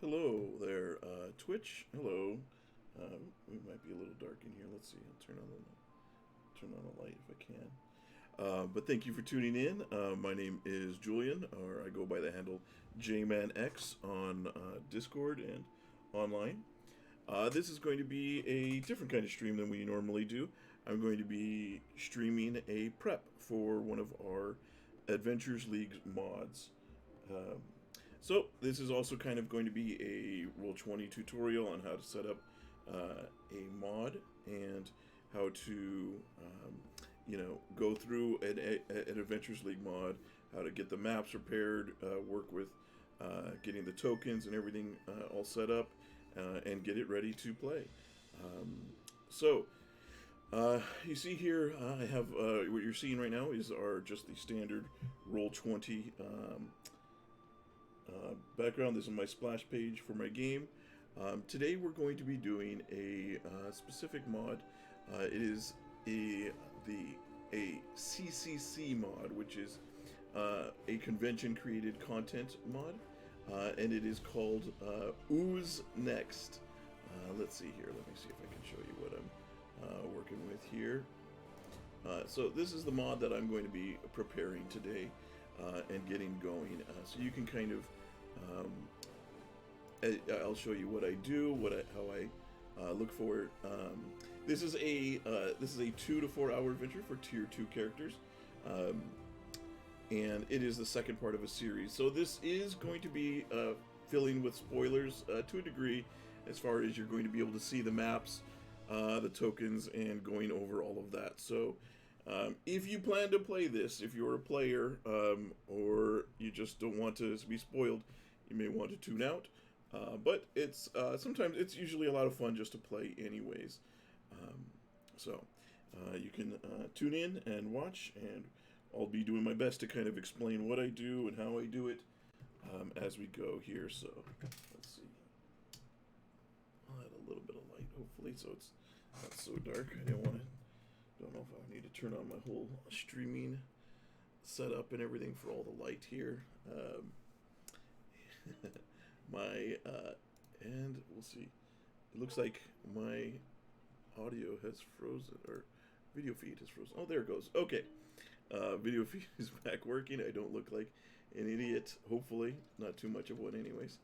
Hello there, Twitch. Hello. We might be a little dark in here. Let's see. I'll turn on the light if I can. But thank you for tuning in. My name is Julian, or I go by the handle JManX on Discord and online. This is going to be a different kind of stream than we normally do. I'm going to be streaming a prep for one of our Adventurers League mods. So this is also kind of going to be a Roll20 tutorial on how to set up a mod and how to, go through an Adventurers League mod, how to get the maps prepared, work with getting the tokens and everything all set up, and get it ready to play. You see here, I have what you're seeing right now are just the standard Roll20 background. This is my splash page for my game. Today we're going to be doing a specific mod. It is a CCC mod, which is a convention created content mod, and it is called Ooze Next. Let's see here. Let me see if I can show you what I'm working with here. So this is the mod that I'm going to be preparing today and getting going. So you can kind of I'll show you what I do, how I look for. This is a 2 to 4 hour adventure for tier 2 characters, and it is the second part of a series. So this is going to be filling with spoilers to a degree, as far as you're going to be able to see the maps, the tokens, and going over all of that. So if you plan to play this, if you're a player, or you just don't want to be spoiled, you may want to tune out. But it's sometimes it's usually a lot of fun just to play anyways. You can tune in and watch, and I'll be doing my best to kind of explain what I do and how I do it as we go here. So let's see. I'll add a little bit of light, hopefully, so it's not so dark. I don't know if I need to turn on my whole streaming setup and everything for all the light here. And we'll see. It looks like my audio has frozen, or video feed has frozen. Oh, there it goes. Okay. Video feed is back working. I don't look like an idiot, hopefully. Not too much of one anyways.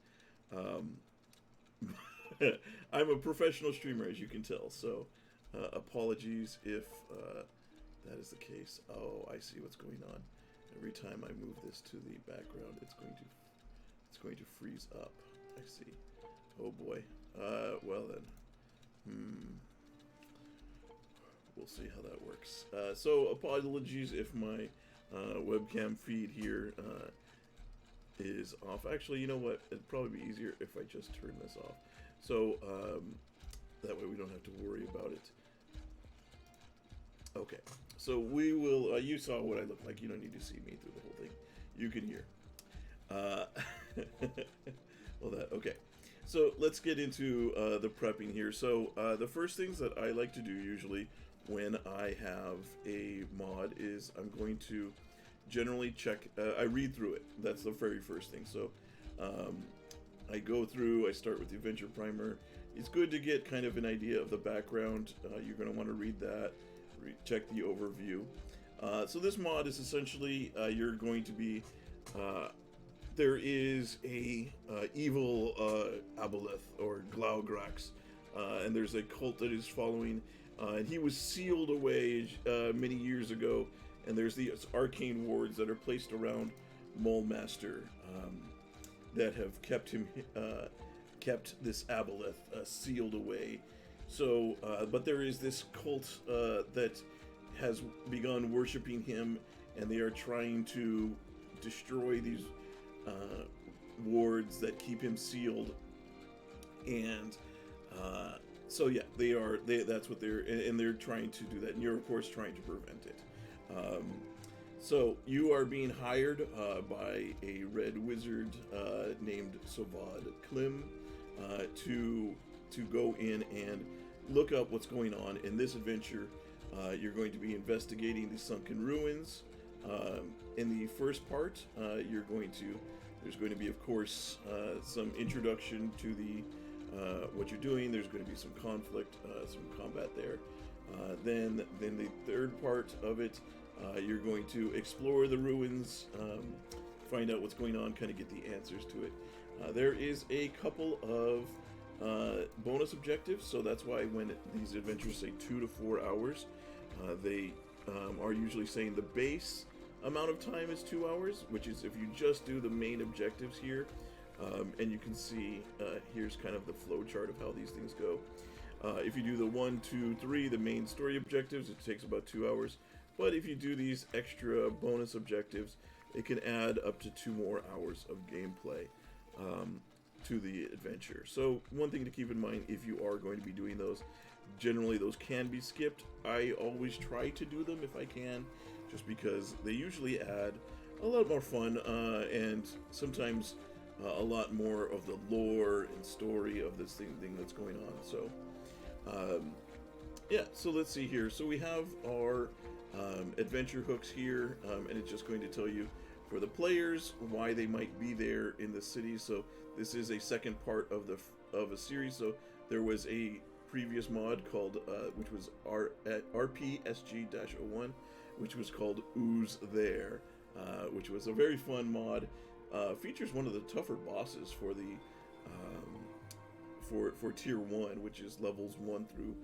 I'm a professional streamer, as you can tell, so apologies if that is the case. Oh, I see what's going on. Every time I move this to the background, it's going to freeze up. I see. Oh boy. Well then. We'll see how that works. So apologies if my webcam feed here is off. Actually, you know what? It'd probably be easier if I just turn this off. So that way we don't have to worry about it. Okay. So we will. You saw what I look like. You don't need to see me through the whole thing. You can hear. Okay. So let's get into the prepping here. So the first things that I like to do usually when I have a mod is I'm going to generally check. I read through it. That's the very first thing. So I go through. I start with the adventure primer. It's good to get kind of an idea of the background. You're going to want to read that. Check the overview. So this mod is essentially you're going to be. There is a evil aboleth, or Glaugrax, and there's a cult that is following, and he was sealed away many years ago, and there's these arcane wards that are placed around Mulemaster that have kept this aboleth sealed away. So, but there is this cult that has begun worshiping him, and they are trying to destroy these wards that keep him sealed, and so yeah, that's what they're trying to do that, and you're of course trying to prevent it. So you are being hired by a red wizard named Sovad Klim to go in and look up what's going on in this adventure. You're going to be investigating the sunken ruins. In the first part, you're going to There's going to be, of course, some introduction to the what you're doing. There's going to be some conflict, some combat there. Then the third part of it, you're going to explore the ruins, find out what's going on, kind of get the answers to it. There is a couple of bonus objectives, so that's why when these adventures say 2 to 4 hours, they are usually saying the base amount of time is 2 hours, which is if you just do the main objectives here, and you can see here's kind of the flow chart of how these things go. If you do the 1, 2, 3, the main story objectives, it takes about 2 hours. But if you do these extra bonus objectives, it can add up to 2 more hours of gameplay to the adventure. So one thing to keep in mind if you are going to be doing those, generally those can be skipped. I always try to do them if I can, just because they usually add a lot more fun and sometimes a lot more of the lore and story of this thing that's going on. So yeah, so let's see here. So we have our adventure hooks here, and it's just going to tell you for the players why they might be there in the city. So this is a second part of a series. So there was a previous mod called which was RPSG-01, which was called Ooze There, which was a very fun mod. Features one of the tougher bosses for the for tier 1, which is levels 1 through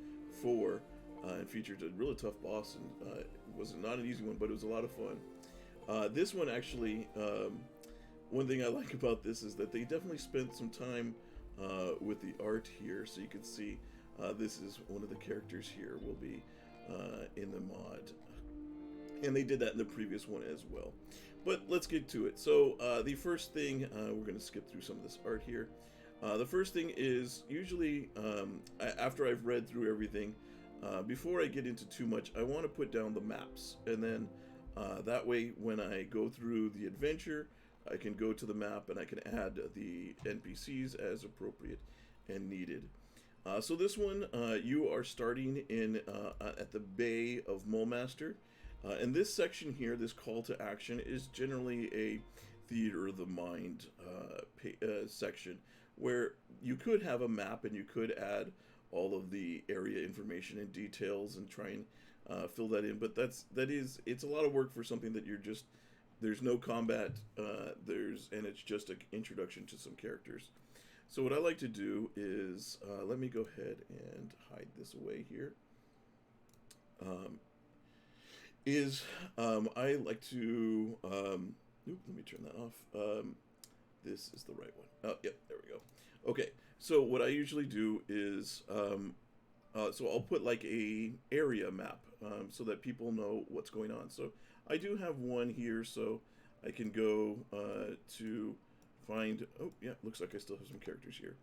4, and featured a really tough boss, and it was not an easy one, but it was a lot of fun. This one actually, one thing I like about this is that they definitely spent some time with the art here, so you can see this is one of the characters here will be in the mod, and they did that in the previous one as well. But let's get to it. So the first thing, we're going to skip through some of this art here. The first thing is usually after I've read through everything, before I get into too much, I want to put down the maps, and then that way when I go through the adventure, I can go to the map and I can add the NPCs as appropriate and needed. So this one, you are starting in at the Bay of Mulemaster. And this section here, this call to action, is generally a theater of the mind section, where you could have a map and you could add all of the area information and details and try and fill that in. But it's a lot of work for something that there's no combat, and it's just an introduction to some characters. So what I like to do is, let me go ahead and hide this away here. I like to, let me turn that off. This is the right one. Oh, yep, there we go. Okay, so what I usually do is, so I'll put like a area map, so that people know what's going on. So I do have one here, so I can go to find, oh yeah, looks like I still have some characters here.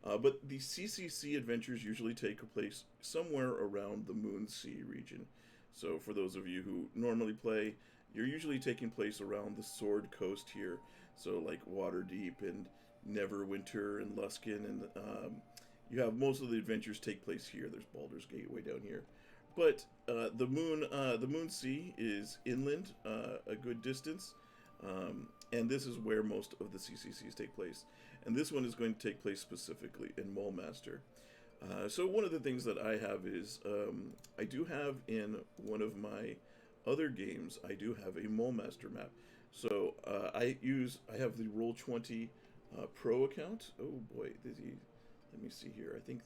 But the CCC adventures usually take place somewhere around the Moonsea region. So for those of you who normally play, you're usually taking place around the Sword Coast here. So like Waterdeep and Neverwinter and Luskan, and you have most of the adventures take place here. There's Baldur's Gate way down here. But the Moonsea is inland a good distance, and this is where most of the CCCs take place. And this one is going to take place specifically in Mulemaster. So one of the things that I have is, I do have in one of my other games, I do have a Mulemaster map. So I have the Roll20 Pro account. Oh boy, let me see here. I think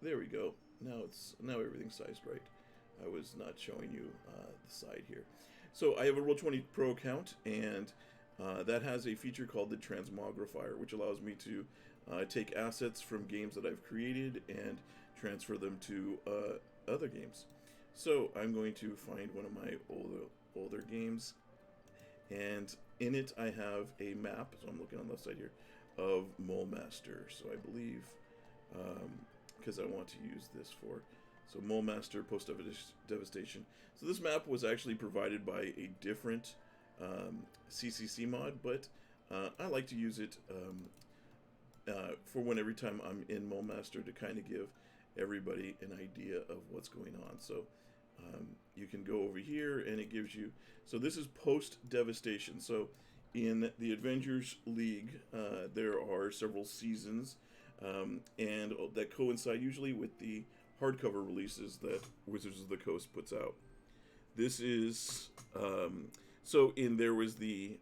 there we go. Now everything's sized right. I was not showing you the side here. So I have a Roll20 Pro account, and that has a feature called the Transmogrifier, which allows me to take assets from games that I've created and transfer them to other games. So I'm going to find one of my older games, and in it I have a map, so I'm looking on the left side here, of Mulemaster. So I believe, because I want to use this for, so Mulemaster Post-Devastation. So this map was actually provided by a different CCC mod, but I like to use it for every time I'm in Mulemaster to kind of give everybody an idea of what's going on. So you can go over here and it gives you, so this is post-devastation. So in the Adventurers League, there are several seasons, and that coincide usually with the hardcover releases that Wizards of the Coast puts out. This is there was the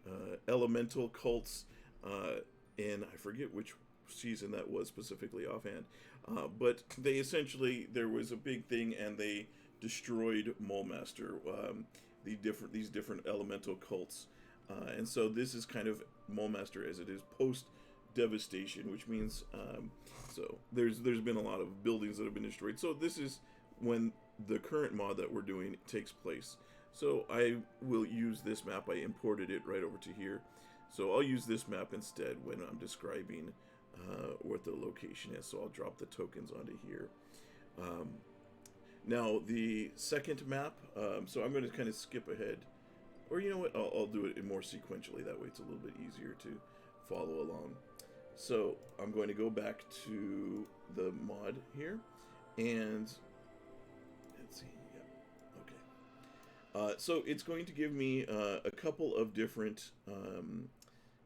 elemental cults, and I forget which season that was specifically offhand, but they essentially, there was a big thing and they destroyed Mulemaster, these different elemental cults, and so this is kind of Mulemaster as it is post devastation, which means so there's been a lot of buildings that have been destroyed. So this is when the current mod that we're doing takes place. So I will use this map. I imported it right over to here. So I'll use this map instead when I'm describing what the location is. So I'll drop the tokens onto here. Now the second map, so I'm going to kind of skip ahead. Or you know what, I'll do it more sequentially. That way it's a little bit easier to follow along. So I'm going to go back to the mod here. And let's see, yeah, okay. So it's going to give me a couple of different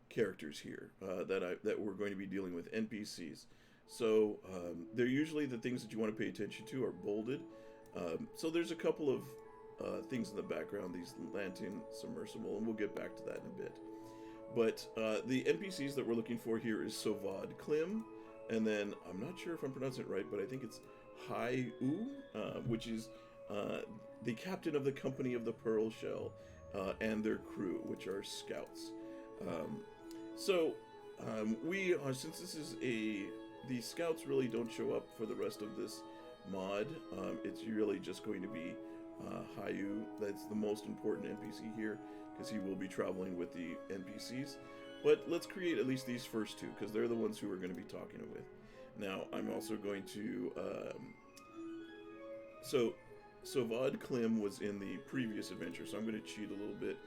characters here that we're going to be dealing with, NPCs. So they're usually the things that you want to pay attention to are bolded. So there's a couple of things in the background, these lantern submersible, and we'll get back to that in a bit. But the NPCs that we're looking for here is Sovad Klim, and then I'm not sure if I'm pronouncing it right, but I think it's Hai-U, which is the captain of the Company of the Pearl Shell, and their crew, which are scouts. Since this is the scouts really don't show up for the rest of this mod, it's really just going to be Hai-U. That's the most important NPC here, because he will be traveling with the NPCs. But let's create at least these first two, because they're the ones who we're going to be talking with. Now, I'm also going to... So Sovad Klim was in the previous adventure, so I'm going to cheat a little bit,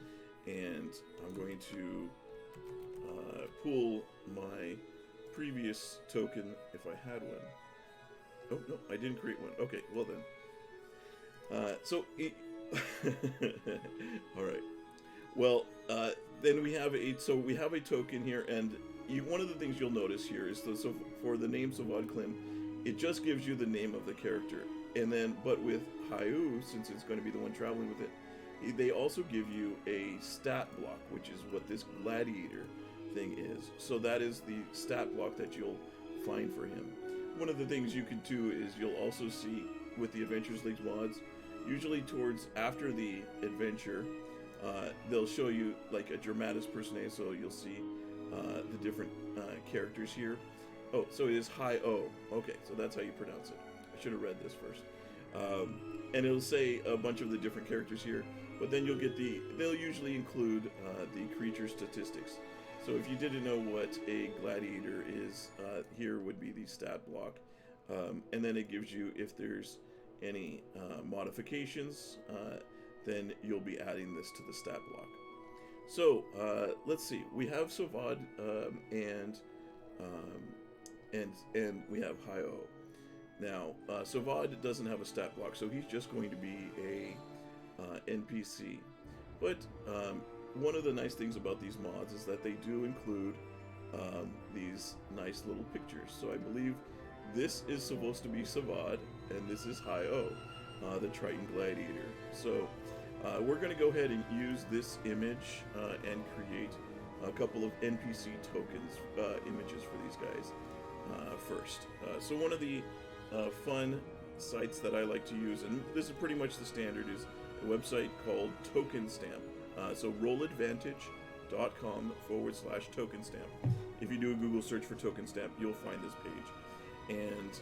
and I'm going to pull my previous token, if I had one. Oh, no, I didn't create one. Okay, well then. Alright. Well, then we have a token here, and one of the things you'll notice here is so for the name Sovad Klim, it just gives you the name of the character. And then, but with Hai-U, since it's going to be the one traveling with it, they also give you a stat block, which is what this gladiator thing is. So that is the stat block that you'll find for him. One of the things you can do is you'll also see with the Adventurers League mods, usually towards after the adventure, they'll show you like a dramatis personae, so you'll see the different characters here. Oh, so it is Hai-O. Okay, so that's how you pronounce it. I should have read this first. And it'll say a bunch of the different characters here, but then you'll get they'll usually include the creature statistics. So if you didn't know what a gladiator is, here would be the stat block. And then it gives you, if there's any modifications, then you'll be adding this to the stat block. So let's see, we have Sovad and we have Hai-O. Now Sovad doesn't have a stat block, so he's just going to be a NPC. But one of the nice things about these mods is that they do include these nice little pictures. So I believe this is supposed to be Sovad, and this is Hai-O, the Triton Gladiator. So we're going to go ahead and use this image and create a couple of NPC tokens images for these guys first. So one of the fun sites that I like to use, and this is pretty much the standard, is a website called Token Stamp. So rolladvantage.com/token stamp. If you do a Google search for Token Stamp, you'll find this page. And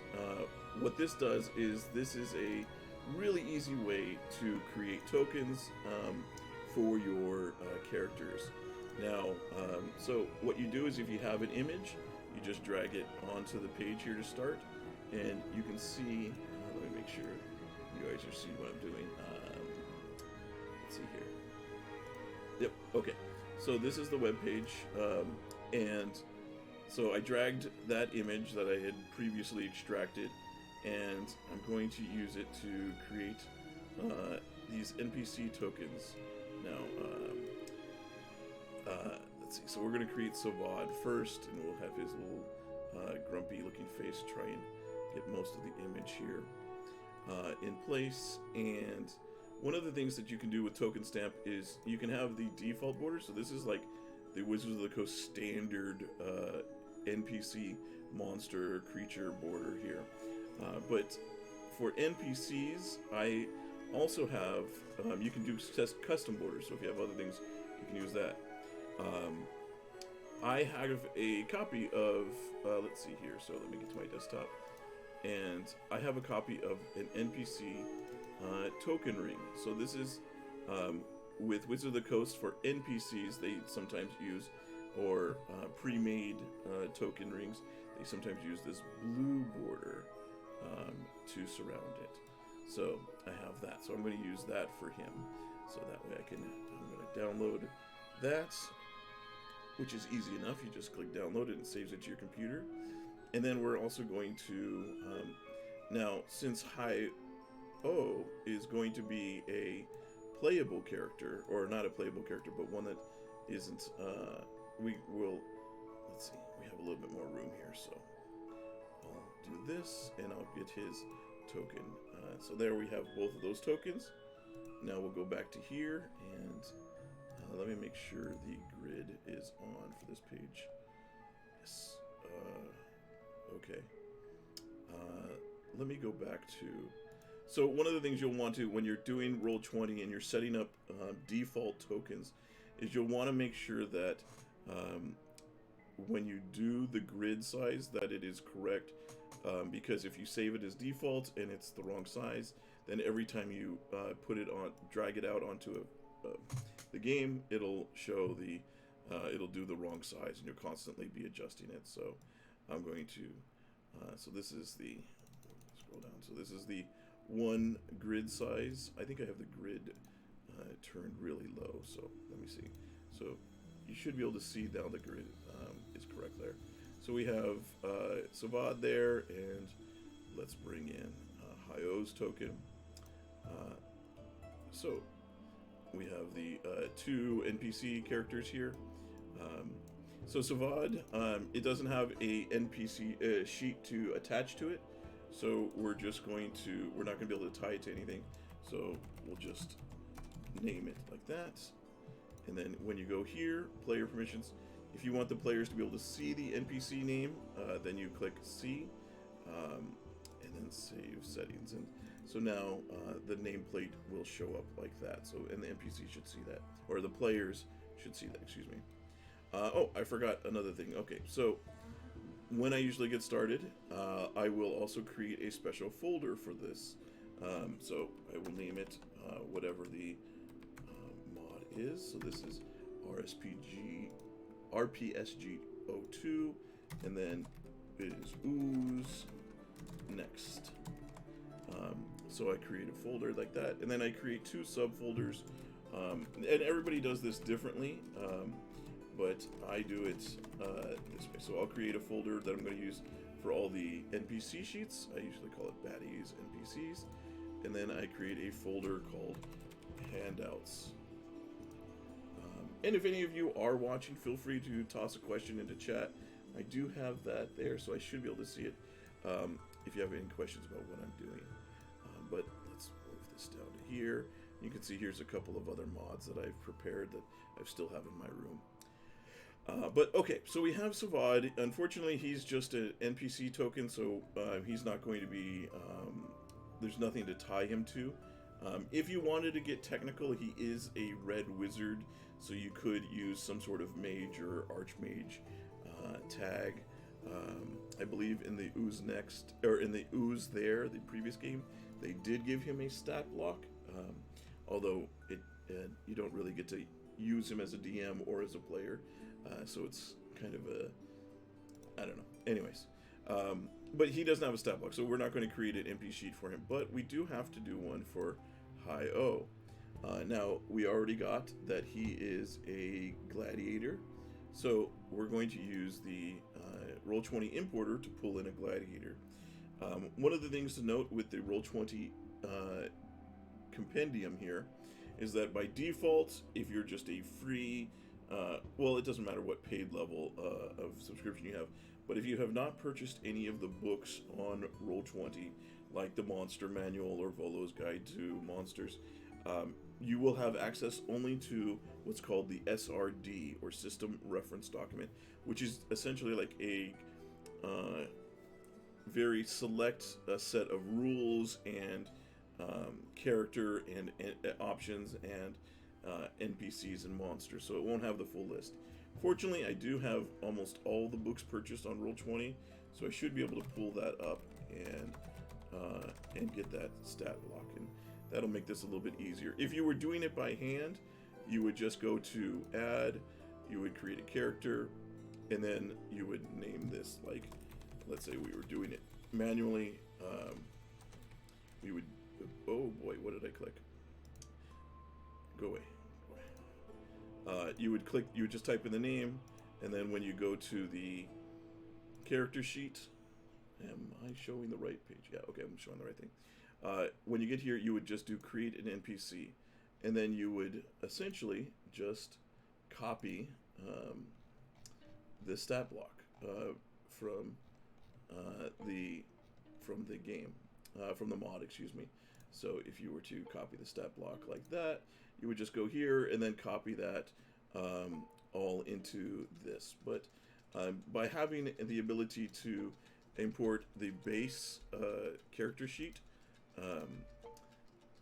what this does is this is a really easy way to create tokens for your characters. Now, so what you do is if you have an image, you just drag it onto the page here to start, and you can see, let me make sure you guys are seeing what I'm doing. Let's see here. Yep, okay. So this is the web page, and so I dragged that image that I had previously extracted, and I'm going to use it to create these NPC tokens. Now, let's let's see. So we're going to create Savad first, and we'll have his little grumpy looking face, try and get most of the image here in place. And one of the things that you can do with Token Stamp is you can have the default border. So this is like the Wizards of the Coast standard NPC monster creature border here. But for NPCs, I also have, you can do custom borders. So if you have other things, you can use that. I have a copy of, let's see here, so let me get to my desktop. And I have a copy of an NPC token ring. So this is with Wizards of the Coast for NPCs, they sometimes use, or pre-made token rings, they sometimes use this blue border to surround it. So I have that. So I'm going to use that for him. So that way I'm going to download that, which is easy enough. You just click download it and saves it to your computer. And then we're also going to, now since Hi-O is going to be a playable character, or not a playable character, but one that isn't, we will, let's see, we have a little bit more room here, so I'll do this, and I'll get his token. So there we have both of those tokens. Now we'll go back to here, and let me make sure the grid is on for this page. Yes. Okay. Let me go back to... So one of the things you'll want to, when you're doing Roll20 and you're setting up default tokens, is you'll want to make sure that when you do the grid size, that it is correct. Because if you save it as default and it's the wrong size, then every time you put it on, drag it out onto the game, it'll show the, it'll do the wrong size, and you'll constantly be adjusting it. So I'm going to, so this is the, scroll down. So this is the one grid size. I think I have the grid turned really low. So let me see. So you should be able to see now the grid is correct there. So we have Savad there, and let's bring in Hi-O's token. So we have the two NPC characters here. So Savad, it doesn't have a NPC sheet to attach to it, so we're just going to, we're not going to be able to tie it to anything, so we'll just name it like that. And then when you go here, player permissions, if you want the players to be able to see the NPC name, then you click C, and then save settings. And so now the nameplate will show up like that. So, and the NPC should see that, or the players should see that, excuse me. Oh, I forgot another thing. Okay, so when I usually get started, I will also create a special folder for this. So I will name it whatever the mod is. So this is RPSG02, and then it is Ooze Next. So I create a folder like that, and then I create two subfolders, and everybody does this differently, but I do it this way. So I'll create a folder that I'm going to use for all the NPC sheets. I usually call it baddies NPCs, and then I create a folder called handouts. And if any of you are watching, feel free to toss a question into chat. I do have that there, so I should be able to see it if you have any questions about what I'm doing. But let's move this down to here. You can see here's a couple of other mods that I've prepared that I still have in my room. But okay, so we have Savad. Unfortunately, he's just an NPC token, so he's not going to be, there's nothing to tie him to. If you wanted to get technical, he is a red wizard, so you could use some sort of mage or archmage tag. I believe in the Ooze Next, or in the Ooze there, the previous game, they did give him a stat block, although you don't really get to use him as a DM or as a player, so it's kind of a, I don't know. Anyways, but he doesn't have a stat block, so we're not going to create an NPC sheet for him, but we do have to do one for Hi-O. Now, we already got that he is a gladiator, so we're going to use the Roll20 importer to pull in a gladiator. One of the things to note with the Roll20 compendium here is that by default, if you're just a free well, it doesn't matter what paid level of subscription you have, but if you have not purchased any of the books on Roll20, like the Monster Manual or Volo's Guide to Monsters, you will have access only to what's called the SRD, or System Reference Document, which is essentially like a very select set of rules and character and options and NPCs and monsters, so it won't have the full list. Fortunately, I do have almost all the books purchased on Roll20, so I should be able to pull that up and get that stat block, and that'll make this a little bit easier. If you were doing it by hand, you would just go to Add, you would create a character, and then you would name this, like, let's say we were doing it manually. We would, oh boy, what did I click? Go away. You would just type in the name, and then when you go to the character sheet, am I showing the right page? Yeah, okay, I'm showing the right thing. When you get here, you would just do create an NPC, and then you would essentially just copy the stat block from the game, from the mod, excuse me. So if you were to copy the stat block like that, you would just go here and then copy that all into this. But by having the ability to import the base character sheet,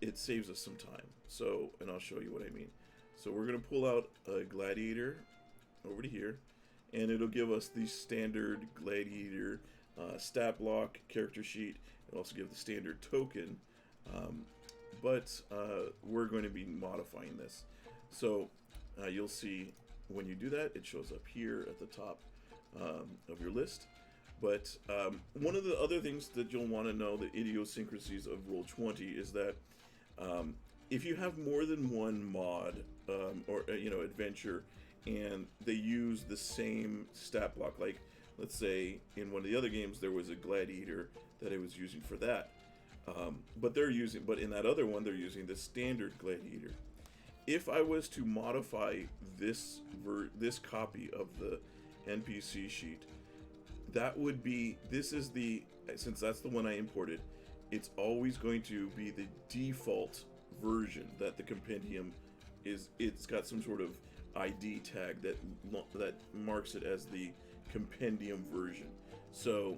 it saves us some time. So, and I'll show you what I mean. So we're going to pull out a Gladiator over to here, and it'll give us the standard Gladiator stat block character sheet. It'll also give the standard token, but we're going to be modifying this. So you'll see when you do that, it shows up here at the top of your list. But one of the other things that you'll want to know, the idiosyncrasies of Roll20, is that if you have more than one mod or adventure, and they use the same stat block, like let's say in one of the other games there was a Gladiator that I was using for that, but in that other one they're using the standard Gladiator. If I was to modify this copy of the NPC sheet, that would be, since that's the one I imported, it's always going to be the default version that the compendium is. It's got some sort of ID tag that marks it as the compendium version. So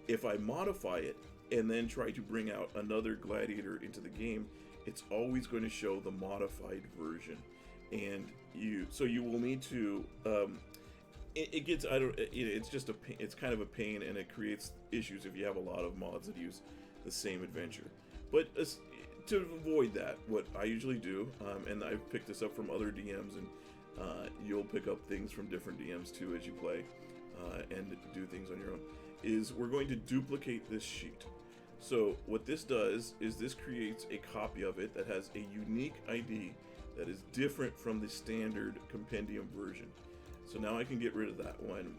if I modify it and then try to bring out another Gladiator into the game, it's always going to show the modified version, and you will need to it's kind of a pain, and it creates issues if you have a lot of mods that use the same adventure. But to avoid that, what I usually do, and I've picked this up from other DMs, and you'll pick up things from different DMs too as you play and do things on your own, is we're going to duplicate this sheet. So what this does is this creates a copy of it that has a unique ID that is different from the standard compendium version. So now I can get rid of that one.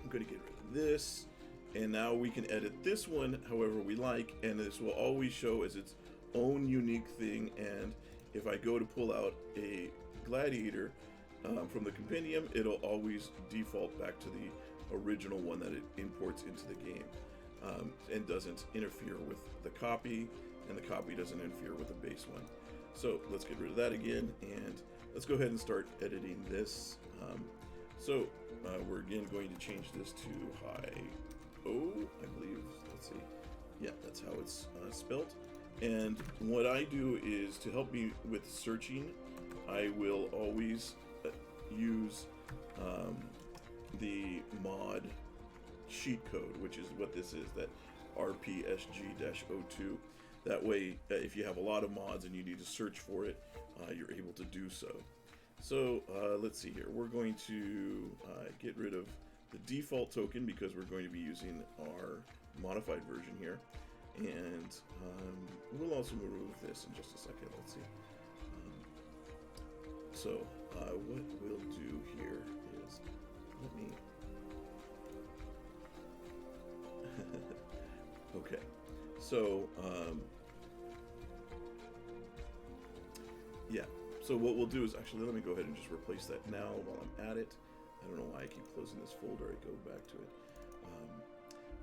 I'm going to get rid of this, and now we can edit this one however we like, and this will always show as its own unique thing. And if I go to pull out a Gladiator from the compendium, it'll always default back to the original one that it imports into the game, and doesn't interfere with the copy, and the copy doesn't interfere with the base one. So let's get rid of that again, and let's go ahead and start editing this. We're again going to change this to high O, I believe. Let's see. Yeah, that's how it's spelt. And what I do is, to help me with searching, I will always use the mod sheet code, which is what this is, that RPSG-02. That way, if you have a lot of mods and you need to search for it, you're able to do so. So let's see here. We're going to get rid of the default token because we're going to be using our modified version here. And we'll also remove this in just a second. Let's see. What we'll do here is, let me... Okay. So, So what we'll do is, actually, let me go ahead and just replace that now while I'm at it. I don't know why I keep closing this folder. I go back to it.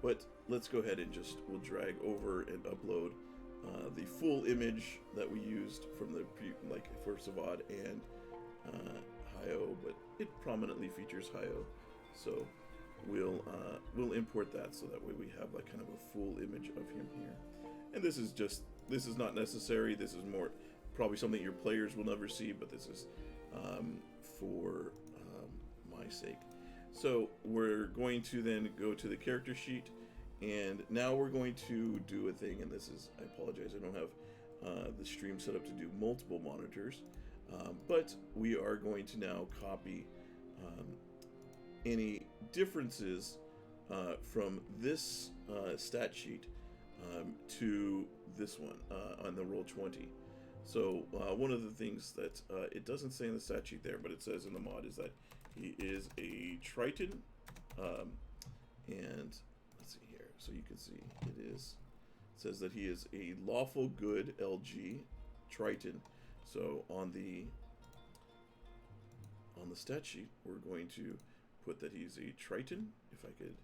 But let's go ahead and we'll drag over and upload the full image that we used from the for Savad and Hio, but it prominently features Hio. So we'll import that so that way we have like kind of a full image of him here. And this is not necessary. This is more probably something your players will never see, but this is for my sake. So we're going to then go to the character sheet, and now we're going to do a thing, and this is, I apologize, I don't have the stream set up to do multiple monitors, but we are going to now copy any differences from this stat sheet to this one on the Roll20. So one of the things that it doesn't say in the stat sheet there, but it says in the mod, is that he is a Triton, and let's see here. So you can see it says that he is a lawful good LG Triton. So on the stat sheet, we're going to put that he's a Triton, if I could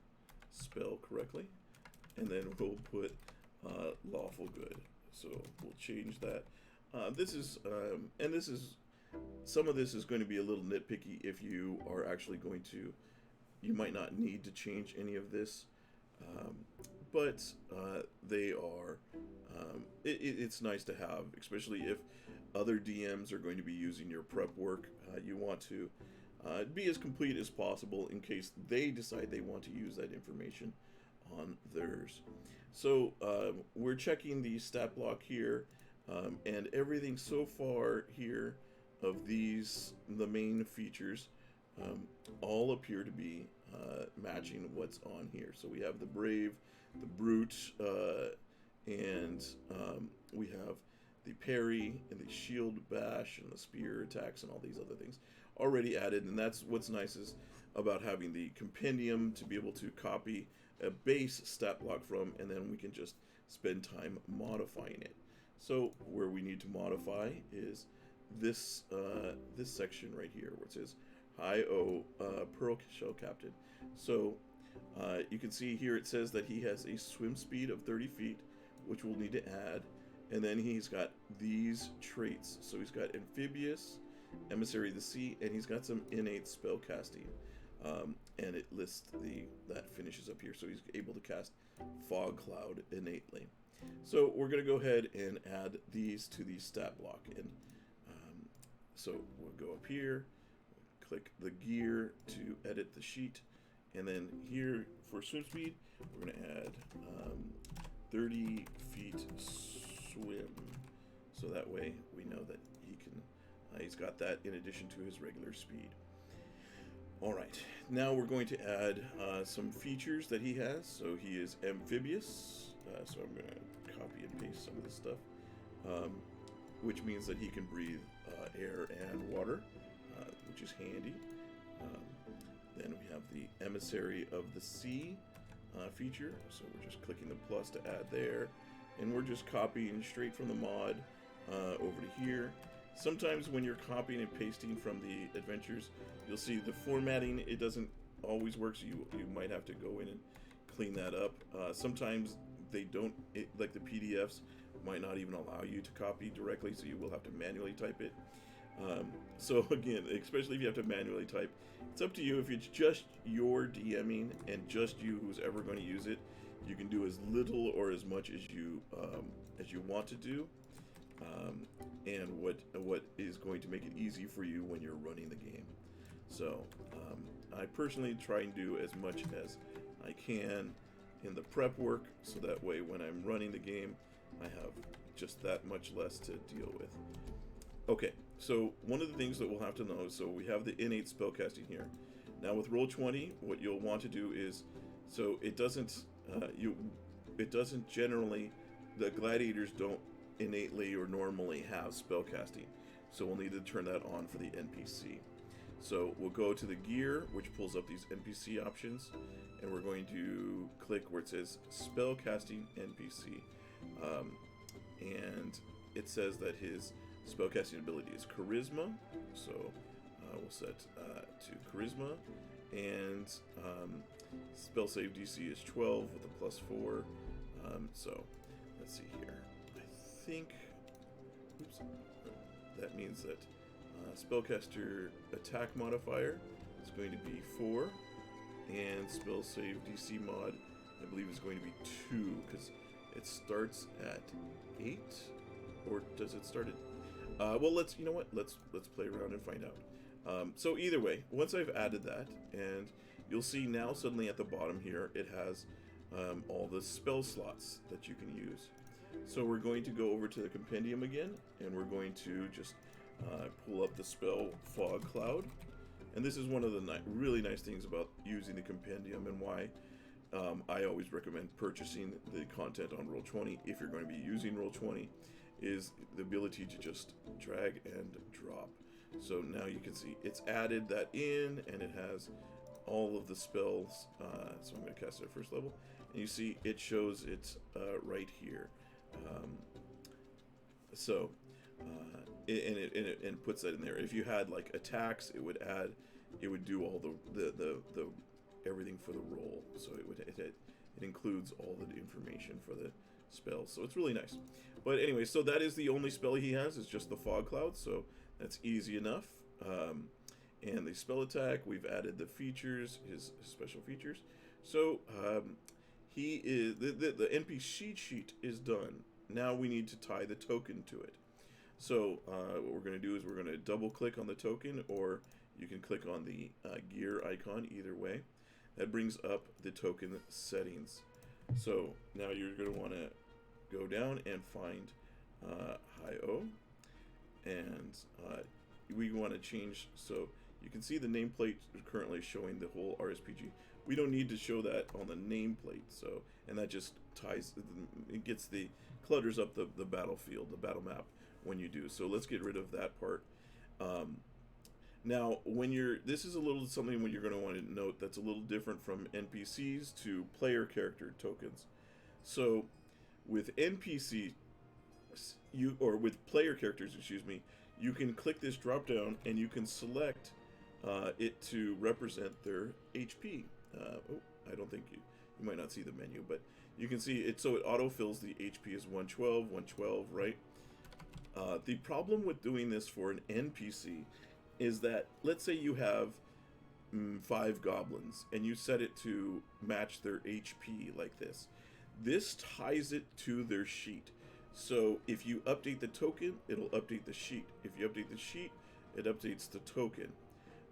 spell correctly, and then we'll put lawful good. So we'll change that. Some of this is going to be a little nitpicky if you are actually going to, you might not need to change any of this, but they are, it's nice to have, especially if other DMs are going to be using your prep work. You want to be as complete as possible in case they decide they want to use that information on theirs. So we're checking the stat block here, and everything so far here of these, the main features, all appear to be matching what's on here. So we have the Brave, the Brute, and we have the Parry and the Shield Bash and the Spear attacks and all these other things already added. And that's what's nice is about having the compendium to be able to copy a base stat block from, and then we can just spend time modifying it. So where we need to modify is this this section right here where it says Hi-O Pearl Shell Captain. So you can see here it says that he has a swim speed of 30 feet, which we'll need to add, and then he's got these traits. So he's got Amphibious, Emissary of the Sea, and he's got some innate spell casting, and it lists that finishes up here. So he's able to cast Fog Cloud innately. So we're going to go ahead and add these to the stat block, and so we'll go up here, click the gear to edit the sheet, and then here for swim speed, we're going to add 30 feet swim. So that way we know that he can, he's got that in addition to his regular speed. All right, now we're going to add some features that he has. So he is amphibious. So I'm going to copy and paste some of this stuff, which means that he can breathe air and water, which is handy. Then we have the Emissary of the Sea feature. So we're just clicking the plus to add there, and we're just copying straight from the mod over to here. Sometimes when you're copying and pasting from the adventures, you'll see the formatting, it doesn't always work, so you might have to go in and clean that up. Sometimes they don't, like the PDFs might not even allow you to copy directly, so you will have to manually type it. So again, especially if you have to manually type, it's up to you. If it's just your DMing and just you who's ever going to use it, you can do as little or as much as you want to do, and what is going to make it easy for you when you're running the game. So I personally try and do as much as I can in the prep work, so that way when I'm running the game, I have just that much less to deal with. Okay, so one of the things that we'll have to know, so we have the innate spellcasting here. Now with Roll20, what you'll want to do is, so it doesn't generally, the gladiators don't innately or normally have spellcasting, so we'll need to turn that on for the NPC. So we'll go to the gear, which pulls up these NPC options, and we're going to click where it says spellcasting NPC, and it says that his spellcasting ability is Charisma, so we'll set to Charisma, and spell save DC is 12 with a +4. So let's see here. I think, oops, that means that spellcaster attack modifier is going to be 4, and spell save DC mod, I believe, is going to be 2, because it starts at 8, or does it start at? Well, let's play around and find out. So either way, once I've added that, and you'll see now suddenly at the bottom here it has all the spell slots that you can use. So we're going to go over to the compendium again, and we're going to just pull up the spell Fog Cloud. And this is one of the really nice things about using the compendium, and why I always recommend purchasing the content on Roll20 if you're going to be using Roll20, is the ability to just drag and drop. So now you can see it's added that in, and it has all of the spells. So I'm going to cast it at first level, and you see it shows it right here. It puts that in there. If you had like attacks, it would do all the everything for the roll. So it includes all the information for the spells. So it's really nice. But anyway, so that is the only spell he has, is just the Fog Cloud. So that's easy enough. And the spell attack, we've added the features, his special features. So he is the NPC sheet is done. Now we need to tie the token to it. So what we're going to do is we're going to double click on the token, or you can click on the gear icon, either way. That brings up the token settings. So now you're going to want to go down and find Hi-O, and we want to change, so you can see the nameplate currently showing the whole RSPG. We don't need to show that on the nameplate, so, and that just ties, it gets the, clutters up the battlefield, the battle map when you do. So let's get rid of that part. Now, this is a little something when you're going to want to note that's a little different from NPCs to player character tokens. So with NPC, with player characters, excuse me, you can click this drop down and you can select it to represent their HP. I don't think you might not see the menu, but you can see it. So it autofills the HP is 112, 112, right? The problem with doing this for an NPC is that, let's say you have 5 goblins and you set it to match their HP like this. This ties it to their sheet. So if you update the token, it'll update the sheet. If you update the sheet, it updates the token.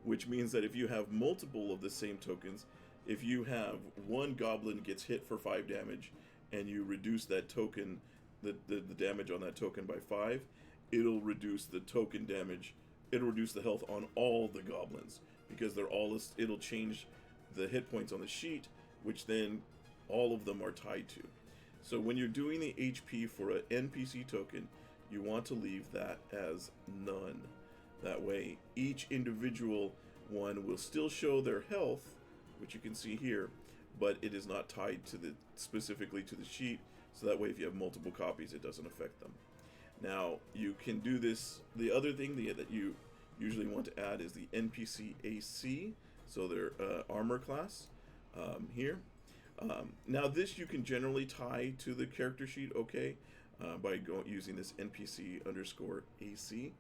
Which means that if you have multiple of the same tokens, if you have one goblin gets hit for 5 damage and you reduce that token, the damage on that token by 5, it'll reduce the token damage. It'll reduce the health on all the goblins, because they're all, it'll change the hit points on the sheet, which then all of them are tied to. So when you're doing the HP for an NPC token, you want to leave that as none. That way, each individual one will still show their health, which you can see here, but it is not tied to specifically to the sheet. So that way, if you have multiple copies, it doesn't affect them. Now, you can do this. The other thing that you usually want to add is the NPC AC, so their armor class here. Now, this you can generally tie to the character sheet, okay, by using this NPC _ AC,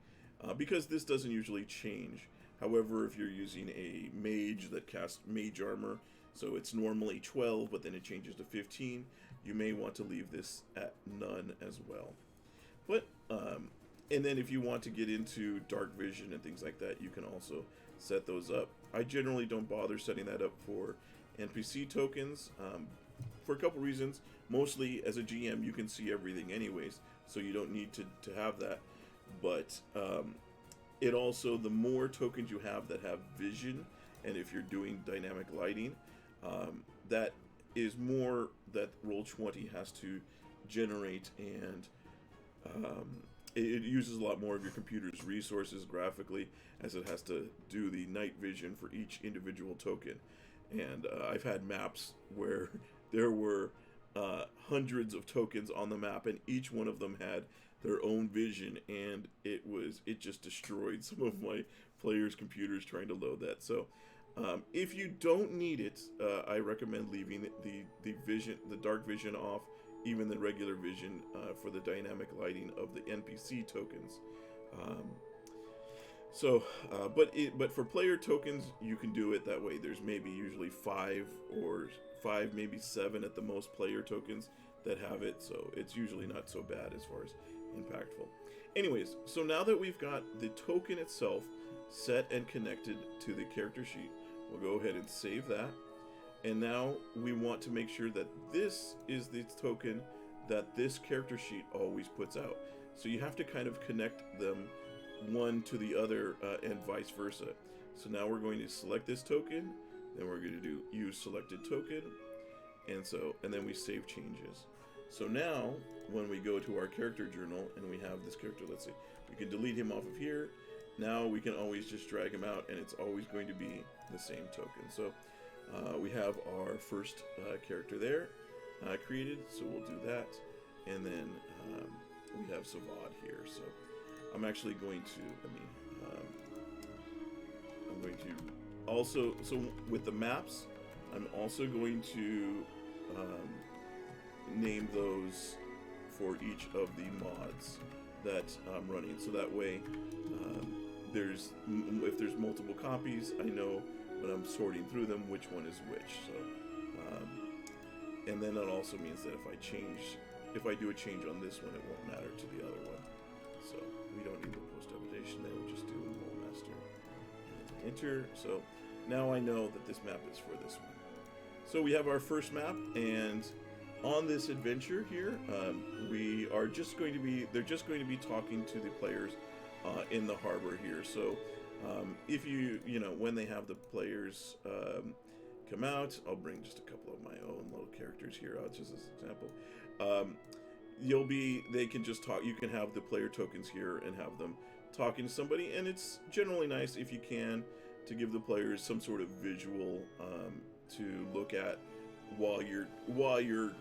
because this doesn't usually change. However, if you're using a mage that casts mage armor, so it's normally 12, but then it changes to 15, you may want to leave this at none as well. But, and then if you want to get into dark vision and things like that, you can also set those up. I generally don't bother setting that up for NPC tokens for a couple reasons. Mostly, as a GM, you can see everything anyways, so you don't need to have that. But it also, the more tokens you have that have vision, and if you're doing dynamic lighting, that is more that Roll20 has to generate, and it uses a lot more of your computer's resources graphically, as it has to do the night vision for each individual token. And I've had maps where there were hundreds of tokens on the map, and each one of them had their own vision, and it just destroyed some of my players' computers trying to load that. So if you don't need it, I recommend leaving the dark vision off, even the regular vision, for the dynamic lighting of the NPC tokens. But for player tokens, you can do it that way. There's maybe usually five, maybe seven at the most player tokens that have it, so it's usually not so bad as far as impactful. Anyways, so now that we've got the token itself set and connected to the character sheet, we'll go ahead and save that. And now we want to make sure that this is the token that this character sheet always puts out. So you have to kind of connect them one to the other, and vice versa. So now we're going to select this token, then we're going to do use selected token, and then we save changes. So now when we go to our character journal and we have this character, let's see, we can delete him off of here. Now we can always just drag him out, and it's always going to be the same token. So we have our first character there created, so we'll do that. And then we have Savad here. So I'm actually going to, I'm going to also, so with the maps, I'm also going to name those for each of the mods that I'm running. So that way, if there's multiple copies, I know when I'm sorting through them which one is which. So, and then that also means that if I do a change on this one, it won't matter to the other one. So we don't need the post updation there. We'll just do roll master and enter. So now I know that this map is for this one. So we have our first map, and on this adventure here, they're just going to be talking to the players in the harbor here. So if when they have the players come out, I'll bring just a couple of my own little characters here out just as an example. They can just talk. You can have the player tokens here and have them talking to somebody, and it's generally nice if you can to give the players some sort of visual to look at while you're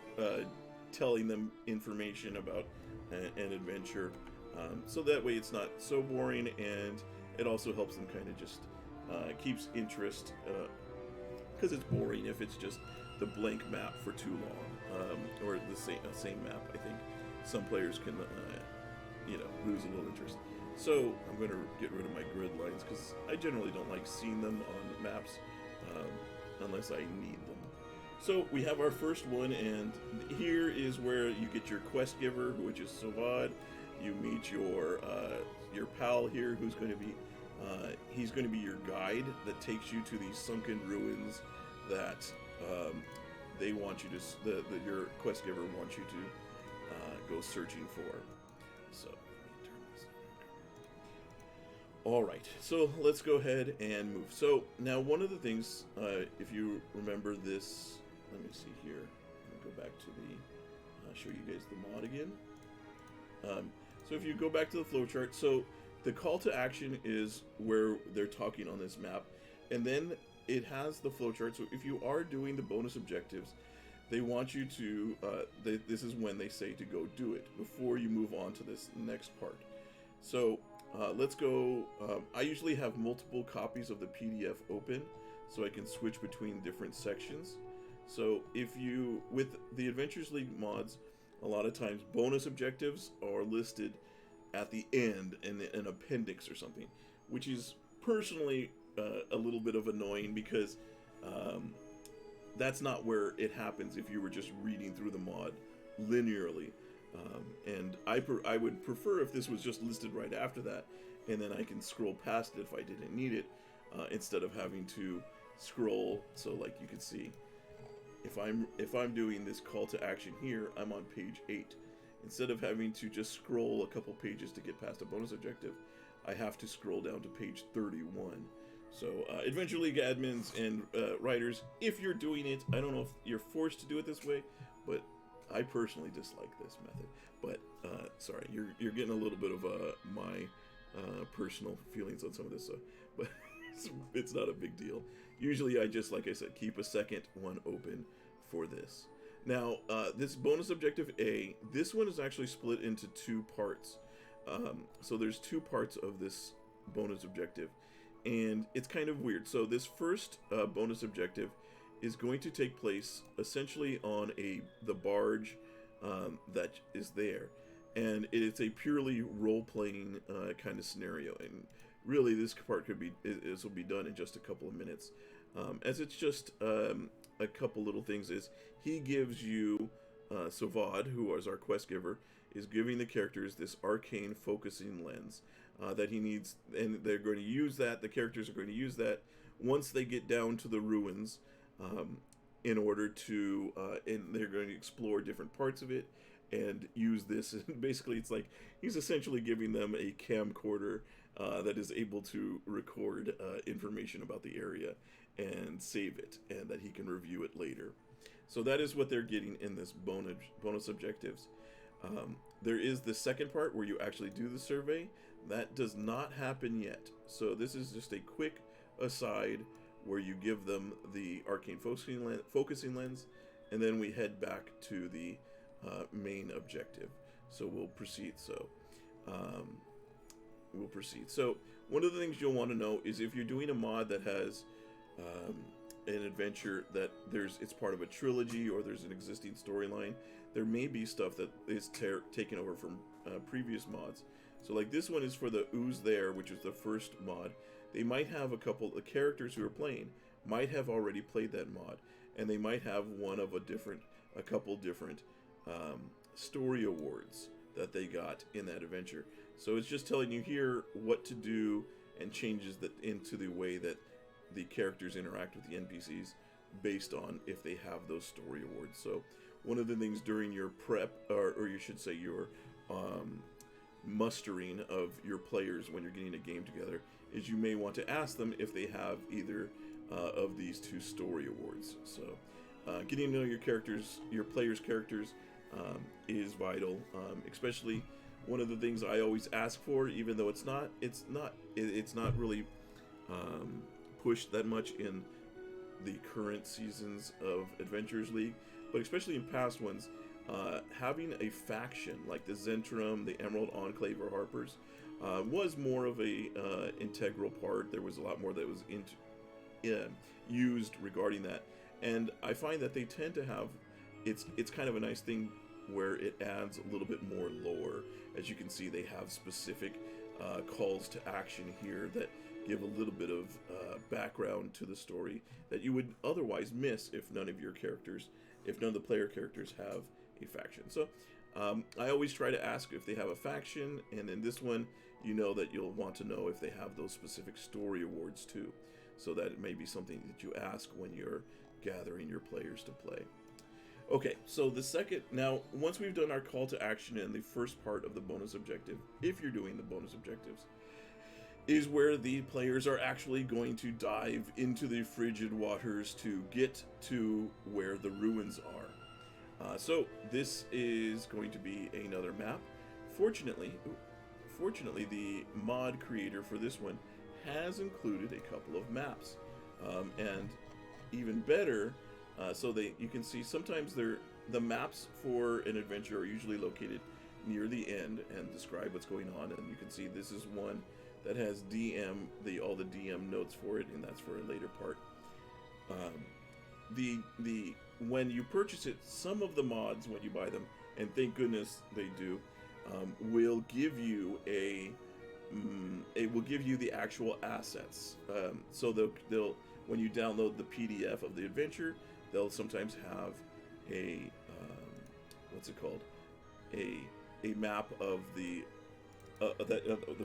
telling them information about an adventure, so that way it's not so boring, and it also helps them kind of just keeps interest, because it's boring if it's just the blank map for too long, or the same map. I think some players can lose a little interest. So I'm going to get rid of my grid lines because I generally don't like seeing them on maps unless I need them. So we have our first one, and here is where you get your quest giver, which is Savad. You meet your pal here, who's going to be he's going to be your guide that takes you to these sunken ruins that they want you to your quest giver wants you to go searching for. So let me turn this on. All right, so let's go ahead and move. So now one of the things, if you remember this, let me see here. I'm gonna go back to the show you guys the mod again. So if you go back to the flowchart, so the call to action is where they're talking on this map, and then it has the flowchart. So if you are doing the bonus objectives, they want you to, this is when they say to go do it before you move on to this next part. So let's go, I usually have multiple copies of the PDF open so I can switch between different sections. So if you, with the Adventurers League mods, a lot of times bonus objectives are listed at the end in an appendix or something, which is personally a little bit of annoying because that's not where it happens if you were just reading through the mod linearly. And I would prefer if this was just listed right after that, and then I can scroll past it if I didn't need it, instead of having to scroll. So like you can see, if I'm doing this call to action here, I'm on page 8. Instead of having to just scroll a couple pages to get past a bonus objective, I have to scroll down to page 31. So Adventure League admins and writers, if you're doing it, I don't know if you're forced to do it this way, but I personally dislike this method. But sorry, you're getting a little bit of my personal feelings on some of this stuff, but it's not a big deal. Usually I just, like I said, keep a second one open for this. Now, this bonus objective A, this one is actually split into two parts. So there's two parts of this bonus objective, and it's kind of weird. So this first bonus objective is going to take place essentially on the barge that is there, and it's a purely role-playing kind of scenario. And really, this part this will be done in just a couple of minutes, as it's just a couple little things. Is he gives you Sovad, who is our quest giver, is giving the characters this arcane focusing lens that he needs, and they're going to use that. The characters are going to use that once they get down to the ruins, in order to, and they're going to explore different parts of it and use this. And basically, it's like he's essentially giving them a camcorder that is able to record information about the area and save it, and that he can review it later. So that is what they're getting in this bonus objectives. There is the second part where you actually do the survey. That does not happen yet. So this is just a quick aside where you give them the arcane focusing lens, and then we head back to the main objective. So we'll proceed. So one of the things you'll want to know is if you're doing a mod that has an adventure that it's part of a trilogy, or there's an existing storyline, there may be stuff that is taken over from previous mods. So like this one is for the Ooze There, which is the first mod. They might have a couple of characters who are playing might have already played that mod, and they might have a couple different story awards that they got in that adventure. So it's just telling you here what to do, and changes that into the way that the characters interact with the NPCs based on if they have those story awards. So one of the things during your prep, or you should say your mustering of your players when you're getting a game together, is you may want to ask them if they have either of these two story awards. So getting to know your players' characters is vital, especially one of the things I always ask for, even though it's not really pushed that much in the current seasons of Adventurers League, but especially in past ones, having a faction like the Zentrum, the Emerald Enclave, or Harpers was more of a integral part. There was a lot more that was used regarding that, and I find that they tend to have it's kind of a nice thing where it adds a little bit more lore. As you can see, they have specific calls to action here that give a little bit of background to the story that you would otherwise miss if none of the player characters have a faction. So I always try to ask if they have a faction, and in this one, you know that you'll want to know if they have those specific story awards too, so that it may be something that you ask when you're gathering your players to play. Okay, so now once we've done our call to action in the first part of the bonus objective, if you're doing the bonus objectives, is where the players are actually going to dive into the frigid waters to get to where the ruins are. So this is going to be another map. Fortunately, the mod creator for this one has included a couple of maps, and even better, so you can see sometimes the maps for an adventure are usually located near the end and describe what's going on, and you can see this is one that has all the DM notes for it, and that's for a later part. When you purchase it, some of the mods, when you buy them, and thank goodness they do, will give you it will give you the actual assets. So they'll when you download the PDF of the adventure, they'll sometimes have a a map of the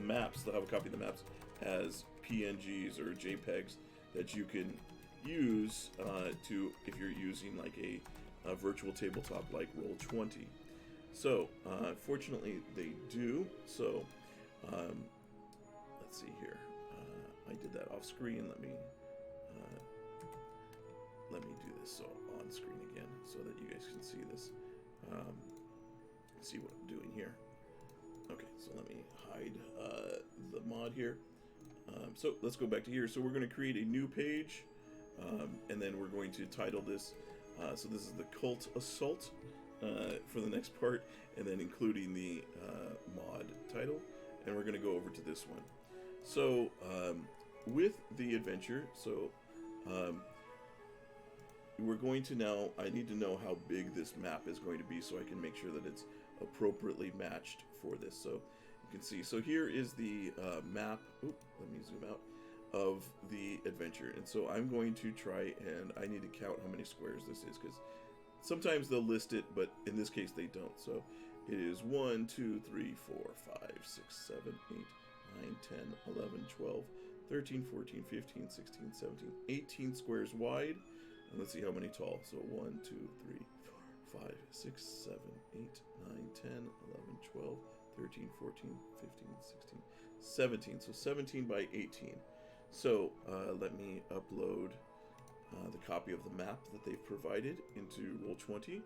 maps. They'll have a copy of the maps as PNGs or JPEGs that you can use if you're using like a virtual tabletop like Roll20. So fortunately they do. So let's see here. I did that off screen. Let me do this on screen again so that you guys can see this. See what I'm doing here. Okay, so let me hide the mod here. So let's go back to here. So we're going to create a new page, and then we're going to title this So this is the Cult Assault for the next part, and then including the mod title. And we're going to go over to this one. So with the adventure, we're going to now, I need to know how big this map is going to be so I can make sure that it's appropriately matched for this. So you can see, so here is the map, let me zoom out, of the adventure. And so I'm going to try, and I need to count how many squares this is, because sometimes they'll list it, but in this case they don't. So it is 1, 2, 3, 4, 5, 6, 7, 8, 9, 10, 11, 12, 13, 14, 15, 16, 17, 18 squares wide. And let's see how many tall. So 1, 2, 3, 4, 5, 6, 7, 8, 9, 10, 11, 12, 13, 14, 15, 16, 17. So 17 by 18. So let me upload the copy of the map that they've provided into Roll20.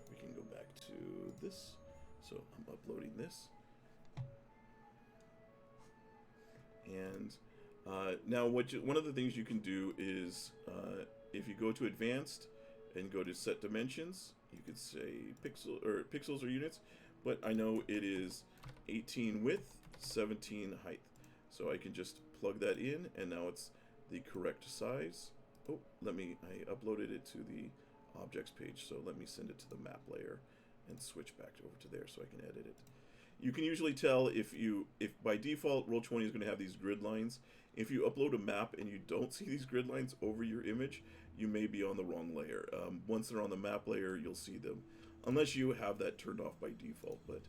We can go back to this. So I'm uploading this. And now one of the things you can do is if you go to advanced and go to set dimensions, you could say pixels or units, but I know it is 18 width, 17 height. So I can just plug that in, and now it's the correct size. Oh, I uploaded it to the objects page, so let me send it to the map layer and switch back over to there so I can edit it. You can usually tell if by default Roll20 is going to have these grid lines. If you upload a map and you don't see these grid lines over your image, you may be on the wrong layer. Once they're on the map layer, you'll see them, unless you have that turned off by default, but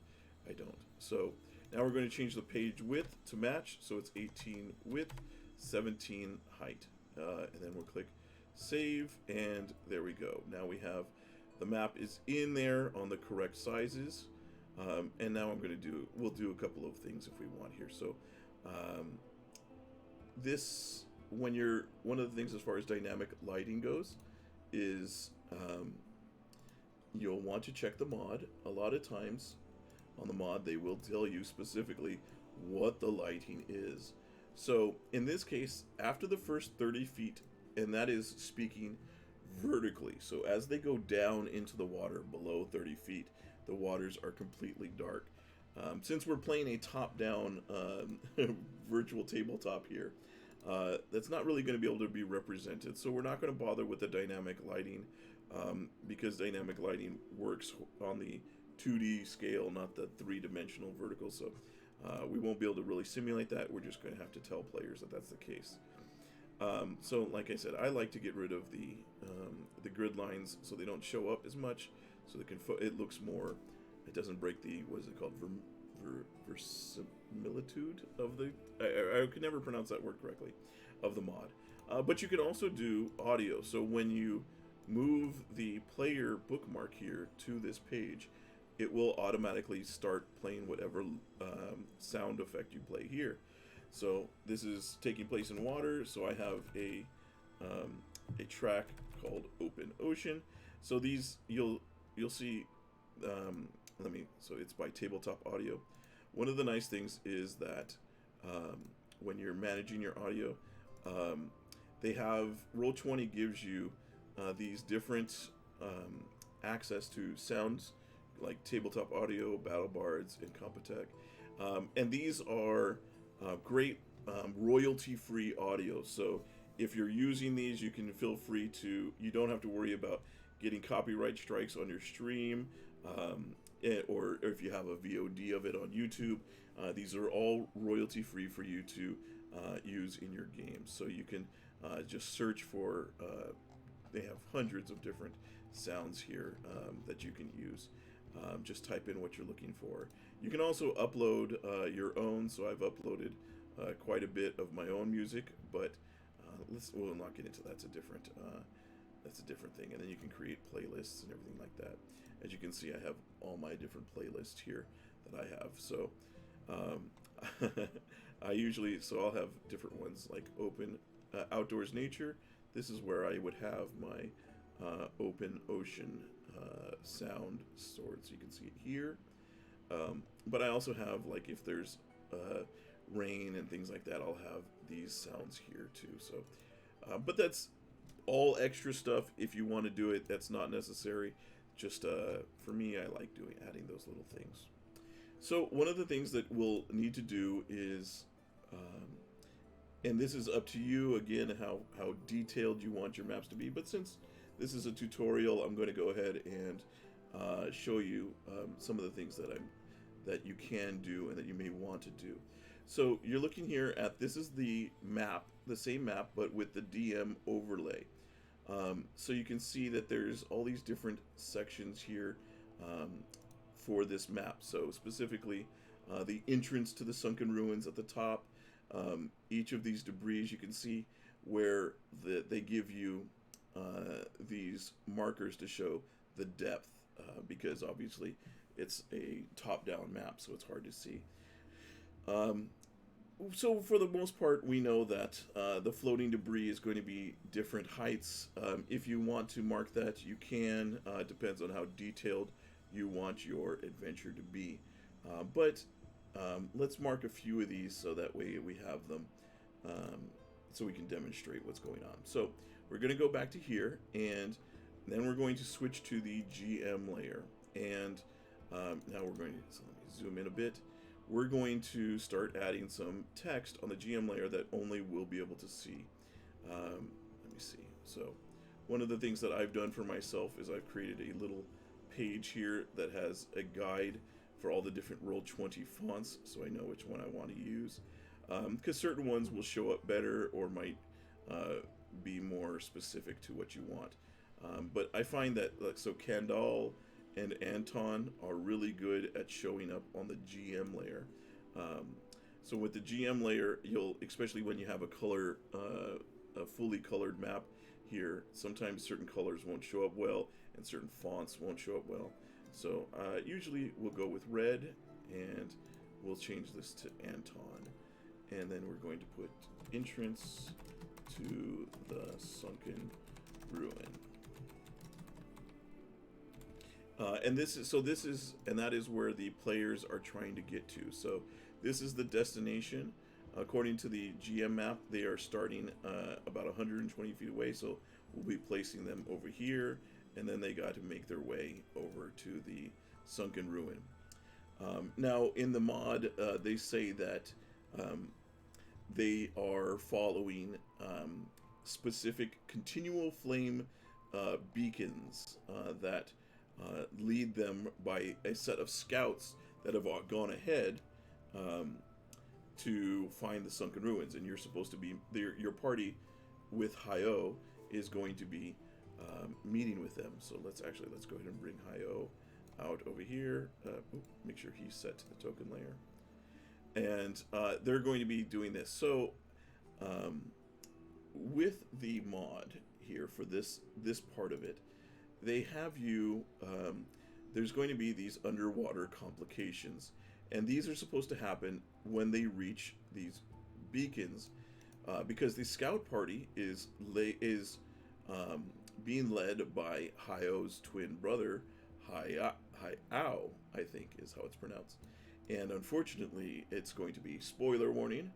I don't. So now we're going to change the page width to match, so it's 18 width, 17 height, and then we'll click save, and there we go. Now we have the map is in there on the correct sizes. And now we'll do a couple of things if we want here. So one of the things as far as dynamic lighting goes is you'll want to check the mod. A lot of times on the mod they will tell you specifically what the lighting is. So in this case, after the first 30 feet, and that is speaking vertically, so as they go down into the water below 30 feet, the waters are completely dark. Since we're playing a top-down virtual tabletop here, that's not really going to be able to be represented. So we're not going to bother with the dynamic lighting because dynamic lighting works on the 2D scale, not the 3-dimensional vertical. So we won't be able to really simulate that. We're just going to have to tell players that that's the case. So like I said, I like to get rid of the grid lines so they don't show up as much. So it looks more, it doesn't break the, what is it called, verisimilitude of the, I could never pronounce that word correctly, of the mod. But you can also do audio. So when you move the player bookmark here to this page, it will automatically start playing whatever sound effect you play here. So this is taking place in water, so I have a track called Open Ocean. So these, you'll see, so it's by Tabletop Audio. One of the nice things is that when you're managing your audio, they have, Roll20 gives you these different access to sounds like Tabletop Audio, Battle Bards, and Compotech. And these are great royalty-free audio. So if you're using these, you can feel free to, you don't have to worry about getting copyright strikes on your stream, or if you have a VOD of it on YouTube. These are all royalty-free for you to use in your games. So you can just search for, they have hundreds of different sounds here that you can use. Just type in what you're looking for. You can also upload your own, so I've uploaded quite a bit of my own music, but we'll not get into that. That's a different thing. And then you can create playlists and everything like that. As you can see, I have all my different playlists here that I have. So I'll have different ones like open outdoors nature. This is where I would have my open ocean sound stored, so you can see it here. But I also have, like, if there's rain and things like that, I'll have these sounds here too. So But that's all extra stuff. If you want to do it, that's not necessary. Just for me, I like adding those little things. So one of the things that we'll need to do is, and this is up to you again, how detailed you want your maps to be. But since this is a tutorial, I'm going to go ahead and show you some of the things that you can do and that you may want to do. So you're looking here at, this is the map, the same map, but with the DM overlay. So you can see that there's all these different sections here for this map. So specifically, the entrance to the sunken ruins at the top. Each of these debris, you can see where they give you these markers to show the depth, because obviously it's a top-down map, so it's hard to see. So for the most part, we know that the floating debris is going to be different heights. If you want to mark that, you can. It depends on how detailed you want your adventure to be. But let's mark a few of these so that way we have them, so we can demonstrate what's going on. So we're going to go back to here, and then we're going to switch to the GM layer. And now we're going to, so let me zoom in a bit. We're going to start adding some text on the GM layer that only we'll be able to see. Let me see. So one of the things that I've done for myself is I've created a little page here that has a guide for all the different Roll20 fonts, so I know which one I want to use. Because certain ones will show up better or might be more specific to what you want. But I find that, like, so Kandal and Anton are really good at showing up on the GM layer. So with the GM layer, especially when you have a fully colored map here, sometimes certain colors won't show up well and certain fonts won't show up well. So usually we'll go with red, and we'll change this to Anton. And then we're going to put entrance to the sunken ruin. And that is where the players are trying to get to. So this is the destination. According to the GM map, they are starting about 120 feet away. So we'll be placing them over here, and then they got to make their way over to the sunken ruin. Now in the mod, they say that they are following specific continual flame beacons that lead them by a set of scouts that have gone ahead to find the sunken ruins, and you're supposed to be your party with Hi-O is going to be meeting with them. So let's go ahead and bring Hi-O out over here. Make sure he's set to the token layer, and they're going to be doing this. So with the mod here for this part of it, they have you, there's going to be these underwater complications, and these are supposed to happen when they reach these beacons, because the scout party is being led by Hi-O's twin brother, Hi-Ao, I think is how it's pronounced. And unfortunately, it's going to be, spoiler warning,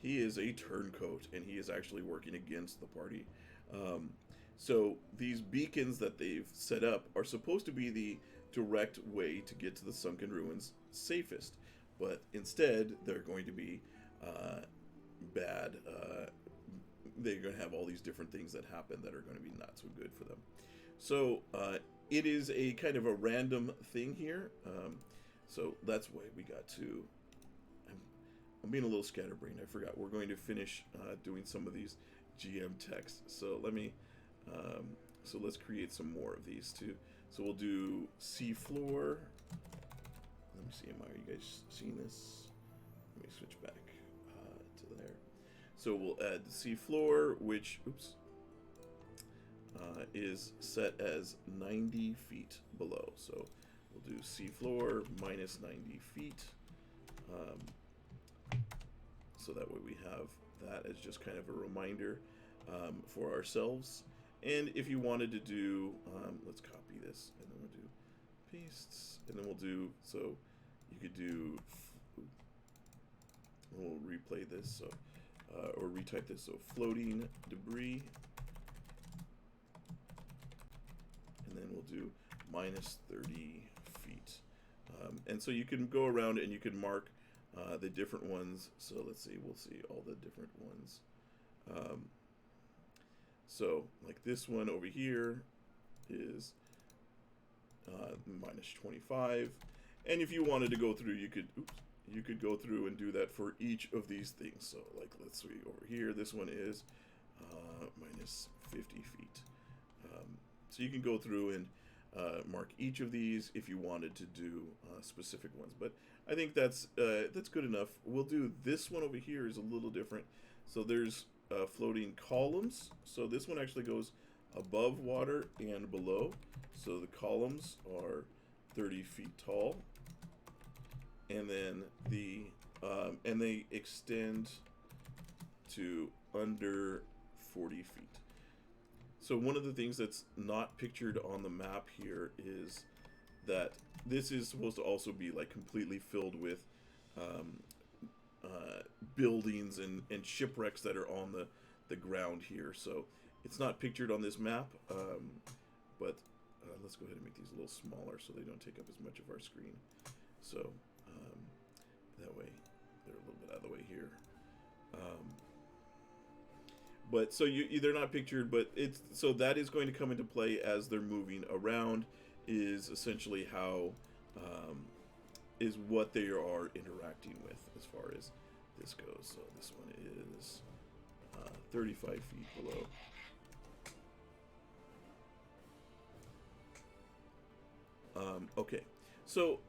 he is a turncoat, and he is actually working against the party. So these beacons that they've set up are supposed to be the direct way to get to the sunken ruins safest, but instead they're going to be bad. They're going to have all these different things that happen that are going to be not so good for them. So it is a kind of a random thing here. So that's why we got to... I'm being a little scatterbrained. I forgot. We're going to finish doing some of these GM texts. So let me... so let's create some more of these too. So we'll do Seafloor. Let me see, are you guys seeing this? Let me switch back to there. So we'll add Seafloor, which, is set as 90 feet below. So we'll do Seafloor minus 90 feet. So that way we have that as just kind of a reminder for ourselves. And if you wanted to do, let's copy this, and then we'll do pastes, and then we'll do, so you could do, we'll replay this, so or retype this, so floating debris. And then we'll do minus 30 feet. And so you can go around and you can mark the different ones. So let's see, we'll see all the different ones. So like this one over here is minus 25. And if you wanted to go through, you could go through and do that for each of these things. So like, let's see over here, this one is minus 50 feet. So you can go through and mark each of these if you wanted to do specific ones. But I think that's good enough. We'll do this one over here is a little different. So there's floating columns. So this one actually goes above water and below. So the columns are 30 feet tall. And then and they extend to under 40 feet. So one of the things that's not pictured on the map here is that this is supposed to also be like completely filled with buildings and shipwrecks that are on the ground here. So it's not pictured on this map, but let's go ahead and make these a little smaller so they don't take up as much of our screen. So that way they're a little bit out of the way here. But so they're not pictured, but so that is going to come into play as they're moving around, is essentially how is what they are interacting with as far as this goes. So this one is 35 feet below. Okay, so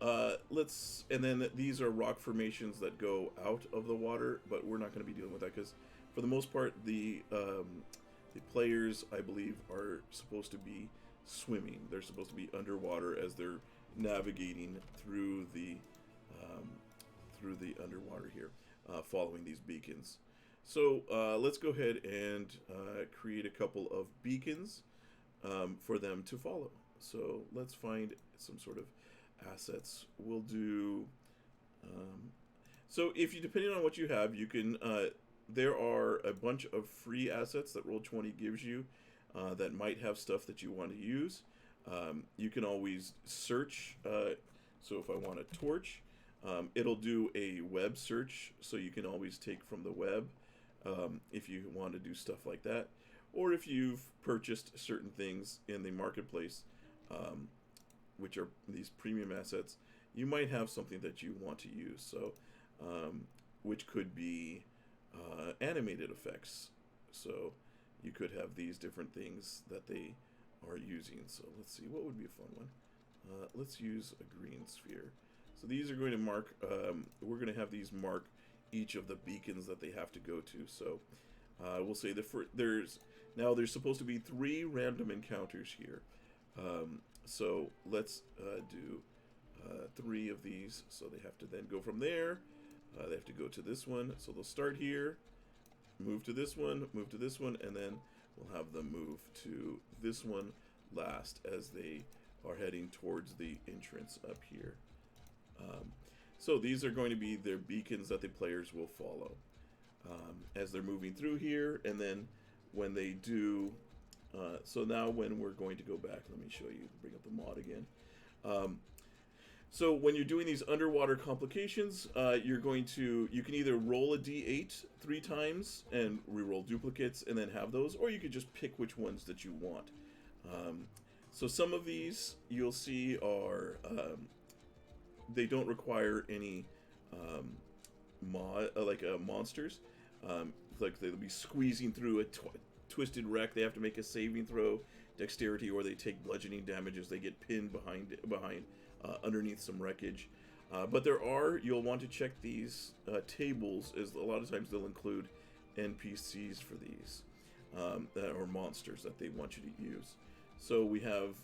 and then these are rock formations that go out of the water, but we're not going to be dealing with that because for the most part, the players, I believe, are supposed to be swimming. They're supposed to be underwater as they're navigating through the underwater here, following these beacons. So let's go ahead and create a couple of beacons for them to follow. So let's find some sort of assets. We'll do. So if you, depending on what you have, you can. There are a bunch of free assets that Roll20 gives you that might have stuff that you want to use. You can always search. So if I want a torch, it'll do a web search, so you can always take from the web if you want to do stuff like that. Or if you've purchased certain things in the marketplace, which are these premium assets, you might have something that you want to use. So, which could be animated effects. So you could have these different things that they are using. So let's see, what would be a fun one? Let's use a green sphere. So these are going to mark, we're going to have these mark each of the beacons that they have to go to. So we'll say there's supposed to be 3 random encounters here. So let's do 3 of these. So they have to then go from there. They have to go to this one. So they'll start here, move to this one, and then we'll have them move to this one last as they are heading towards the entrance up here. So these are going to be their beacons that the players will follow as they're moving through here. And then when they do, so now when we're going to go back, let me show you, bring up the mod again. So when you're doing these underwater complications, you can either roll a d8 3 times and re-roll duplicates and then have those, or you could just pick which ones that you want. So some of these you'll see are, they don't require any monsters. Like they'll be squeezing through a twisted wreck. They have to make a saving throw, dexterity, or they take bludgeoning damage as they get pinned behind underneath some wreckage. But you'll want to check these tables, as a lot of times they'll include NPCs for these, or monsters that they want you to use. So we have,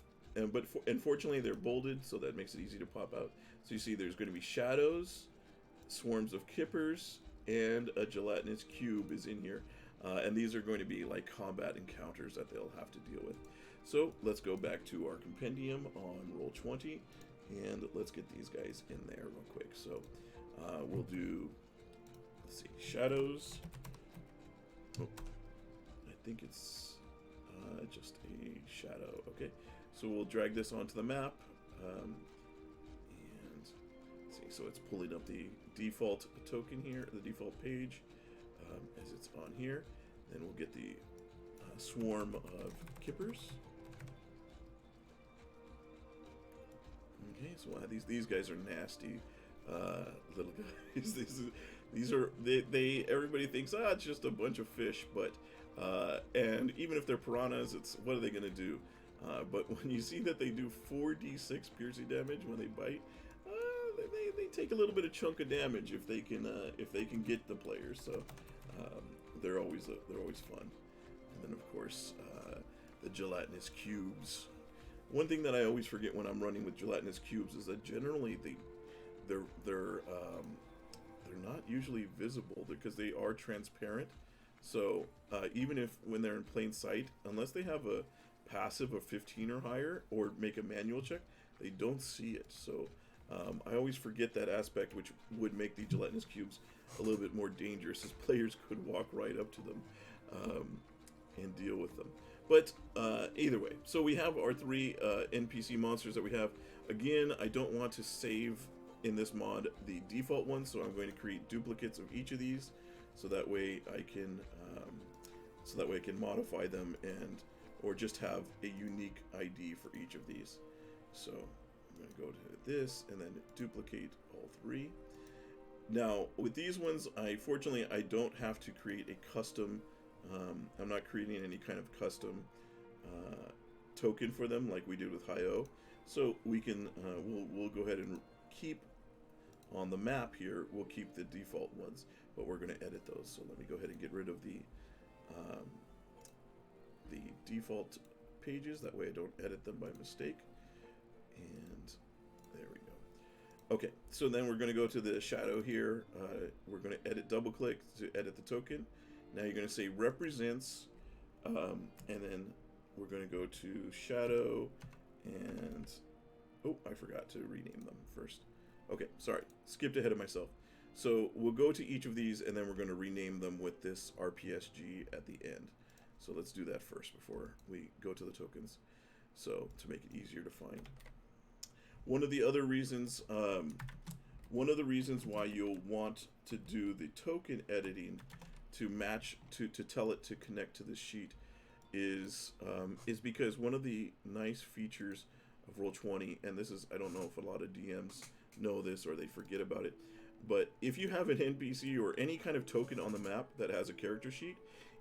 but unfortunately they're bolded, so that makes it easy to pop out. So you see there's going to be shadows, swarms of kippers, and a gelatinous cube is in here. And these are going to be like combat encounters that they'll have to deal with. So let's go back to our compendium on Roll20. And let's get these guys in there real quick. So we'll do, let's see, shadows, Oh, I think it's just a shadow. Okay, so we'll drag this onto the map. And see, so it's pulling up the default token here, the default page, as it's on here. Then we'll get the swarm of kippers. Okay, so these guys are nasty little guys. These are everybody thinks it's just a bunch of fish, but and even if they're piranhas, it's what are they gonna do? But when you see that they do 4d6 piercing damage when they bite, they take a little bit of chunk of damage if they can get the players. So they're always fun. And then of course the gelatinous cubes. One thing that I always forget when I'm running with gelatinous cubes is that generally they're not usually visible because they are transparent. So even if when they're in plain sight, unless they have a passive of 15 or higher or make a manual check, they don't see it. So I always forget that aspect, which would make the gelatinous cubes a little bit more dangerous, as players could walk right up to them and deal with them. But either way, so we have our 3 NPC monsters that we have. Again, I don't want to save in this mod the default one, so I'm going to create duplicates of each of these, so that way I can modify them or just have a unique ID for each of these. So I'm going to go to this and then duplicate all 3. Now with these ones, fortunately I don't have to create a custom. I'm not creating any kind of custom token for them like we did with Hi-O. So we can we'll go ahead and keep on the map here. We'll keep the default ones, but we're going to edit those. So let me go ahead and get rid of the default pages. That way I don't edit them by mistake. And there we go. Okay, so then we're going to go to the shadow here. We're going to edit, double click to edit the token. Now you're going to say represents, and then we're going to go to shadow, and oh, I forgot to rename them first. Okay, sorry, skipped ahead of myself. So we'll go to each of these, and then we're going to rename them with this RPSG at the end. So let's do that first before we go to the tokens, so to make it easier to find. One of the reasons why you'll want to do the token editing to match to tell it to connect to the sheet is because one of the nice features of Roll20, and this is, I don't know if a lot of DMs know this or they forget about it, but if you have an NPC or any kind of token on the map that has a character sheet,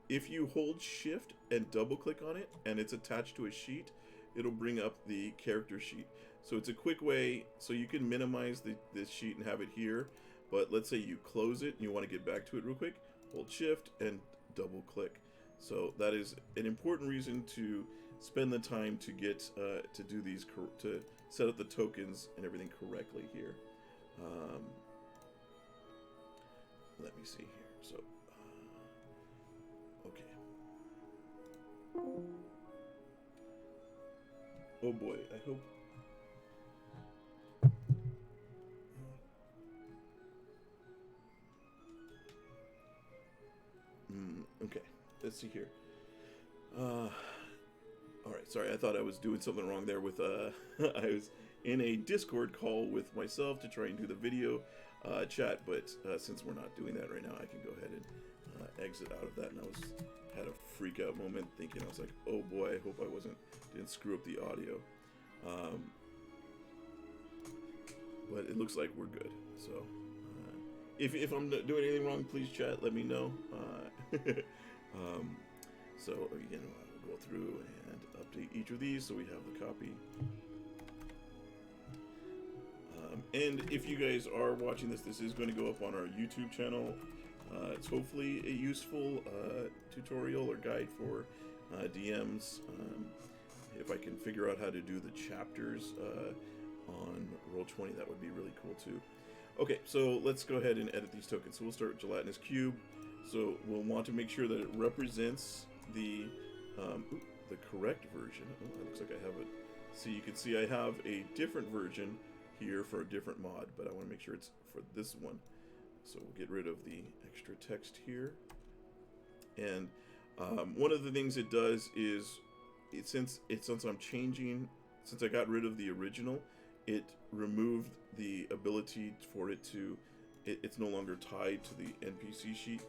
if you hold shift and double click on it and it's attached to a sheet, it'll bring up the character sheet. So it's a quick way, so you can minimize this sheet and have it here, but let's say you close it and you want to get back to it real quick, hold shift and double click. So that is an important reason to spend the time to get to do these, to set up the tokens and everything correctly here. Let me see here. So okay. Oh boy, I hope. Okay, let's see here. All right, sorry, I thought I was doing something wrong there with, I was in a Discord call with myself to try and do the video chat, but since we're not doing that right now, I can go ahead and exit out of that. And I had a freak out moment thinking, I was like, oh boy, I hope I didn't screw up the audio. But it looks like we're good. So if I'm doing anything wrong, please chat, let me know. So again, we'll go through and update each of these so we have the copy. And if you guys are watching this is going to go up on our YouTube channel. It's hopefully a useful tutorial or guide for DMs. If I can figure out how to do the chapters on Roll20, that would be really cool too. Okay, so let's go ahead and edit these tokens. So we'll start with gelatinous cube. So we'll want to make sure that it represents the correct version. Oh, it looks like I have it. So you can see I have a different version here for a different mod, but I want to make sure it's for this one. So we'll get rid of the extra text here. And one of the things it does is, since I got rid of the original, it removed the ability for it to, it's no longer tied to the NPC sheet.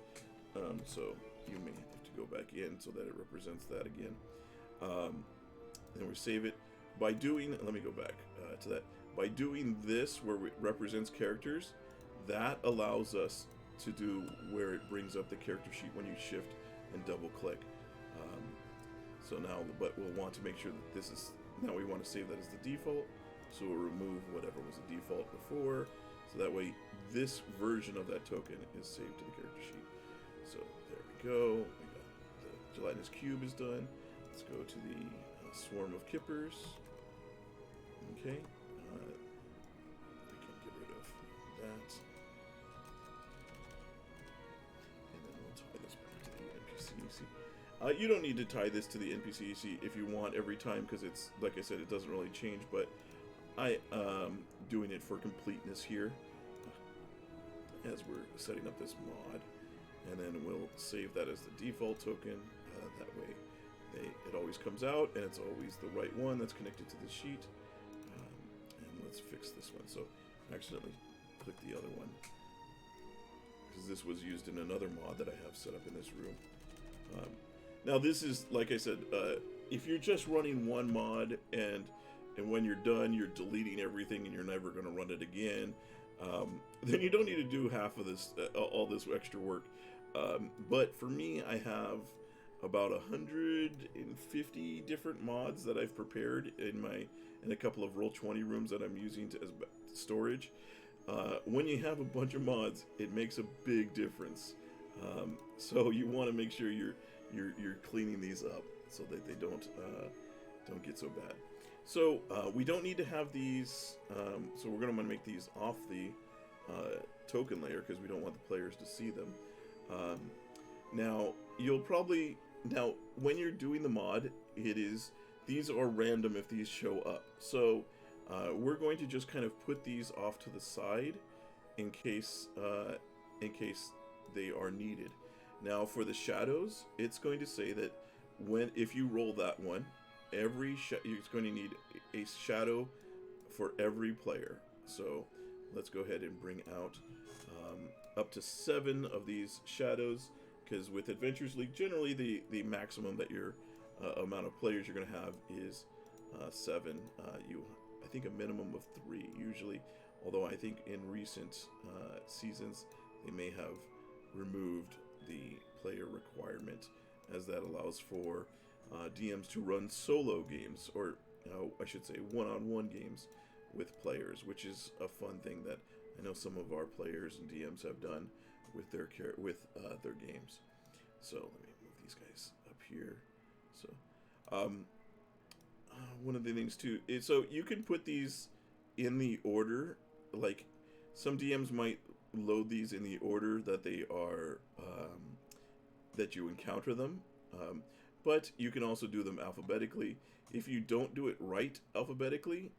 So you may have to go back in so that it represents that again. Then we save it. By doing, let me go back to that. By doing this, where it represents characters, that allows us to do where it brings up the character sheet when you shift and double click. So now, but we'll want to make sure that this is, now we want to save that as the default. So we'll remove whatever was the default before. So that way, this version of that token is saved to the character sheet. So there we go. We got the gelatinous cube is done. Let's go to the swarm of kippers. Okay. We can get rid of that. And then we'll tie this back to the NPC. You don't need to tie this to the NPC if you want every time, because it's, like I said, it doesn't really change, but I doing it for completeness here as we're setting up this mod, and then we'll save that as the default token. That way it always comes out, and it's always the right one that's connected to the sheet. And let's fix this one. So I accidentally clicked the other one because this was used in another mod that I have set up in this room. Now this is, like I said, if you're just running one mod and when you're done, you're deleting everything and you're never going to run it again, then you don't need to do half of this, all this extra work. But for me, I have about 150 different mods that I've prepared in a couple of Roll20 rooms that I'm using as storage. When you have a bunch of mods, it makes a big difference. So you want to make sure you're cleaning these up so that they don't get so bad. So we don't need to have these. So we're going to want to make these off the token layer because we don't want the players to see them. Now when you're doing the mod, these are random if these show up. So we're going to just kind of put these off to the side in case they are needed. Now for the shadows, it's going to say that if you roll that one, it's going to need a shadow for every player. So let's go ahead and bring out up to 7 of these shadows, because with Adventurers League, generally the maximum that your amount of players you're going to have is 7. I think a minimum of 3 usually, although I think in recent seasons they may have removed the player requirement, as that allows for DMs to run solo games, or I should say one-on-one games with players, which is a fun thing that I know some of our players and DMs have done with their games. So let me move these guys up here. So one of the things too is, so you can put these in the order, like some DMs might load these in the order that they are that you encounter them, but you can also do them alphabetically. If you don't do it right alphabetically,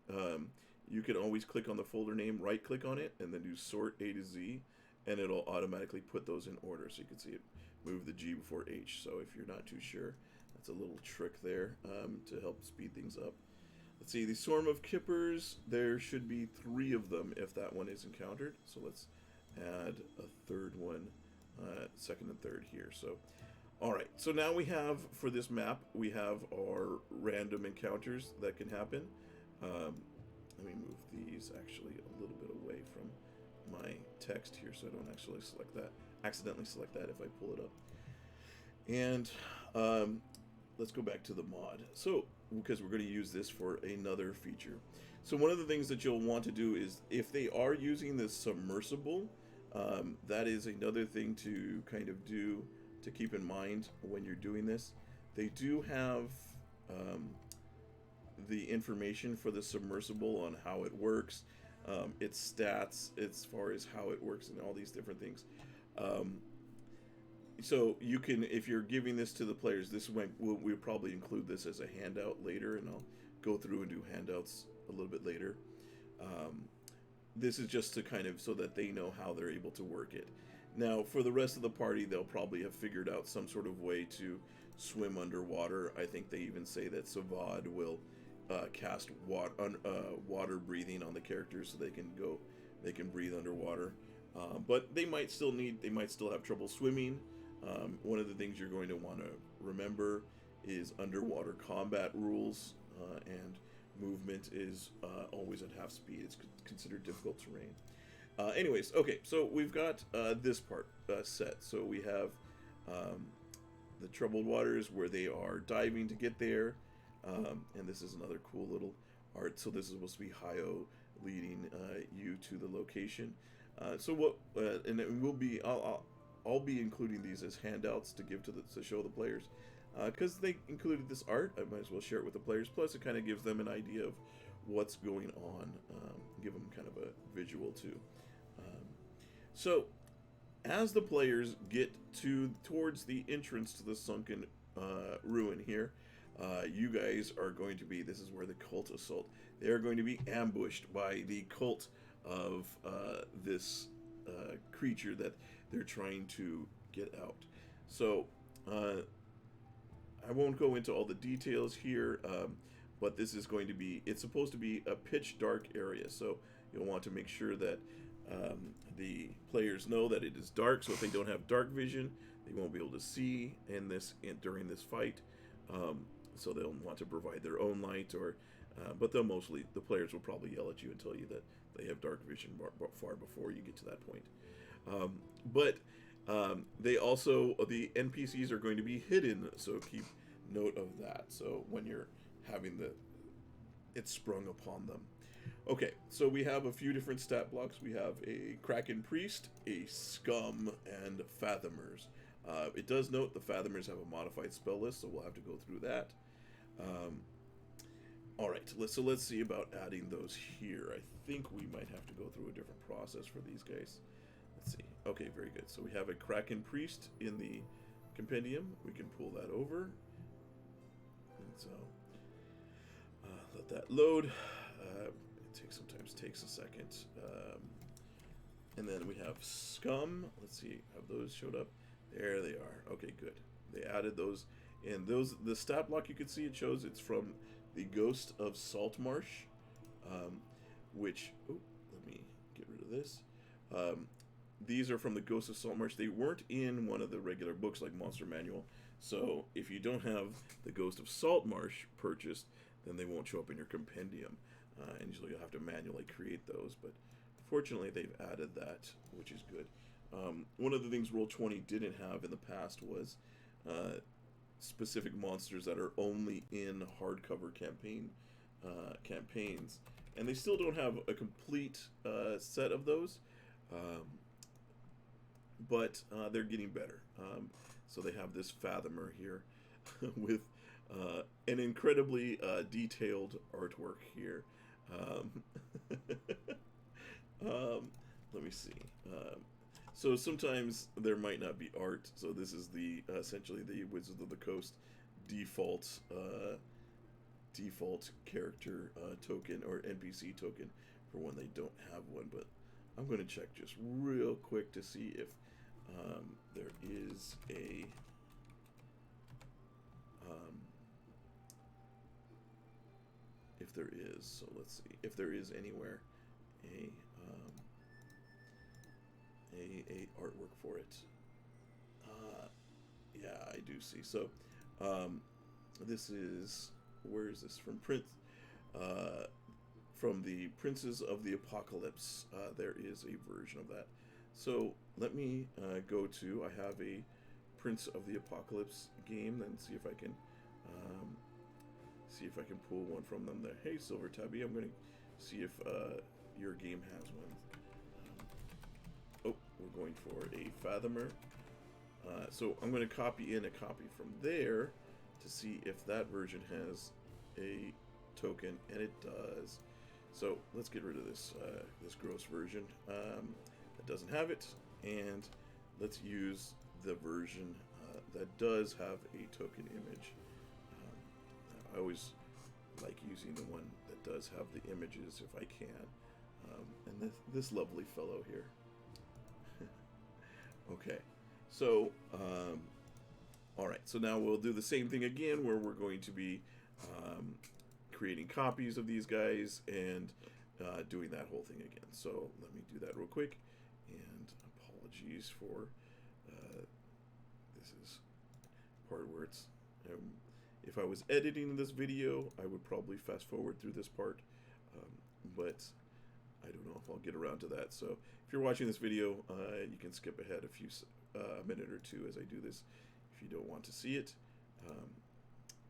you can always click on the folder name, right click on it, and then do sort A to Z, and it'll automatically put those in order. So you can see it move the G before H. So if you're not too sure, that's a little trick there to help speed things up. Let's see, the swarm of kippers, there should be 3 of them if that one is encountered. So let's add a 3rd one, 2nd and 3rd here. So alright, so now we have, for this map, we have our random encounters that can happen. Let me move these actually a little bit away from my text here so I don't actually accidentally select that if I pull it up. And let's go back to the mod. So, because we're going to use this for another feature. So one of the things that you'll want to do is, if they are using this submersible, that is another thing to kind of do, to keep in mind when you're doing this. They do have the information for the submersible on how it works, its stats as far as how it works, and all these different things. So you can, if you're giving this to the players, we'll probably include this as a handout later, and I'll go through and do handouts a little bit later. This is just to kind of so that they know how they're able to work it. Now, for the rest of the party, they'll probably have figured out some sort of way to swim underwater. I think they even say that Savad will cast water breathing on the characters so they can breathe underwater. But they might still have trouble swimming. One of the things you're going to want to remember is underwater combat rules, and movement is always at half speed. It's considered difficult terrain. Anyways, okay, so we've got this part set. So we have the troubled waters where they are diving to get there, and this is another cool little art. So this is supposed to be Hayo leading you to the location. So what? And it will be. I'll be including these as handouts to give to show the players, because they included this art. I might as well share it with the players. Plus, it kind of gives them an idea of what's going on. Give them kind of a visual too. So, as the players get towards the entrance to the sunken ruin here, you guys are going to be. This is where the cult assault. They are going to be ambushed by the cult of this creature that they're trying to get out. So, I won't go into all the details here, but this is going to be. It's supposed to be a pitch dark area, so you'll want to make sure that the players know that it is dark, so if they don't have dark vision, they won't be able to see during this fight. So they'll want to provide their own light, but the players will probably yell at you and tell you that they have dark vision far before you get to that point. The NPCs are going to be hidden, so keep note of that. So when you're having it sprung upon them. Okay, so we have a few different stat blocks. We have a Kraken Priest, a Scum, and Fathomers. It does note the Fathomers have a modified spell list, so we'll have to go through that. Alright, let's see about adding those here. I think we might have to go through a different process for these guys. Let's see. Okay, very good. So we have a Kraken Priest in the compendium. We can pull that over. And so, let that load. Sometimes takes a second. And then we have Scum. Let's see, have those showed up? There they are. Okay, good. They added those. And the stat block, you can see it shows it's from the Ghost of Saltmarsh, which, let me get rid of this. These are from the Ghost of Saltmarsh. They weren't in one of the regular books like Monster Manual. So if you don't have the Ghost of Saltmarsh purchased, then they won't show up in your compendium. And usually you'll have to manually create those, but fortunately they've added that, which is good. One of the things Roll20 didn't have in the past was specific monsters that are only in hardcover campaigns, and they still don't have a complete set of those, but they're getting better. So they have this Fathomer here with an incredibly detailed artwork here. Let me see. So sometimes there might not be art. So this is essentially the Wizards of the Coast default character token or NPC token for when they don't have one. But I'm going to check just real quick to see if there is a if there is. So let's see if there is anywhere a artwork for it. Yeah, I do see. So this is, where is this from? From the Princes of the Apocalypse. There is a version of that. So let me go to, I have a Prince of the Apocalypse game, and see if I can pull one from them there. Hey, Silver Tabby, I'm going to see if your game has one. We're going for a Fathomer. So I'm going to copy in a copy from there to see if that version has a token, and it does. So let's get rid of this gross version that doesn't have it, and let's use the version that does have a token image. I always like using the one that does have the images if I can. And this lovely fellow here. Okay, so all right, so now we'll do the same thing again, where we're going to be creating copies of these guys and doing that whole thing again. So let me do that real quick, and apologies for this is part where it's if I was editing this video, I would probably fast forward through this part, but I don't know if I'll get around to that. So if you're watching this video, you can skip ahead a minute or two as I do this if you don't want to see it,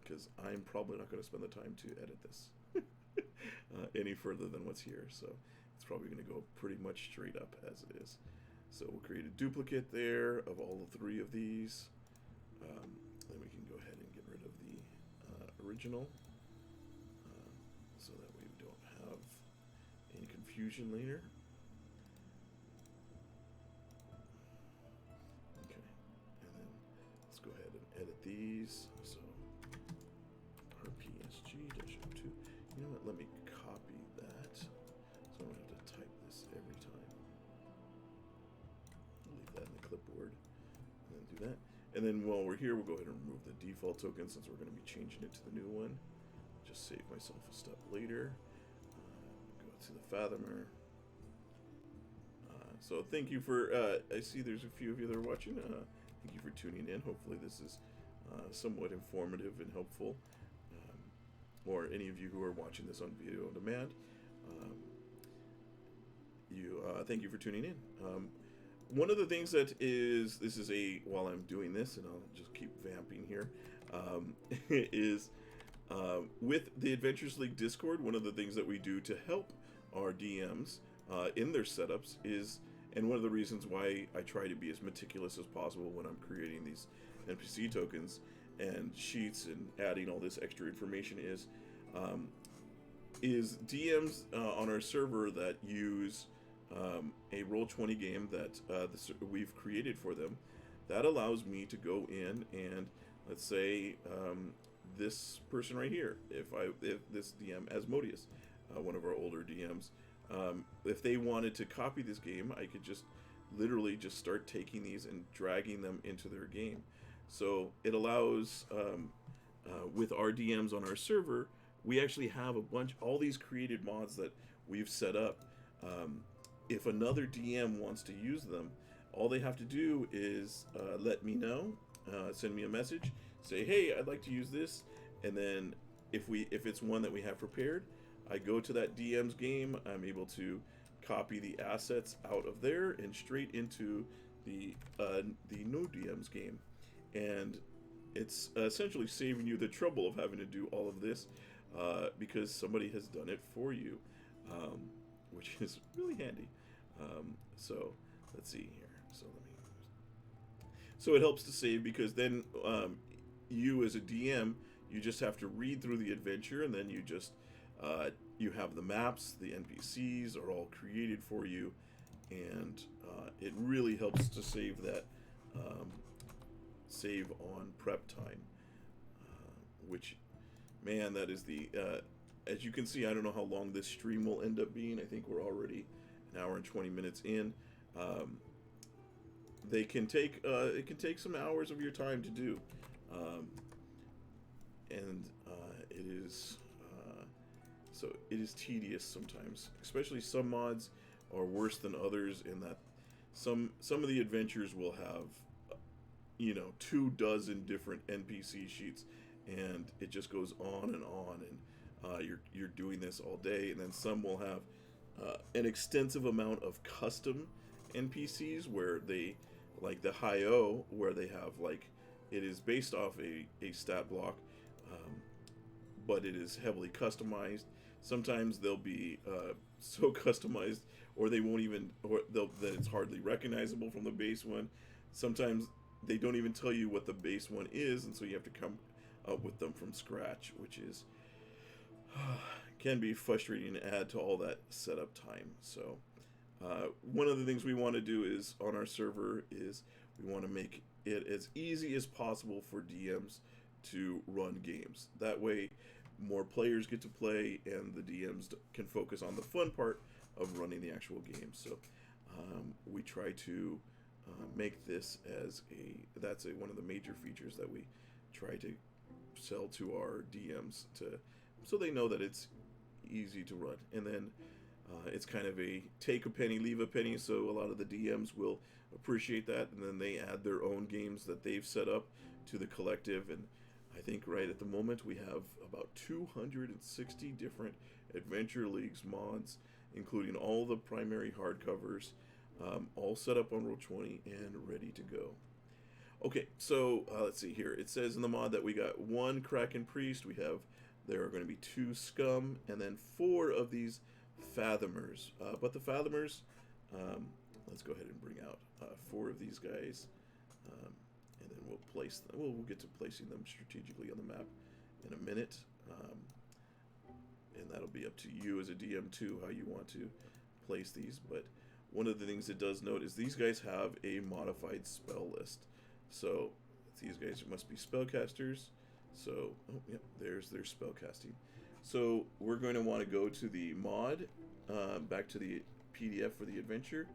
because I'm probably not going to spend the time to edit this any further than what's here. So it's probably going to go pretty much straight up as it is. So we'll create a duplicate there of all 3 of these. Then we can go ahead and get rid of the original, so that we don't have any confusion later. Okay, and then let's go ahead and edit these. So rpsg-2. You know what? Let me copy that, so I don't have to type this every time. I'll leave that in the clipboard, and then do that. And then while we're here, we'll go ahead and remove the default token since we're going to be changing it to the new one. Just save myself a step later. Go to the Fathomer. So thank you for, I see there's a few of you that are watching. Thank you for tuning in. Hopefully this is somewhat informative and helpful. Or any of you who are watching this on video on demand. Thank you for tuning in. One of the things that is, while I'm doing this, and I'll just keep vamping here, is with the Adventurers League Discord, one of the things that we do to help our DMs in their setups is, and one of the reasons why I try to be as meticulous as possible when I'm creating these NPC tokens and sheets and adding all this extra information is DMs on our server that use a Roll20 game that we've created for them, that allows me to go in and, let's say, this person right here, if this DM, Asmodeus, one of our older DMs, if they wanted to copy this game, I could just literally just start taking these and dragging them into their game. So it allows, with our DMs on our server, we actually have all these created mods that we've set up. If another DM wants to use them, all they have to do is let me know, send me a message, say, hey, I'd like to use this, and then if it's one that we have prepared, I go to that DM's game, I'm able to copy the assets out of there and straight into the no DM's game, and it's essentially saving you the trouble of having to do all of this because somebody has done it for you, which is really handy. So let's see here. So it helps to save, because then you as a DM, you just have to read through the adventure, and then you just you have the maps, the NPCs are all created for you, and it really helps to save that save on prep time, which, man, that is the as you can see, I don't know how long this stream will end up being. I think we're already an hour and 20 minutes in. They can take it can take some hours of your time to do, and it is so it is tedious sometimes. Especially some mods are worse than others in that some of the adventures will have 24 different NPC sheets, and it just goes on and on, and you're doing this all day. And then some will have an extensive amount of custom NPCs where they, like the Hi-O, where they have, like, it is based off a stat block, but it is heavily customized. Sometimes they'll be so customized, or they won't even, that it's hardly recognizable from the base one. Sometimes they don't even tell you what the base one is, and so you have to come up with them from scratch, which is can be frustrating to add to all that setup time. So one of the things we want to do is on our server is we want to make it as easy as possible for DMs to run games. That way more players get to play, and the DMs can focus on the fun part of running the actual game. So we try to make this as that's one of the major features that we try to sell to our DMs so they know that it's easy to run. And then it's kind of a take a penny, leave a penny, so a lot of the DMs will appreciate that, and then they add their own games that they've set up to the collective. And I think right at the moment we have about 260 different Adventure Leagues mods, including all the primary hardcovers, all set up on Roll20 and ready to go. Okay, so let's see here. It says in the mod that we got 1 Kraken Priest. There are going to be 2 Scum, and then 4 of these Fathomers. But the Fathomers, let's go ahead and bring out 4 of these guys, and then we'll place them. We'll get to placing them strategically on the map in a minute, and that'll be up to you as a DM too, how you want to place these. But one of the things it does note is these guys have a modified spell list. So these guys must be spellcasters. So, oh, yep, there's their spellcasting. So we're going to want to go to the mod, back to the PDF for the adventure,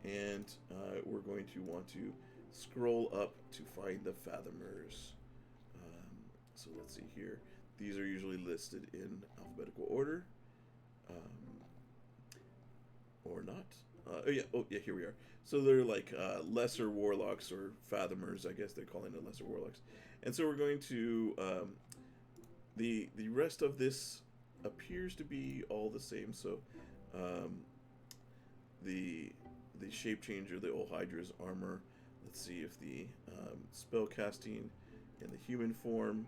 and we're going to want to scroll up to find the Fathomers. So let's see here. These are usually listed in alphabetical order, or not. Oh yeah, here we are. So they're like lesser warlocks, or Fathomers, I guess they're calling it lesser warlocks. And so we're going to the rest of this appears to be all the same. So the shape changer, the old Hydra's armor. Let's see if the spell casting in the human form.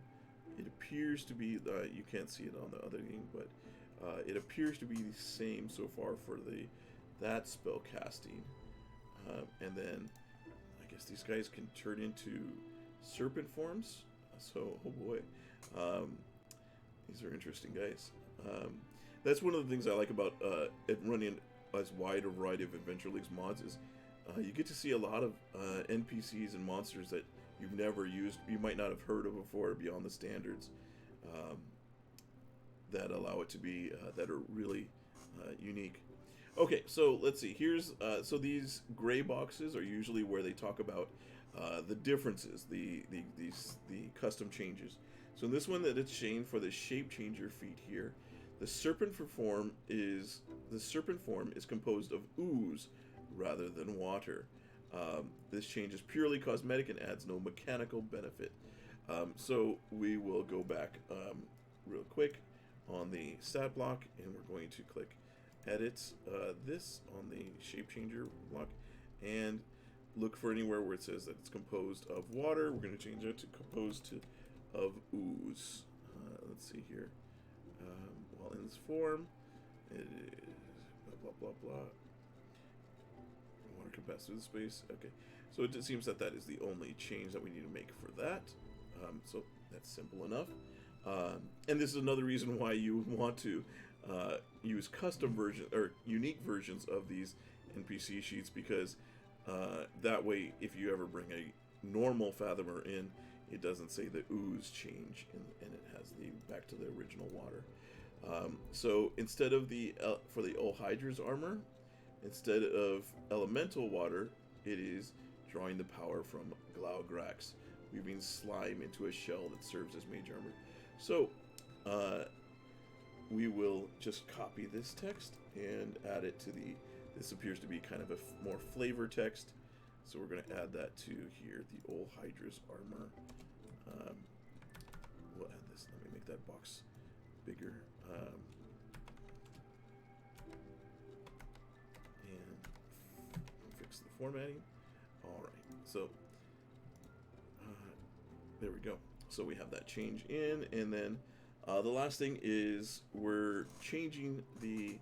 It appears to be you can't see it on the other thing, but it appears to be the same so far for that spell casting. And then I guess these guys can turn into serpent forms. So, oh boy, these are interesting guys. That's one of the things I like about running as wide a variety of Adventure League's mods is you get to see a lot of NPCs and monsters that you've never used, you might not have heard of before beyond the standards, that allow it to be, that are really unique. Okay, so let's see. Here's so these gray boxes are usually where they talk about the differences, the custom changes. So in this one that it's changed for the shape changer feat here, the serpent form is composed of ooze rather than water. This change is purely cosmetic and adds no mechanical benefit. So we will go back real quick on the stat block, and we're going to click edit this on the shape changer block and look for anywhere where it says that it's composed of water. We're going to change it to composed of ooze. Let's see here. While in this form, it is blah blah blah blah. Water can pass through the space. Okay, so it just seems that is the only change that we need to make for that. So that's simple enough. And this is another reason why you want to use custom version or unique versions of these NPC sheets, because that way, if you ever bring a normal Fathomer in, it doesn't say the ooze change, and it has the back to the original water. So instead of for the old Hydra's armor, instead of elemental water, it is drawing the power from Glaugrax, weaving slime into a shell that serves as mage armor. So we will just copy this text and add it to this appears to be kind of a more flavor text. So we're going to add that to here, the old Hydra's armor. We'll add this. Let me make that box bigger. And fix the formatting. All right. So there we go. So we have that change in, and then the last thing is we're changing the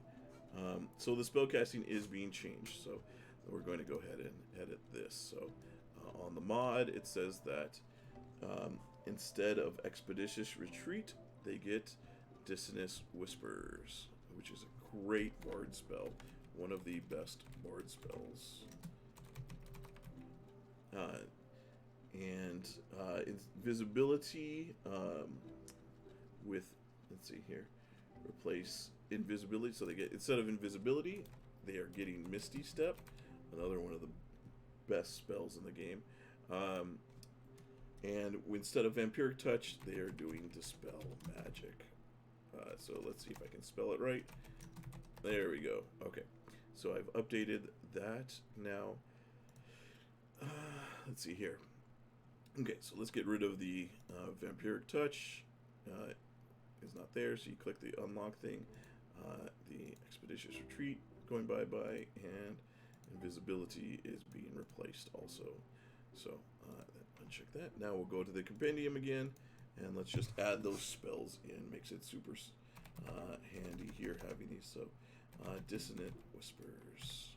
so the spellcasting is being changed. So we're going to go ahead and edit this. So on the mod, it says that instead of Expeditious Retreat, they get Dissonant Whispers, which is a great bard spell, one of the best bard spells. And invisibility with, let's see here, replace invisibility. So they get, instead of invisibility, they are getting Misty Step, another one of the best spells in the game. And instead of Vampiric Touch, they are doing Dispel Magic. So let's see if I can spell it right. There we go. Okay, so I've updated that now. Let's see here. Okay, so let's get rid of the Vampiric Touch. Is not there, so you click the unlock thing. The Expeditious Retreat going bye-bye, and Invisibility is being replaced also. So uncheck that. Now we'll go to the compendium again, and let's just add those spells in. Makes it super handy here having these. So Dissonant Whispers.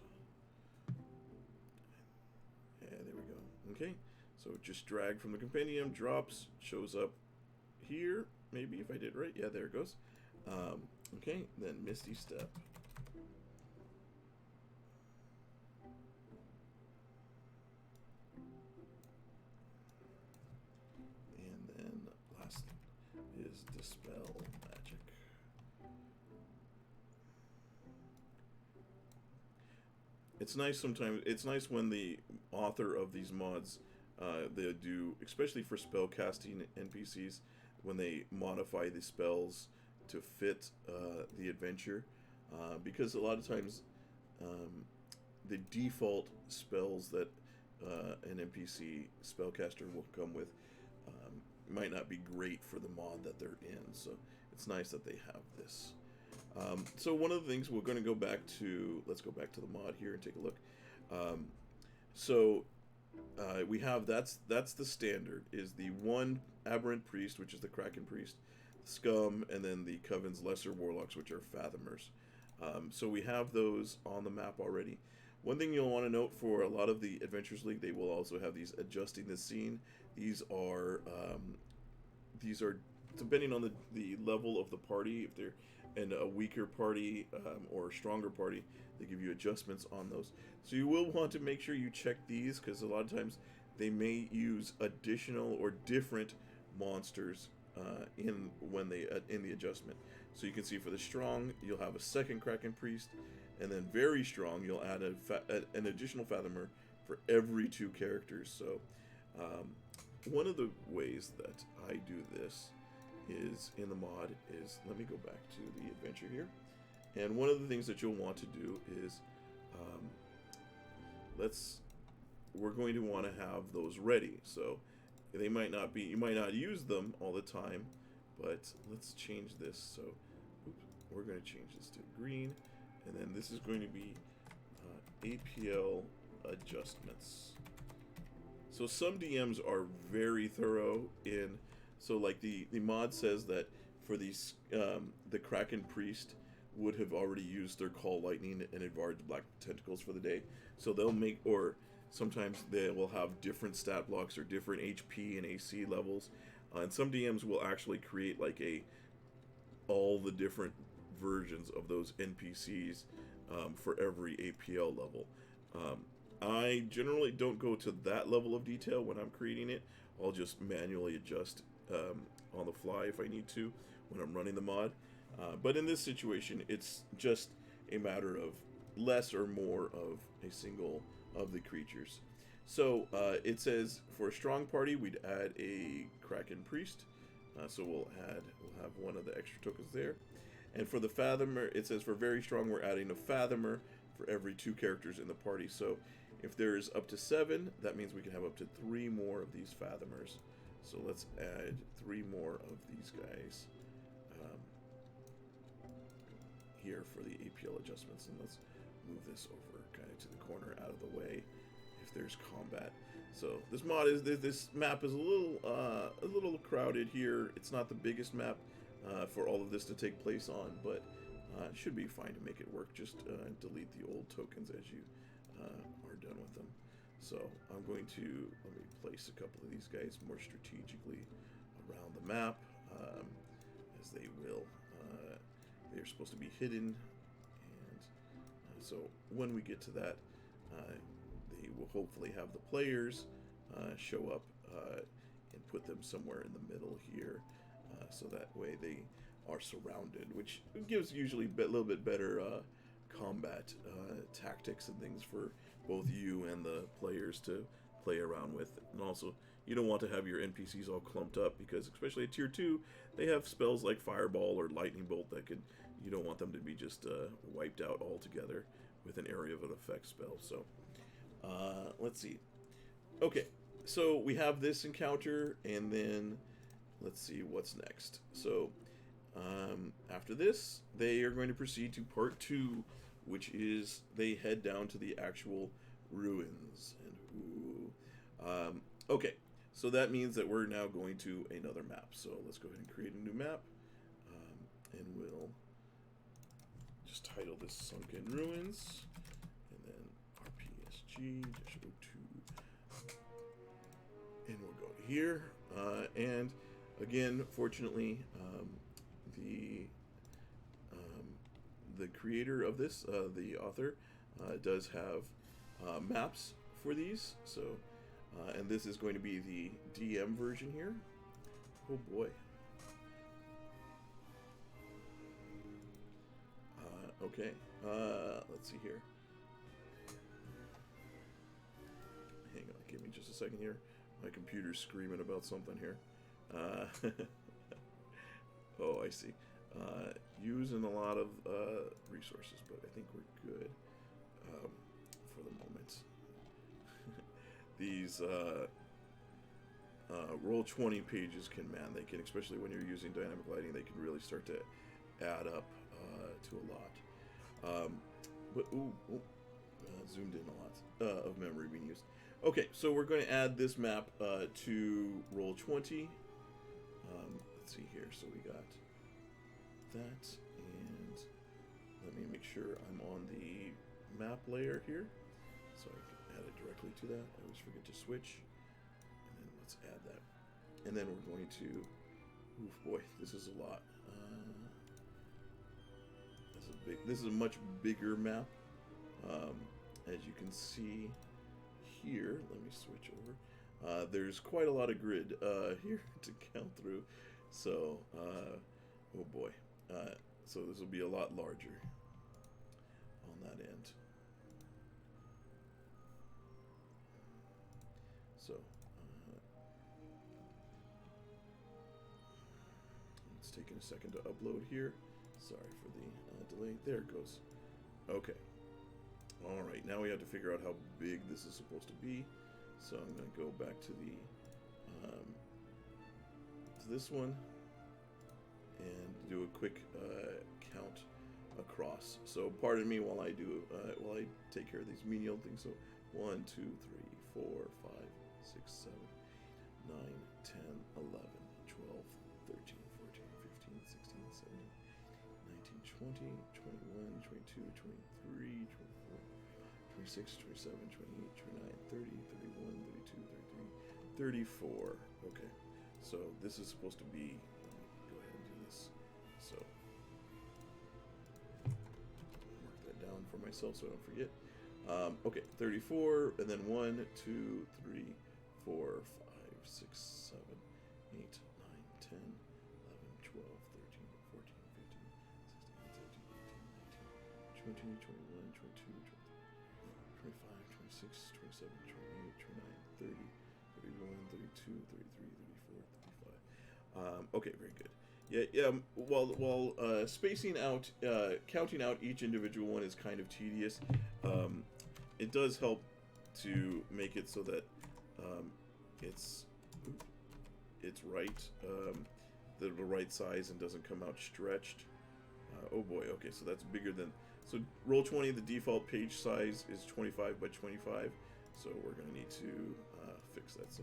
Yeah, there we go. Okay, so just drag from the compendium, drops, shows up here. Maybe if I did right. Yeah, there it goes. Okay, then Misty Step. And then last is Dispel Magic. It's nice sometimes. It's nice when the author of these mods, they do, especially for spell casting NPCs, when they modify the spells to fit the adventure, because a lot of times the default spells that an NPC spellcaster will come with might not be great for the mod that they're in, so it's nice that they have this. So one of the things we're going to go back to, let's go back to the mod here and take a look. We have, that's the standard, is the one Aberrant Priest, which is the Kraken Priest, Scum, and then the Coven's Lesser Warlocks, which are Fathomers. So we have those on the map already. One thing you'll want to note for a lot of the Adventurers League, they will also have these Adjusting the Scene. These are depending on the level of the party. If they're in a weaker party or a stronger party, they give you adjustments on those. So you will want to make sure you check these, because a lot of times they may use additional or different monsters in the adjustment. So you can see for the strong, you'll have a second Kraken Priest, and then very strong, you'll add an additional Fathomer for every 2 characters. So one of the ways that I do this is in the mod is, let me go back to the adventure here, and one of the things that you'll want to do is we're going to want to have those ready. So they might not be, you might not use them all the time, but let's change this. So we're going to change this to green, and then this is going to be APL adjustments. So some DMs are very thorough in, so like the mod says that for these the Kraken Priest would have already used their Call Lightning and Edvard's Black Tentacles for the day. So they'll make, or sometimes they will have different stat blocks or different HP and AC levels. And some DMs will actually create like all the different versions of those NPCs for every APL level. I generally don't go to that level of detail when I'm creating it. I'll just manually adjust on the fly if I need to when I'm running the mod. But in this situation, it's just a matter of less or more of a single of the creatures. So it says for a strong party, we'd add a Kraken Priest. So we'll have one of the extra tokens there. And for the Fathomer, it says for very strong, we're adding a Fathomer for every 2 characters in the party. So if there's up to 7, that means we can have up to 3 more of these Fathomers. So let's add 3 more of these guys here for the APL adjustments. And let's move this over kind of to the corner out of the way if there's combat. So this mod is, this map is a little crowded here. It's not the biggest map for all of this to take place on, but it should be fine to make it work. Just delete the old tokens as you are done with them. So I'm going to, let me place a couple of these guys more strategically around the map, as they will. They're supposed to be hidden, and so when we get to that, they will hopefully have the players show up and put them somewhere in the middle here, so that way they are surrounded, which gives usually a little bit better combat tactics and things for both you and the players to play around with. And also, you don't want to have your NPCs all clumped up, because especially at tier 2, they have spells like Fireball or Lightning Bolt that could, you don't want them to be just wiped out altogether with an area of an effect spell. So, let's see. Okay, so we have this encounter, and then let's see what's next. So, after this, they are going to proceed to part 2, which is they head down to the actual ruins. And okay, so that means that we're now going to another map. So let's go ahead and create a new map, and we'll just title this Sunken Ruins, and then RPSG-02, and we'll go to here. And again, fortunately, the creator of this, the author, does have maps for these. So, and this is going to be the DM version here. Oh boy. Okay. Let's see here. Hang on, give me just a second here. My computer's screaming about something here. Oh, I see. Using a lot of resources, but I think we're good for the moment. These Roll20 pages can, man, they can, especially when you're using dynamic lighting, they can really start to add up to a lot. But zoomed in a lot of memory being used. Okay, so we're going to add this map to Roll20. Let's see here. So we got that, and let me make sure I'm on the map layer here, so I can add it directly to that. I always forget to switch, and then let's add that. And then we're going to, oof, boy, this is a lot. This is a much bigger map. As you can see here, let me switch over. There's quite a lot of grid here to count through. So, oh boy. So this will be a lot larger on that end. So, it's taking a second to upload here. Sorry for the delay. There it goes. Okay. Alright, now we have to figure out how big this is supposed to be. So I'm going to go back to the to this one and do a quick count across. So pardon me while I do while I take care of these menial things. So 1, 2, 3, 4, 5, 6, 7, 9, 10, 11, 12, 13, 14, 15, 16, 17, 19, 20, 21, 22, 23, 24, 26, 27, 28, 29, 30, 31, 32, 33, 34. Okay, so this is supposed to be, let me go ahead and do this. So, mark that down for myself so I don't forget. Okay, 34, and then 1, 2, 3, 4, 5, 6, 7, 8, 9, 10, 11, 12, 13, 14, 15, 16, 17, 18, 19, 20, 21, 22, 23, 25, 26, 27, 28, 29, 30, 31, 32, 33, 34, 35. Okay, very good. Yeah. While spacing out, counting out each individual one is kind of tedious. It does help to make it so that it's right, the right size and doesn't come out stretched. Oh boy. Okay, so that's bigger than. So Roll20, the default page size is 25 by 25. So we're going to need to fix that. So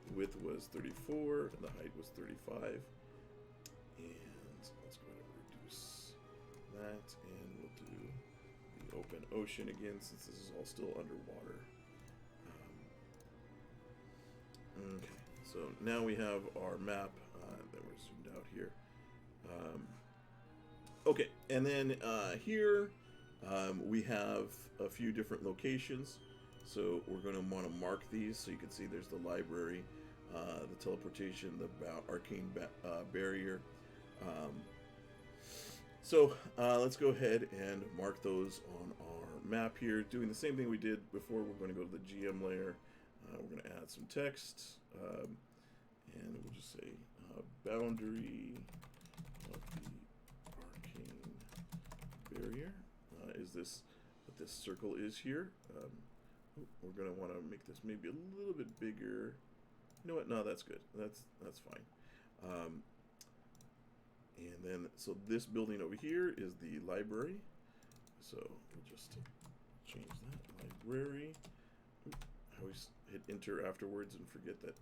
the width was 34 and the height was 35. And let's go ahead and reduce that, and we'll do the open ocean again since this is all still underwater. Okay, so now we have our map that we're zoomed out here. Okay, and then here we have a few different locations. So we're going to want to mark these so you can see there's the library, the teleportation, the arcane barrier. So let's go ahead and mark those on our map here, doing the same thing we did before. We're going to go to the GM layer. We're going to add some text, and we'll just say boundary of the arcane barrier is this what this circle is here. We're going to want to make this maybe a little bit bigger. You know what? No, that's good. That's fine. And then, so this building over here is the library. So we'll just change that, library. I always hit enter afterwards and forget that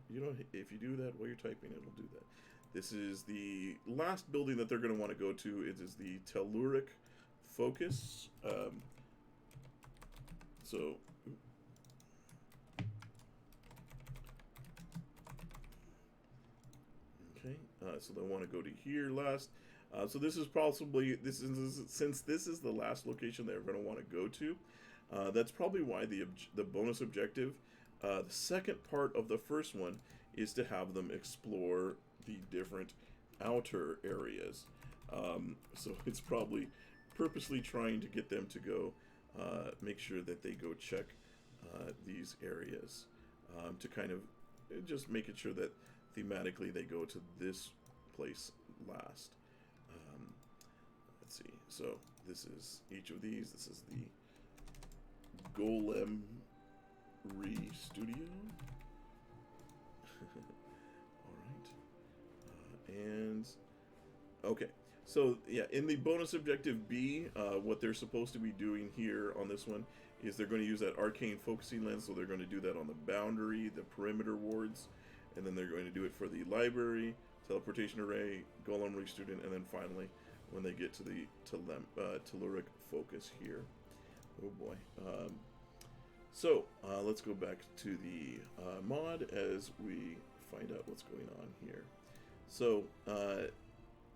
you don't, if you do that while you're typing, it'll do that. This is the last building that they're going to want to go to. It is the telluric focus. Okay, so they want to go to here last. So this is possibly, since this is the last location they're going to want to go to, that's probably why the bonus objective, the second part of the first one, is to have them explore the different outer areas. So it's probably purposely trying to get them to go make sure that they go check these areas to kind of just making sure that thematically they go to this place last. Let's see. So this is each of these. This is the Golem Studio. All right. And okay. So yeah, in the bonus objective B, what they're supposed to be doing here on this one is they're going to use that arcane focusing lens. So they're going to do that on the boundary, the perimeter wards, and then they're going to do it for the library, teleportation array, golem student, and then finally when they get to the telluric focus here. Oh boy. So let's go back to the mod as we find out what's going on here. So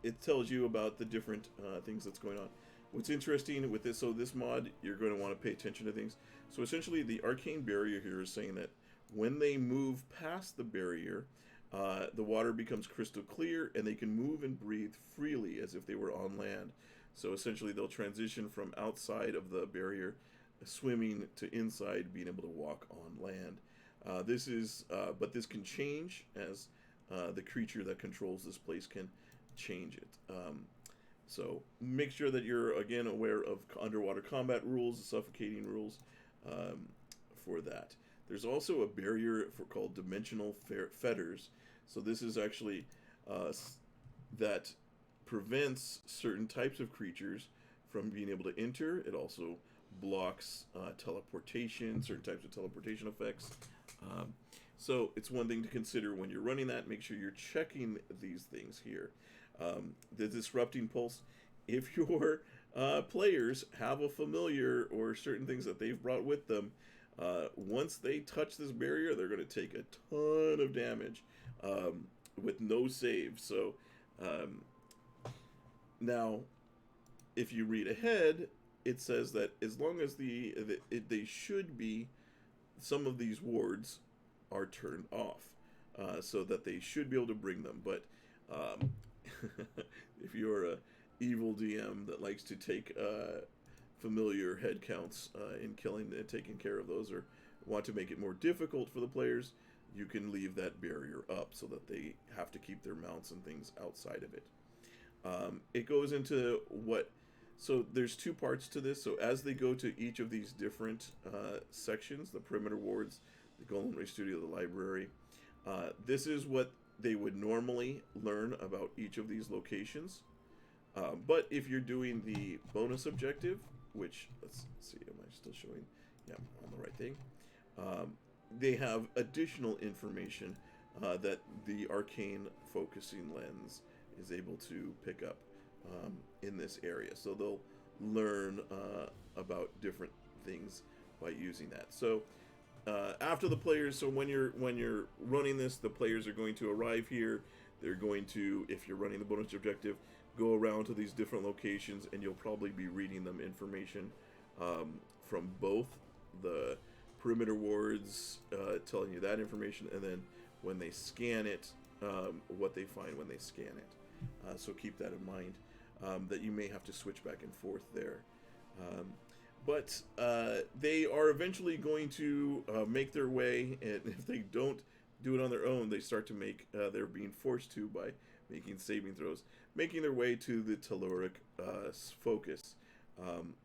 it tells you about the different things that's going on. What's interesting with this, so this mod, you're going to want to pay attention to things. So essentially the arcane barrier here is saying that when they move past the barrier, the water becomes crystal clear and they can move and breathe freely as if they were on land. So essentially they'll transition from outside of the barrier, swimming, to inside, being able to walk on land. But this can change as the creature that controls this place can change it. So make sure that you're, again, aware of underwater combat rules, suffocating rules for that. There's also a barrier called dimensional fetters. So this is actually that prevents certain types of creatures from being able to enter. It also blocks teleportation, certain types of teleportation effects. So it's one thing to consider when you're running that. Make sure you're checking these things here. The disrupting pulse. If your players have a familiar or certain things that they've brought with them, once they touch this barrier, they're going to take a ton of damage with no save. So now, if you read ahead, it says that as long as they should be, some of these wards are turned off, so that they should be able to bring them. But if you're a evil DM that likes to take familiar head counts in killing and taking care of those, or want to make it more difficult for the players, you can leave that barrier up so that they have to keep their mounts and things outside of it. It goes into so there's two parts to this. So as they go to each of these different sections, the perimeter wards, the Golem Ray Studio, the library, this is what they would normally learn about each of these locations. But if you're doing the bonus objective, which, let's see, am I still showing? Yeah, I'm on the right thing. They have additional information that the arcane focusing lens is able to pick up in this area. So they'll learn about different things by using that. So after the players, so when you're running this, the players are going to arrive here. They're going to, if you're running the bonus objective, go around to these different locations, and you'll probably be reading them information from both the perimeter wards, telling you that information, and then when they scan it, what they find when they scan it. So keep that in mind, that you may have to switch back and forth there. Um, but they are eventually going to make their way, and if they don't do it on their own, they start to make, they're being forced to by making saving throws, making their way to the telluric focus,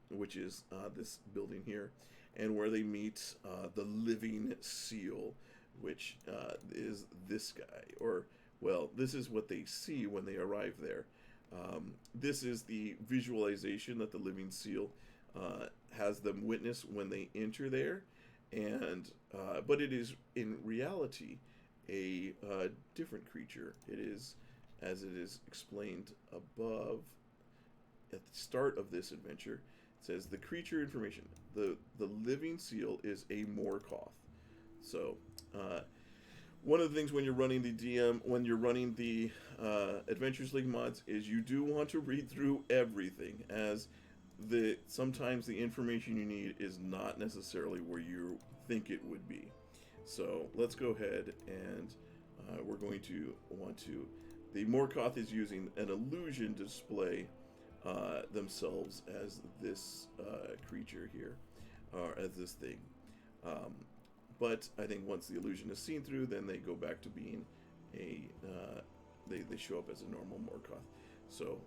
which is this building here, and where they meet the living seal, which is this guy, or, well, this is what they see when they arrive there. This is the visualization that the living seal has them witness when they enter there, and but it is in reality a different creature. It is, as it is explained above at the start of this adventure. It says the creature information. The living seal is a Morkoth. So one of the things when you're running the when you're running the Adventures League mods, is you do want to read through everything, as sometimes the information you need is not necessarily where you think it would be. So let's go ahead and we're going to want to. The Morkoth is using an illusion to display themselves as this creature here, or as this thing. But I think once the illusion is seen through, then they go back to being a they show up as a normal Morkoth. So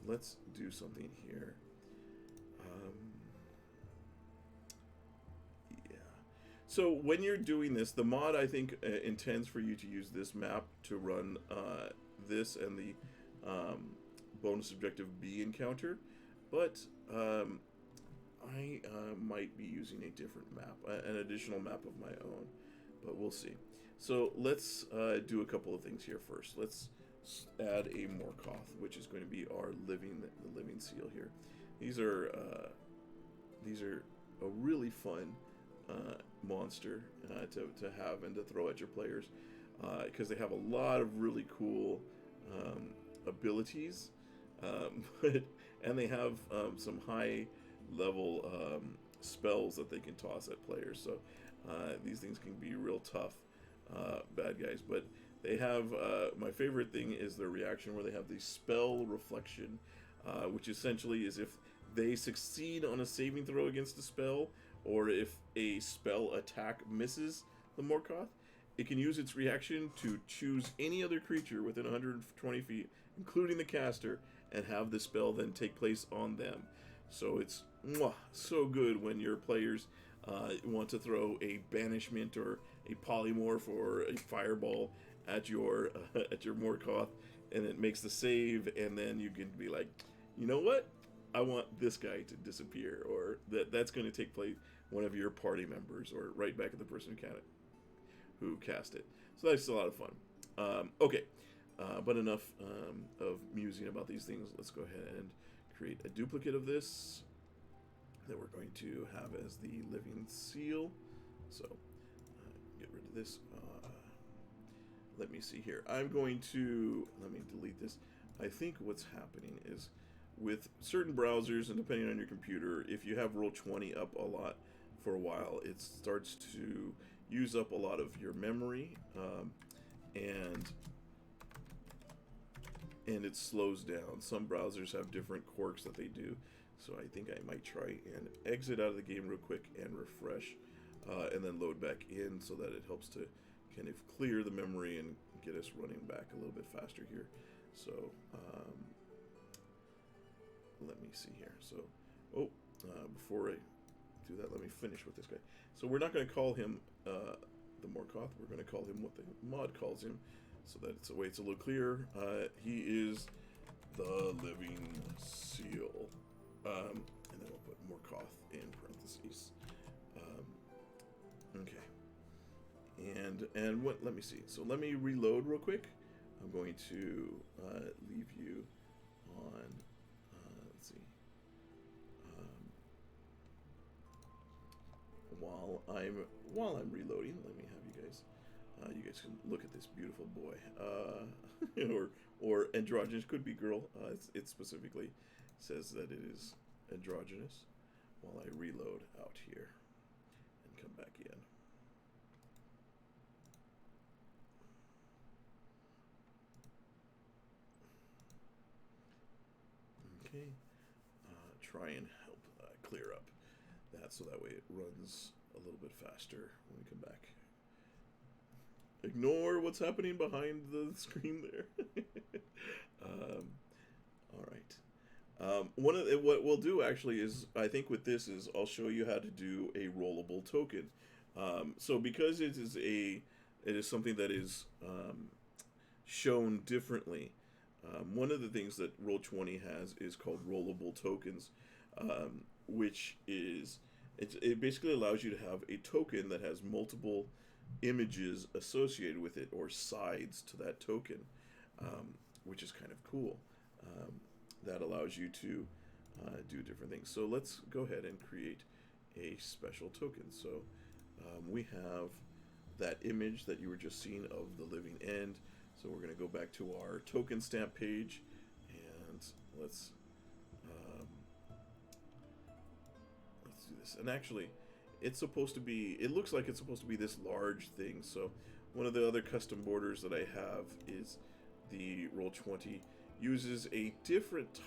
let's do something here. Yeah. So when you're doing this, the mod, I think, intends for you to use this map to run this and the bonus objective B encounter, but I might be using a different map, an additional map of my own, but we'll see. So let's do a couple of things here first. Let's add a Morkoth, which is going to be our the living seal here. These are a really fun monster to have and to throw at your players, because they have a lot of really cool abilities, and they have some high level spells that they can toss at players. So these things can be real tough bad guys, but they have my favorite thing is their reaction, where they have the spell reflection, which essentially is if they succeed on a saving throw against a spell, or if a spell attack misses the Morkoth, it can use its reaction to choose any other creature within 120 feet, including the caster, and have the spell then take place on them. So it's so good when your players want to throw a banishment or a polymorph or a fireball at your Morkoth, and it makes the save, and then you can be like, you know what? I want this guy to disappear, or that's going to take place one of your party members, or right back at the person who cast it. So that's a lot of fun. Okay, but enough of musing about these things. Let's go ahead and create a duplicate of this that we're going to have as the living seal. So get rid of this. Let me see here. Let me delete this. I think what's happening is with certain browsers, and depending on your computer, if you have Roll20 up a lot for a while, it starts to use up a lot of your memory, and it slows down. Some browsers have different quirks that they do, so I think I might try and exit out of the game real quick and refresh, and then load back in, so that it helps to kind of clear the memory and get us running back a little bit faster here. So let me see here. So before I do that, let me finish with this guy. So we're not going to call him the Morkoth. We're going to call him what the mod calls him, so that it's a little clearer. He is the living seal, and then we'll put Morkoth in parentheses. Okay. And what? Let me see. So let me reload real quick. I'm going to leave you on. Let's see. While I'm reloading, let me have you guys. You guys can look at this beautiful boy, or androgynous, could be girl. It specifically says that it is androgynous. While I reload out here and come back in. Okay, try and help clear up that so that way it runs a little bit faster when we come back. Ignore what's happening behind the screen there. All right. What we'll do actually is, I think with this is, I'll show you how to do a rollable token. So because it is something that is shown differently. One of the things that Roll20 has is called rollable tokens, which is it basically allows you to have a token that has multiple images associated with it, or sides to that token, which is kind of cool. That allows you to do different things. So let's go ahead and create a special token. So we have that image that you were just seeing of the living end. So we're going to go back to our token stamp page, and let's do this. And actually, it's supposed to be, it looks like it's supposed to be this large thing. So one of the other custom borders that I have is the Roll20 uses a different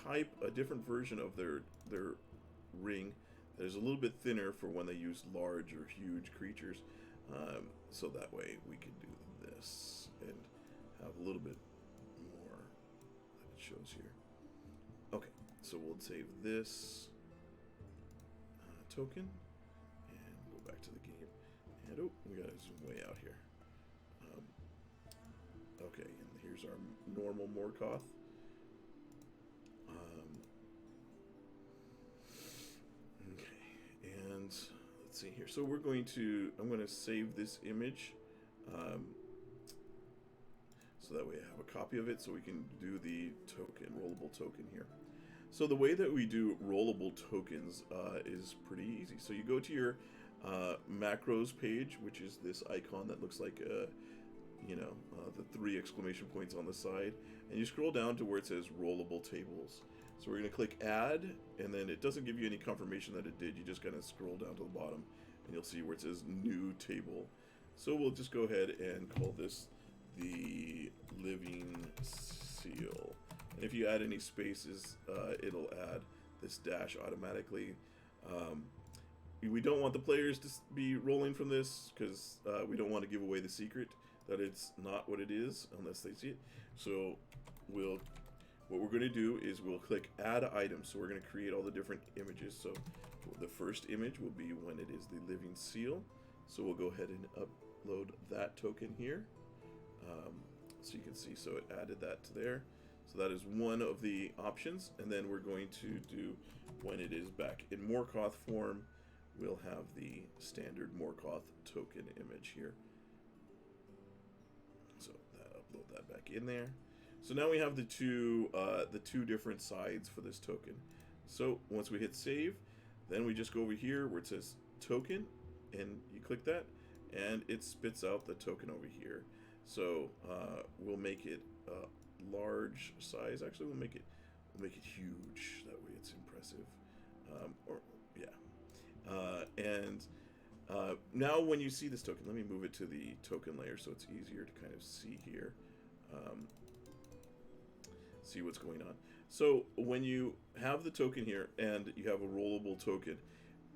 version of their ring that is a little bit thinner for when they use large or huge creatures. So that way we can do this and have a little bit more that it shows here. Okay, so we'll save this token and go back to the game. And oh, we gotta zoom way out here. Okay, and here's our normal Morkoth. Okay, and let's see here. So I'm going to save this image. So that way I have a copy of it so we can do the rollable token here. So the way that we do rollable tokens is pretty easy. So you go to your macros page, which is this icon that looks like the 3 exclamation points on the side, and you scroll down to where it says rollable tables. So we're going to click add, and then it doesn't give you any confirmation that it did. You just kind of scroll down to the bottom and you'll see where it says new table. So we'll just go ahead and call this the living seal. And if you add any spaces, it'll add this dash automatically. We don't want the players to be rolling from this because we don't want to give away the secret that it's not what it is unless they see it. So what we're going to do is we'll click add item. So we're going to create all the different images. So the first image will be when it is the living seal. So we'll go ahead and upload that token here. So you can see, so it added that to there. So that is one of the options. And then we're going to do, when it is back in Morkoth form, we'll have the standard Morkoth token image here. So upload that back in there. So now we have the two different sides for this token. So once we hit save, then we just go over here where it says token, and you click that, and it spits out the token over here. So we'll make it large size. Actually, we'll make it huge. That way, it's impressive. Now when you see this token, let me move it to the token layer so it's easier to kind of see here. See what's going on. So when you have the token here and you have a rollable token,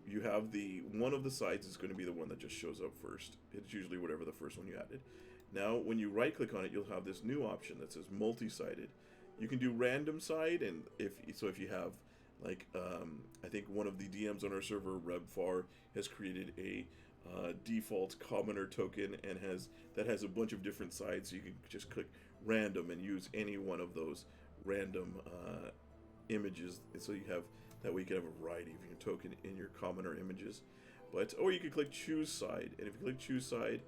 you have one of the sides is going to be the one that just shows up first. It's usually whatever the first one you added. Now when you right click on it, you'll have this new option that says multi-sided. You can do random side, and if you have, like, I think one of the DMs on our server, Rebfar, has created a default commoner token and that has a bunch of different sides, so you can just click random and use any one of those random images, so you have that way you can have a variety of your token in your commoner images. Or you can click choose side, and if you click choose side,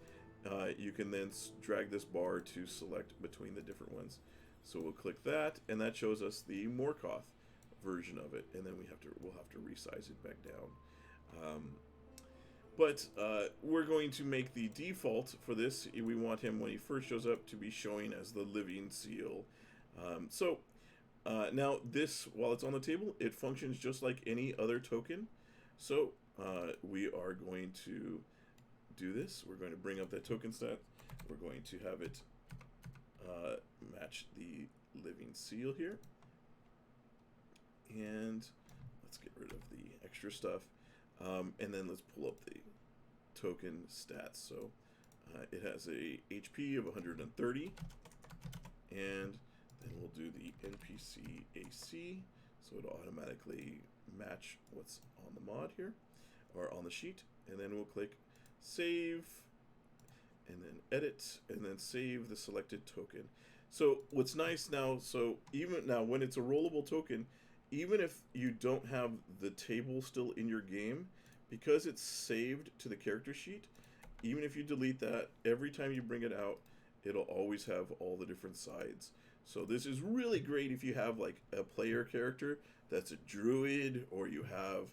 you can then drag this bar to select between the different ones. So we'll click that, and that shows us the Morkoth version of it, and then we'll have to resize it back down. We're going to make the default for this. We want him, when he first shows up, to be showing as the living seal. Now this, while it's on the table, it functions just like any other token. So we are going to do this. We're going to bring up that token stat. We're going to have it match the living seal here. And let's get rid of the extra stuff. And then let's pull up the token stats. So it has a HP of 130, and then we'll do the NPC AC, so it'll automatically match what's on the mod here, or on the sheet, and then we'll click save, and then edit, and then save the selected token. So what's nice now, so even now when it's a rollable token, even if you don't have the table still in your game, because it's saved to the character sheet, even if you delete that, every time you bring it out, it'll always have all the different sides. So this is really great if you have like a player character that's a druid, or you have,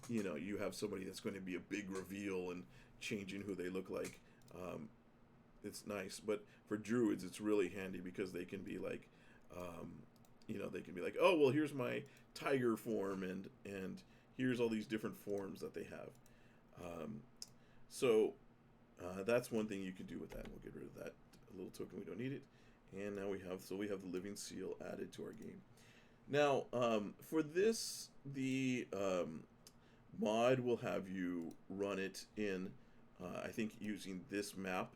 you know, you have somebody that's going to be a big reveal and changing who they look like. It's nice, but for druids, it's really handy because they can be like, you know, they can be like, oh, well, here's my tiger form, and here's all these different forms that they have. So that's one thing you can do with that. We'll get rid of that little token. We don't need it. And now we have the living seal added to our game. Now, for this, the mod will have you run it in, I think, using this map.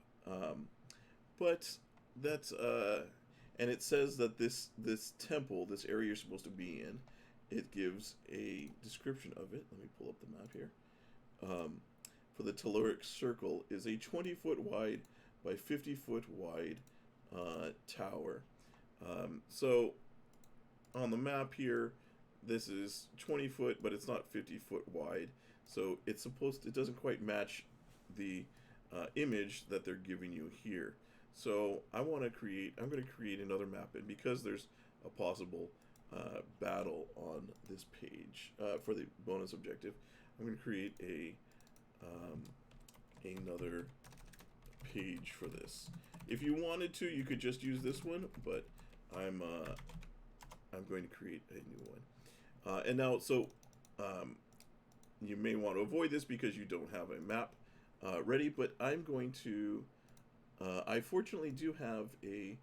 But that's, and it says that this temple, this area you're supposed to be in, it gives a description of it. Let me pull up the map here. For the telluric circle is a 20-foot wide by 50-foot wide tower. So on the map here, this is 20 foot, but it's not 50 foot wide. So it doesn't quite match the image that they're giving you here. So I'm going to create another map, and because there's a possible battle on this page for the bonus objective, I'm going to create another page for this. If you wanted to, you could just use this one, but I'm going to create a new one. And now, so you may want to avoid this because you don't have a map ready, but I'm going to. I fortunately do have a.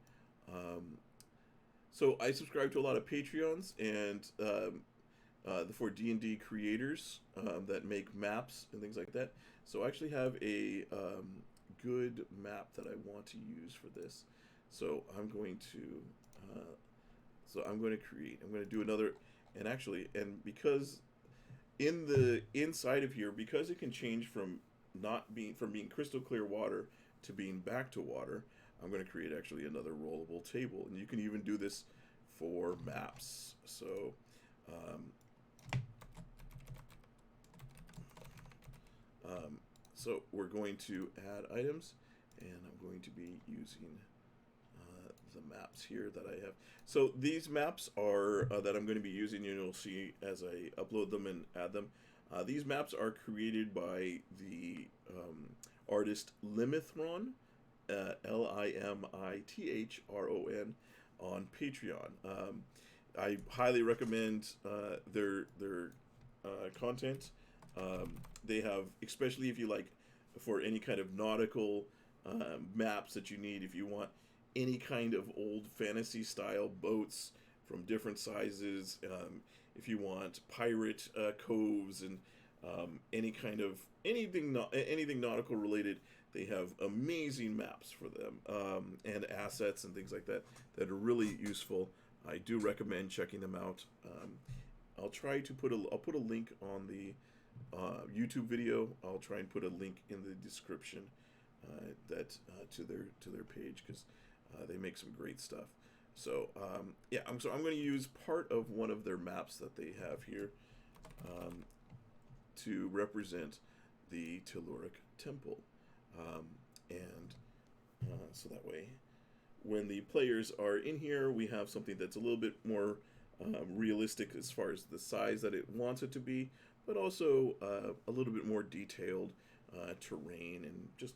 So I subscribe to a lot of Patreons and for D&D creators that make maps and things like that. So I actually have a good map that I want to use for this. So I'm going to do another, and because in the inside of here, because it can change from being crystal clear water to being back to water, I'm going to create actually another rollable table, and you can even do this for maps. So so we're going to add items, and I'm going to be using the maps here that I have. So these maps are that I'm going to be using, and you'll see as I upload them and add them. These maps are created by the artist Limithron, Limithron, on Patreon. I highly recommend their content. They have, especially if you like, for any kind of nautical maps that you need, if you want any kind of old fantasy style boats from different sizes, if you want pirate coves and anything nautical related, they have amazing maps for them, and assets and things like that are really useful. I do recommend checking them out. I'll try to put a link on the YouTube video. I'll try and put a link in the description to their page, because they make some great stuff. So yeah, I'm going to use part of one of their maps that they have here to represent the Telluric Temple, and so that way, when the players are in here, we have something that's a little bit more realistic as far as the size that it wants it to be, but also a little bit more detailed terrain and just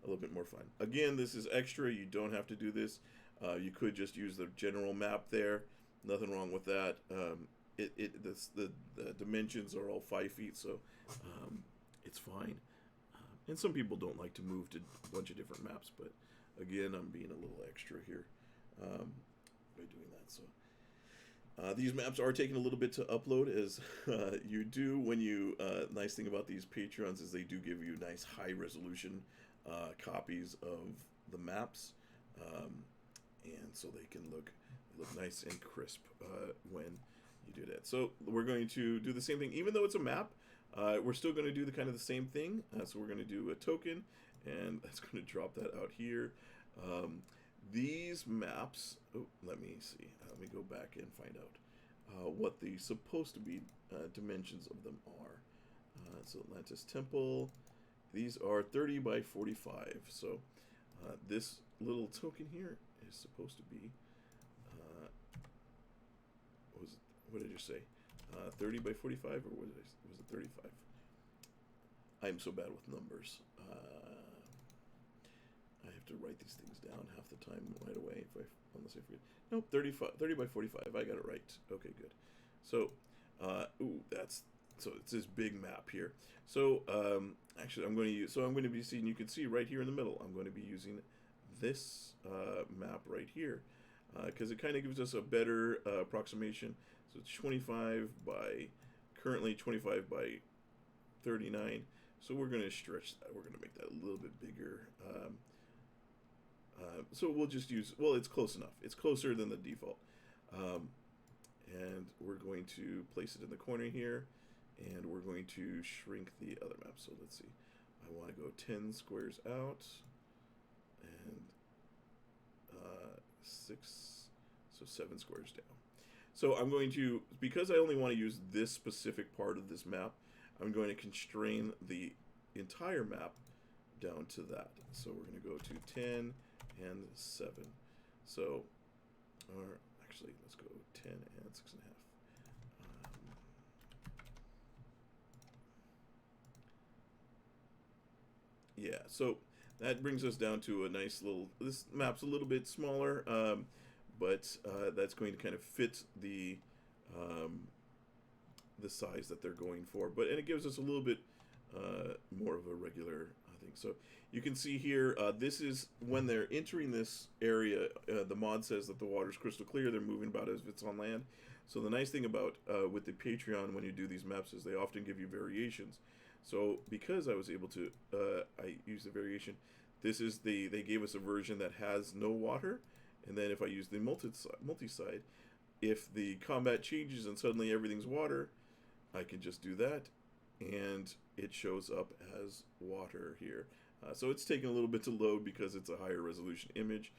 a little bit more fun. Again, this is extra. You don't have to do this. You could just use the general map there. Nothing wrong with that. The dimensions are all 5 feet, so it's fine. And some people don't like to move to a bunch of different maps, but again, I'm being a little extra here by doing that. So These maps are taking a little bit to upload, as you do when you. Nice thing about these Patreons is they do give you nice high resolution copies of the maps, and so they can look nice and crisp when you do that. So we're going to do the same thing, even though it's a map. We're still going to do the kind of the same thing. So we're going to do a token, and that's going to drop that out here. These maps, let me see. Let me go back and find out what the supposed to be dimensions of them are. So Atlantis Temple, these are 30 by 45. So this little token here is supposed to be, what did you say? 30 by 45, or was it 35? I'm so bad with numbers. I have to write these things down half the time right away unless I forget. Nope, 30 by 45. I got it right. Okay, good. So, so it's this big map here. So, actually, I'm going to be seeing. You can see right here in the middle. I'm going to be using this map right here because it kind of gives us a better approximation. So it's 25 by currently 25 by 39. So we're going to stretch that. We're going to make that a little bit bigger. So we'll just use, well, it's close enough. It's closer than the default. And we're going to place it in the corner here, and we're going to shrink the other map. So let's see. I want to go 10 squares out, and 7 squares down. So I'm going to, because I only want to use this specific part of this map, I'm going to constrain the entire map down to that. So we're going to go to 10 and 7. So, or actually, let's go 10 and 6.5. Yeah, so that brings us down to a nice little, this map's a little bit smaller, but that's going to kind of fit the size that they're going for. And it gives us a little bit more of a regular thing. So you can see here, this is when they're entering this area, the mod says that the water's crystal clear. They're moving about as if it's on land. So the nice thing about with the Patreon when you do these maps is they often give you variations. So because I was able to, I use the variation. This is they gave us a version that has no water. And then if I use the multi-side, if the combat changes and suddenly everything's water, I can just do that, and it shows up as water here. So it's taking a little bit to load because it's a higher resolution image,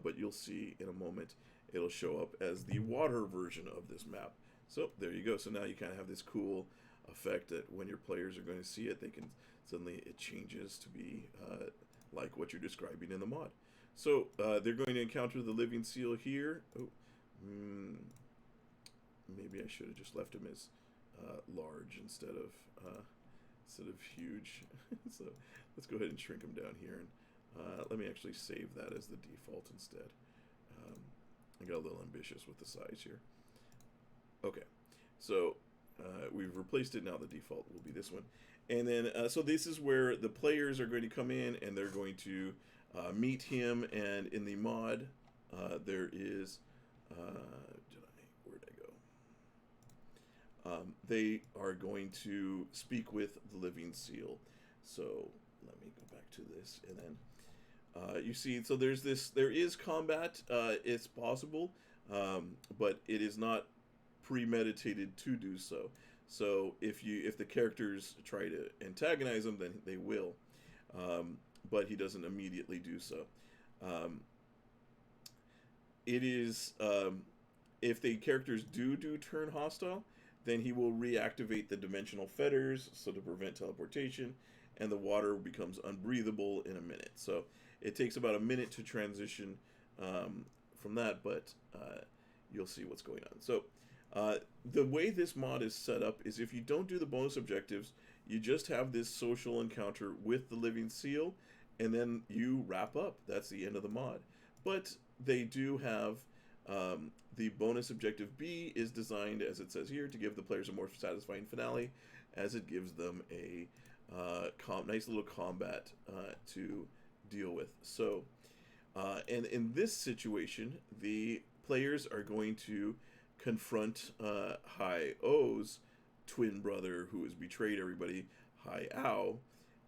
but you'll see in a moment it'll show up as the water version of this map. So there you go. So now you kind of have this cool effect that when your players are going to see it, they can suddenly it changes to be like what you're describing in the mod. So they're going to encounter the living seal here. Oh, maybe I should have just left him as large instead of huge. So let's go ahead and shrink him down here, and let me actually save that as the default instead. I got a little ambitious with the size here. Okay, so we've replaced it. Now the default will be this one, and then so this is where the players are going to come in, and they're going to meet him. And in the mod, there is where'd I go? They are going to speak with the living seal. So let me go back to this, and then you see. So there is combat. It's possible, but it is not premeditated to do so. So if the characters try to antagonize him, then they will, but he doesn't immediately do so. It is if the characters do turn hostile, then he will reactivate the dimensional fetters, so to prevent teleportation, and the water becomes unbreathable in a minute. So it takes about a minute to transition from that, but you'll see what's going on. So the way this mod is set up is if you don't do the bonus objectives, you just have this social encounter with the living seal, and then you wrap up. That's the end of the mod. But they do have the bonus objective B is designed, as it says here, to give the players a more satisfying finale, as it gives them a nice little combat to deal with. And in this situation, the players are going to confront High O's twin brother who has betrayed everybody, High Ao,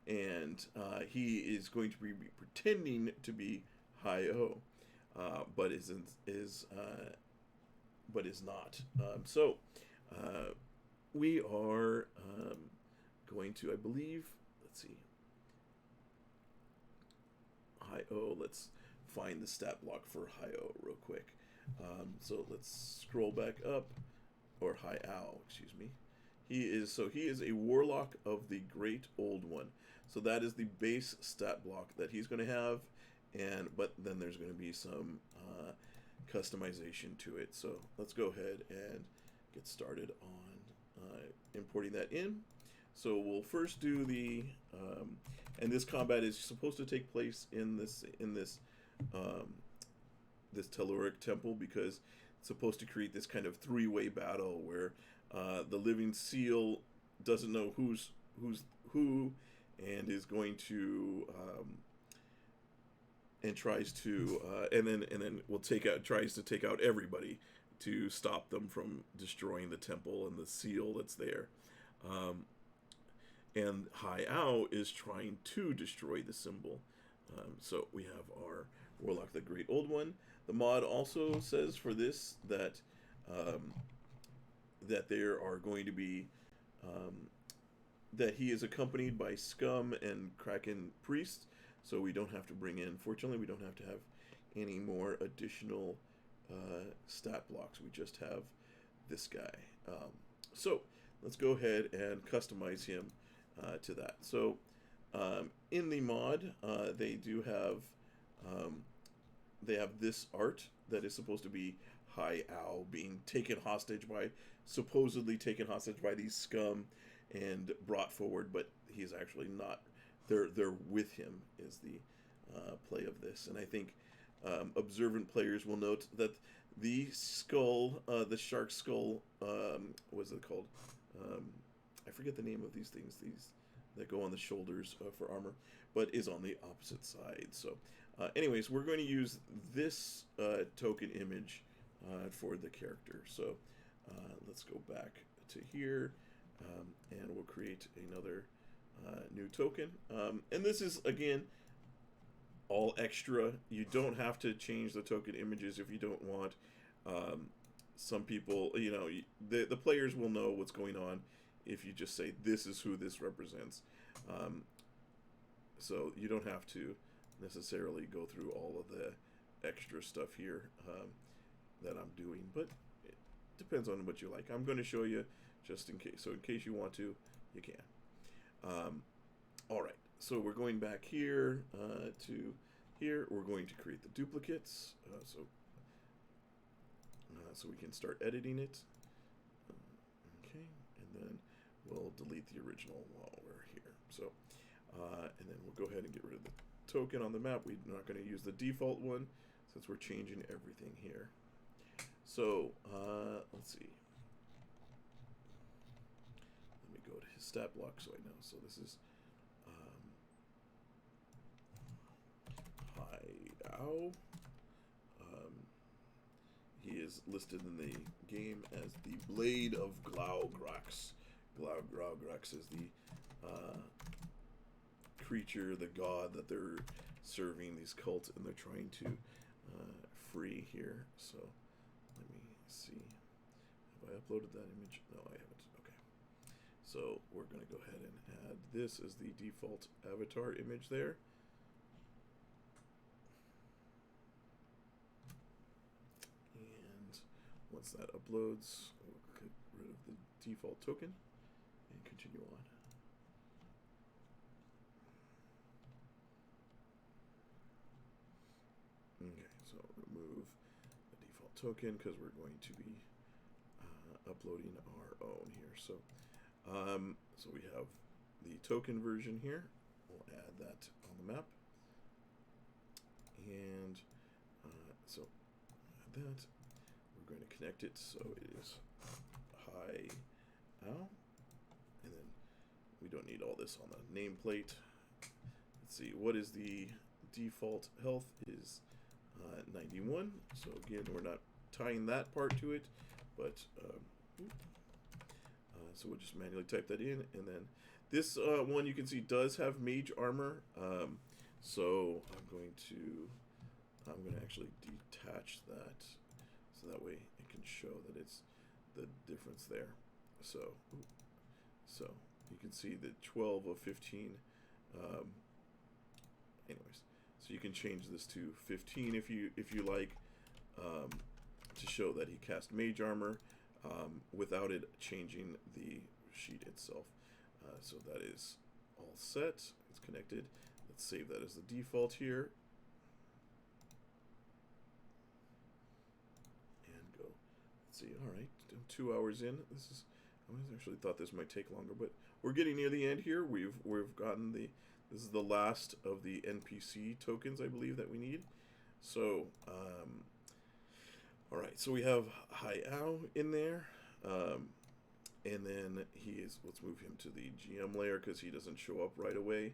and he is going to be pretending to be High O, but is not. So we are going to, I believe, let's see, High O. Let's find the stat block for High O real quick. So let's scroll back up, or High Ao, excuse me. He is a warlock of the Great Old One. So that is the base stat block that he's going to have, but then there's going to be some customization to it. So let's go ahead and get started on importing that in. So we'll first do the and this combat is supposed to take place in this telluric temple, because it's supposed to create this kind of three-way battle where the living seal doesn't know who's who, and is going to and tries to and then tries to take out everybody to stop them from destroying the temple and the seal that's there. And High Ao is trying to destroy the symbol. So we have our warlock, the Great Old One. The mod also says for this that that there are going to be that he is accompanied by Scum and Kraken Priest, so we don't have to bring in, fortunately, we don't have to have any more additional stat blocks. We just have this guy. So let's go ahead and customize him to that. So in the mod, they do have this art that is supposed to be High Ao being supposedly taken hostage by these Scum and brought forward, but he's actually not. They're with him is the play of this, and I think observant players will note that the skull, the shark skull, what's it called? I forget the name of these things. These that go on the shoulders for armor, but is on the opposite side. So, anyways, we're going to use this token image for the character. So, let's go back to here, and we'll create another new token. And this is, again, all extra. You don't have to change the token images if you don't want. Some people, the players will know what's going on if you just say this is who this represents. So you don't have to necessarily go through all of the extra stuff here that I'm doing, but it depends on what you like. I'm going to show you just in case. So in case you want to, you can. All right, so we're going back here to here. We're going to create the duplicates, so we can start editing it. Okay, and then we'll delete the original while we're here. So, and then we'll go ahead and get rid of the token on the map. We're not going to use the default one since we're changing everything here. So, let's see. Let me go to his stat block so I know. So this is High Ao. He is listed in the game as the Blade of Glaugrax. Glaugrax is the creature, the god that they're serving, these cults, and they're trying to free here. So let me see. Have I uploaded that image? No, I haven't. Okay. So we're going to go ahead and add this as the default avatar image there. And once that uploads, we'll get rid of the default token and continue on. Okay, so remove the default token because we're going to be uploading our own here. So, so we have the token version here. We'll add that on the map, and so add that. We're going to connect it so it is High Ao, and then we don't need all this on the nameplate. Let's see, what is the default health is 91. So again, we're not tying that part to it. but so we'll just manually type that in, and then this one you can see does have mage armor. So I'm going to actually detach that, so that way it can show that it's the difference there. So you can see that 12 of 15. Anyways, so you can change this to 15 if you like, to show that he cast mage armor without it changing the sheet itself. So that is all set. It's connected. Let's save that as the default here. And go. Let's see. All right, 2 hours in. I actually thought this might take longer, but we're getting near the end here. We've gotten this is the last of the NPC tokens, I believe, that we need. So, all right. So we have Hayao in there. And then let's move him to the GM layer because he doesn't show up right away.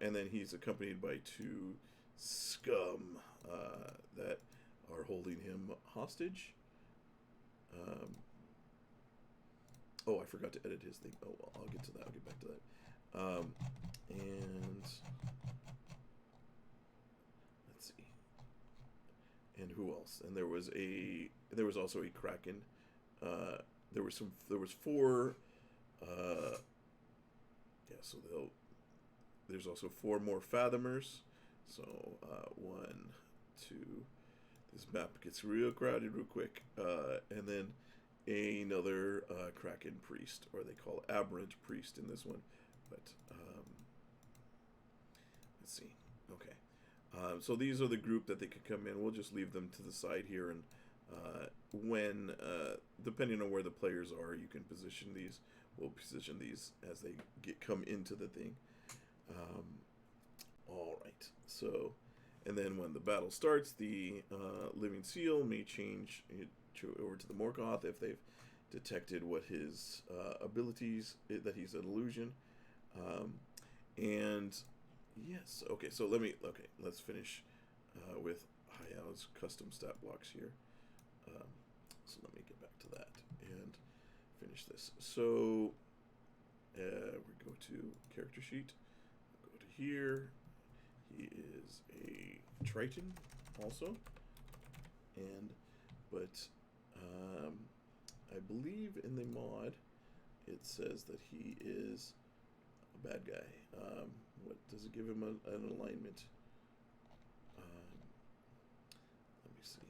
And then he's accompanied by 2 scum that are holding him hostage. Oh, I forgot to edit his thing. Oh, well, I'll get to that. I'll get back to that. And let's see. And who else? And there was also a Kraken. There was 4. Yeah, so there's also 4 more Fathomers. So 1, 2. This map gets real crowded real quick. And then another Kraken priest, or they call Aberrant priest in this one. But let's see. Okay. So these are the group that they could come in. We'll just leave them to the side here, and when depending on where the players are, you can position these. We'll position these as they come into the thing. All right. So, and then when the battle starts, the living seal may change over to the Morgoth if they've detected what his abilities, that he's an illusion. And yes, okay. So let's finish with Hayao's custom stat blocks here. So let me get back to that and finish this. So we go to character sheet, go to here. He is a Triton also, but I believe in the mod it says that he is a bad guy. What does it give him an alignment? Let me see.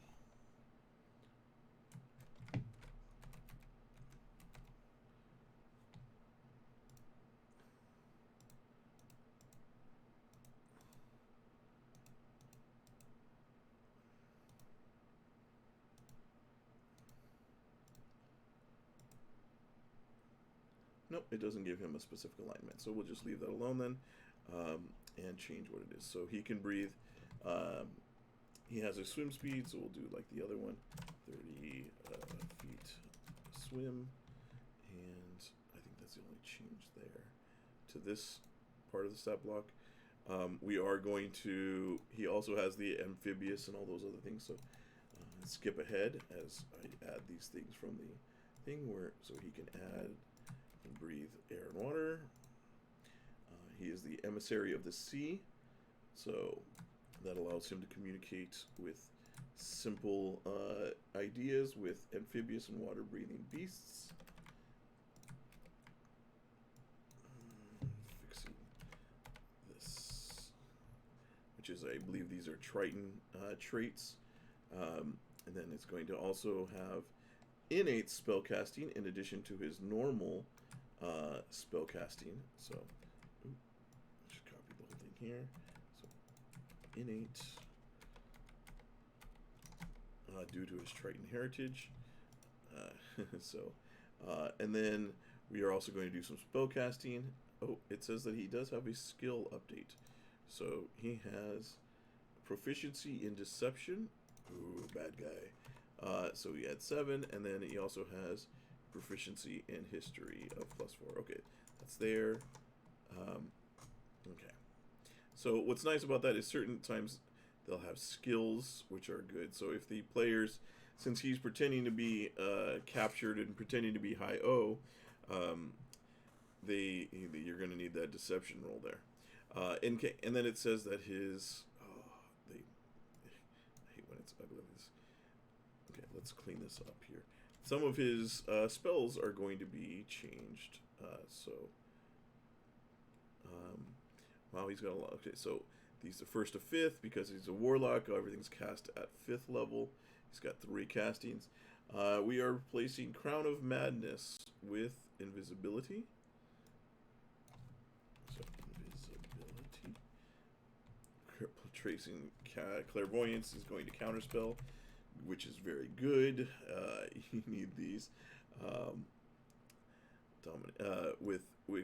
Nope, it doesn't give him a specific alignment, so we'll just leave that alone then, and change what it is. So he can breathe. He has a swim speed, so we'll do like the other one, 30 feet swim, and I think that's the only change there to this part of the stat block. We are going to, he also has the amphibious and all those other things, so skip ahead as I add these things from the thing so he can add and breathe air and water. He is the emissary of the sea, so that allows him to communicate with simple ideas with amphibious and water-breathing beasts. Fixing this, which is, I believe these are Triton traits. And then it's going to also have innate spellcasting in addition to his normal spellcasting. So, just copy the whole thing here. So, innate, due to his Triton heritage. And then we are also going to do some spellcasting. Oh, it says that he does have a skill update. So he has proficiency in deception. Ooh, bad guy. So he had 7, and then he also has proficiency in history of +4. Okay, that's there. Okay. So what's nice about that is certain times they'll have skills which are good. So if the players since he's pretending to be captured and pretending to be High O, you're going to need that deception roll there. And then it says that his I hate when it's ugly. Okay, let's clean this up here. Some of his spells are going to be changed. Wow, he's got a lot. Okay, so he's the first to fifth because he's a warlock. Everything's cast at 5th level. He's got 3 castings. We are replacing Crown of Madness with Invisibility. So, Invisibility. Tracing Clairvoyance is going to counterspell, which is very good. You need these.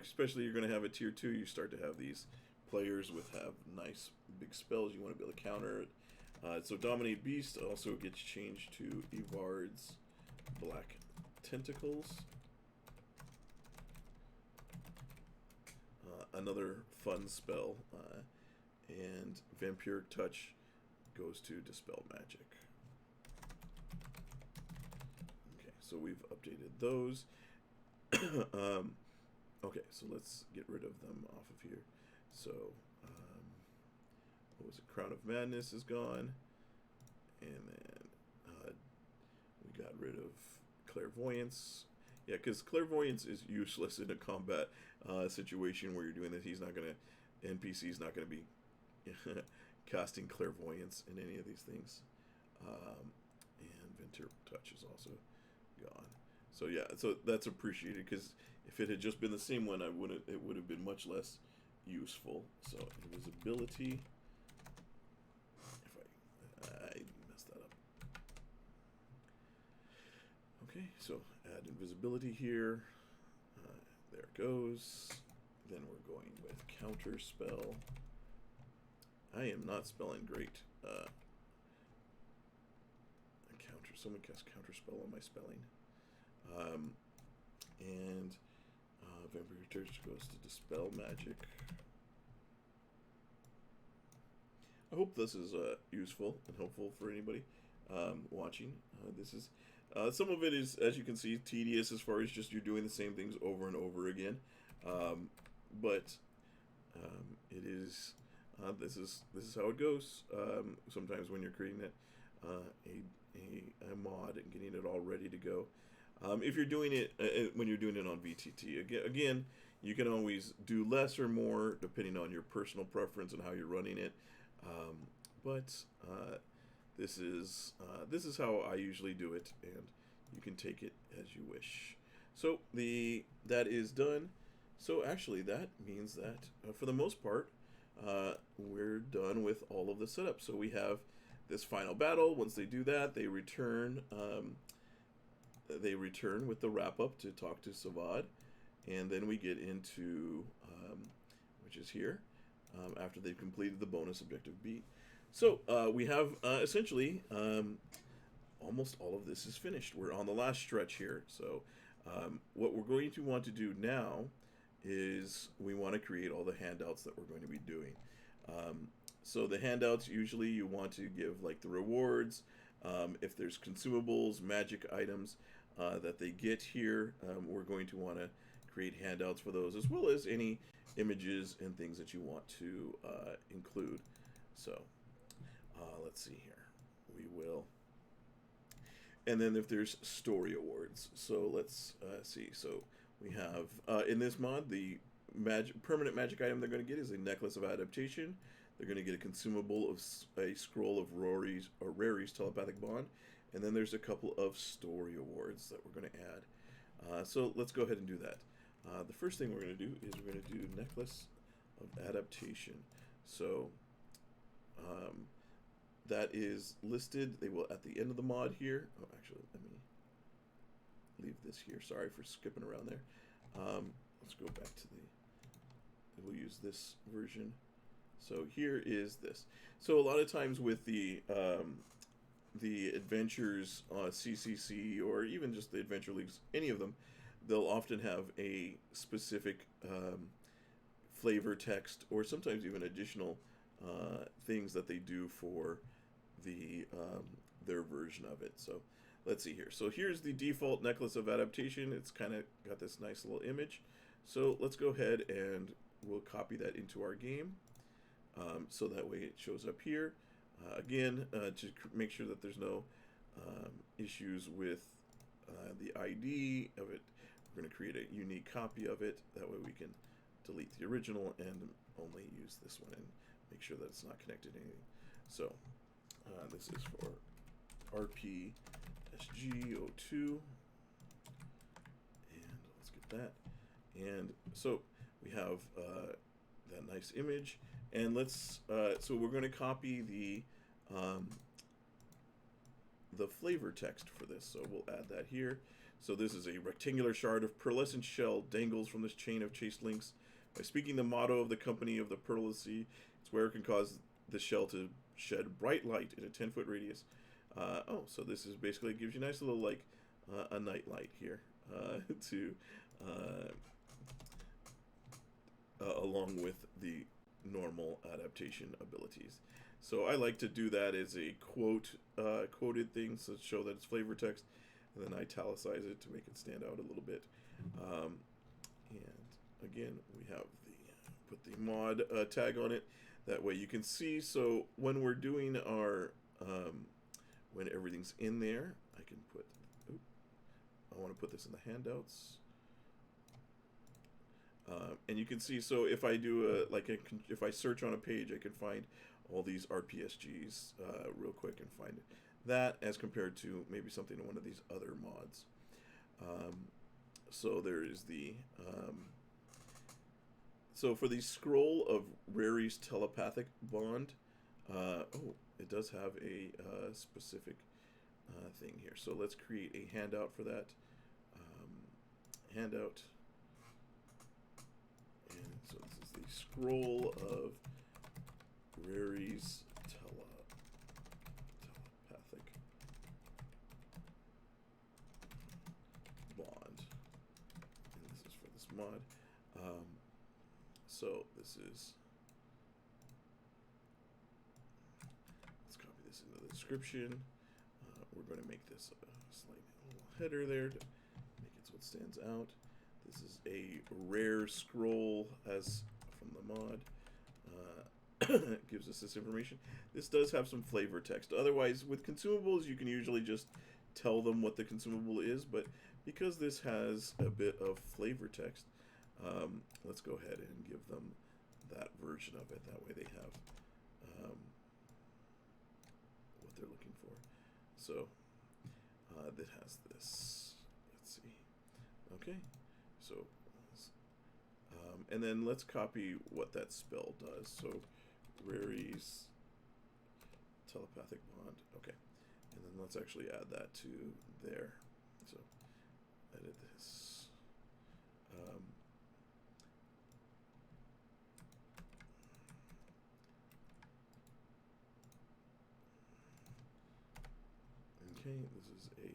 Especially you're going to have a tier 2, you start to have these players have nice big spells. You want to be able to counter it. So Dominate Beast also gets changed to Evard's Black Tentacles. Another fun spell. And Vampiric Touch goes to Dispel Magic. Okay, so we've updated those. Okay, so let's get rid of them off of here. So, what was it? Crown of Madness is gone. And then we got rid of Clairvoyance. Yeah, because Clairvoyance is useless in a combat situation where you're doing this. NPC's not going to be casting Clairvoyance in any of these things. And Vampiric Touch is also gone. So yeah, so that's appreciated, because if it had just been the same one, it would have been much less useful. So Invisibility. I messed that up. Okay, so add Invisibility here. There it goes. Then we're going with Counter Spell. I am not spelling great. Someone cast Counter Spell on my spelling. And Vampiric Touch goes to Dispel Magic. I hope this is useful and helpful for anybody watching. This is some of it is, as you can see, tedious as far as just you're doing the same things over and over again. But it is this is how it goes. Sometimes when you're creating it, a mod and getting it all ready to go. If you're doing it when you're doing it on VTT, again, you can always do less or more depending on your personal preference and how you're running it. But this is how I usually do it, and you can take it as you wish. So that is done. So actually, that means that for the most part, we're done with all of the setup. So we have this final battle. Once they do that, they return. They return with the wrap up to talk to Savad, and then we get into which is here after they've completed the bonus objective B. So we have essentially almost all of this is finished. We're on the last stretch here. So what we're going to want to do now is we want to create all the handouts that we're going to be doing. So the handouts, usually you want to give like the rewards, if there's consumables, magic items that they get here, we're going to want to create handouts for those, as well as any images and things that you want to include. So let's see here. We will. And then if there's story awards, so let's see. So we have in this mod, the permanent magic item they're going to get is a Necklace of Adaptation. They're going to get a consumable of a Scroll of Rary's Telepathic Bond, and then there's a couple of story awards that we're going to add. So let's go ahead and do that. The first thing we're going to do is we're going to do Necklace of Adaptation. So that is listed. They will at the end of the mod here. Oh, actually, let me leave this here. Sorry for skipping around there. Let's go back to we'll use this version. So here is this. So a lot of times with the Adventures CCC, or even just the Adventure Leagues, any of them, they'll often have a specific flavor text, or sometimes even additional things that they do for their version of it. So let's see here. So here's the default necklace of adaptation. It's kind of got this nice little image. So let's go ahead and we'll copy that into our game. So that way it shows up here. Again, to make sure that there's no issues with the ID of it, we're going to create a unique copy of it. That way we can delete the original and only use this one and make sure that it's not connected to anything. So this is for RPSG02, and let's get that. And so we have that nice image, and let's so we're going to copy the flavor text for this, so we'll add that here. So this is a rectangular shard of pearlescent shell dangles from this chain of chaste links. By speaking the motto of the company of the pearlescent sea, its wearer can cause the shell to shed bright light in a 10-foot radius. Oh, so this is basically gives you a nice little like a night light here to along with the normal adaptation abilities. So I like to do that as a quoted thing, so show that it's flavor text, and then italicize it to make it stand out a little bit. And again, we have the put the mod tag on it. That way you can see. So when we're doing our when everything's in there, I can put. I want to put this in the handouts. And you can see, so if I do if I search on a page, I can find all these RPSGs real quick and find that as compared to maybe something in one of these other mods. So there is the so for the scroll of Rary's telepathic bond, oh, it does have a specific thing here. So let's create a handout for that. Handout. And so this is the scroll of Rary's telepathic bond. And this is for this mod. So this is, let's copy this into the description. We're going to make this a slight little header there to make it so it stands out. This is a rare scroll as from the mod. It gives us this information. This does have some flavor text. Otherwise, with consumables, you can usually just tell them what the consumable is, but because this has a bit of flavor text, let's go ahead and give them that version of it. That way they have what they're looking for. So that has this. Let's see. Okay. So, and then let's copy what that spell does. So, Rary's telepathic bond. Okay. And then let's actually add that to there. So, edit this. Okay, this is a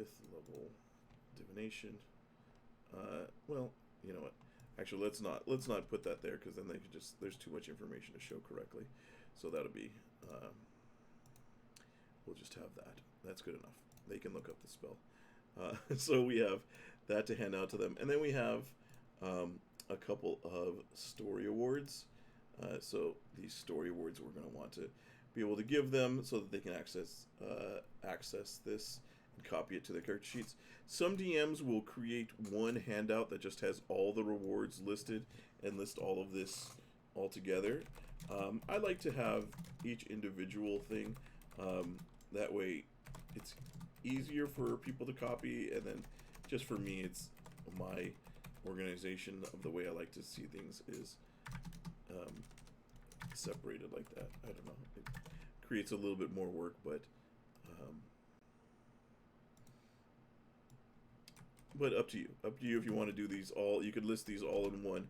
5th level divination. Well, you know what? Actually, let's not put that there, because then they could just, there's too much information to show correctly. So that'll be, we'll just have that. That's good enough. They can look up the spell. So we have that to hand out to them, and then we have a couple of story awards. So these story awards we're going to want to be able to give them so that they can access this and copy it to their character sheets. Some DMs will create one handout that just has all the rewards listed and list all of this all together. I like to have each individual thing. That way it's easier for people to copy, and then just for me, it's my organization of the way I like to see things is separated like that. I don't know. It creates a little bit more work, but up to you. Up to you if you want to do these all. You could list these all in one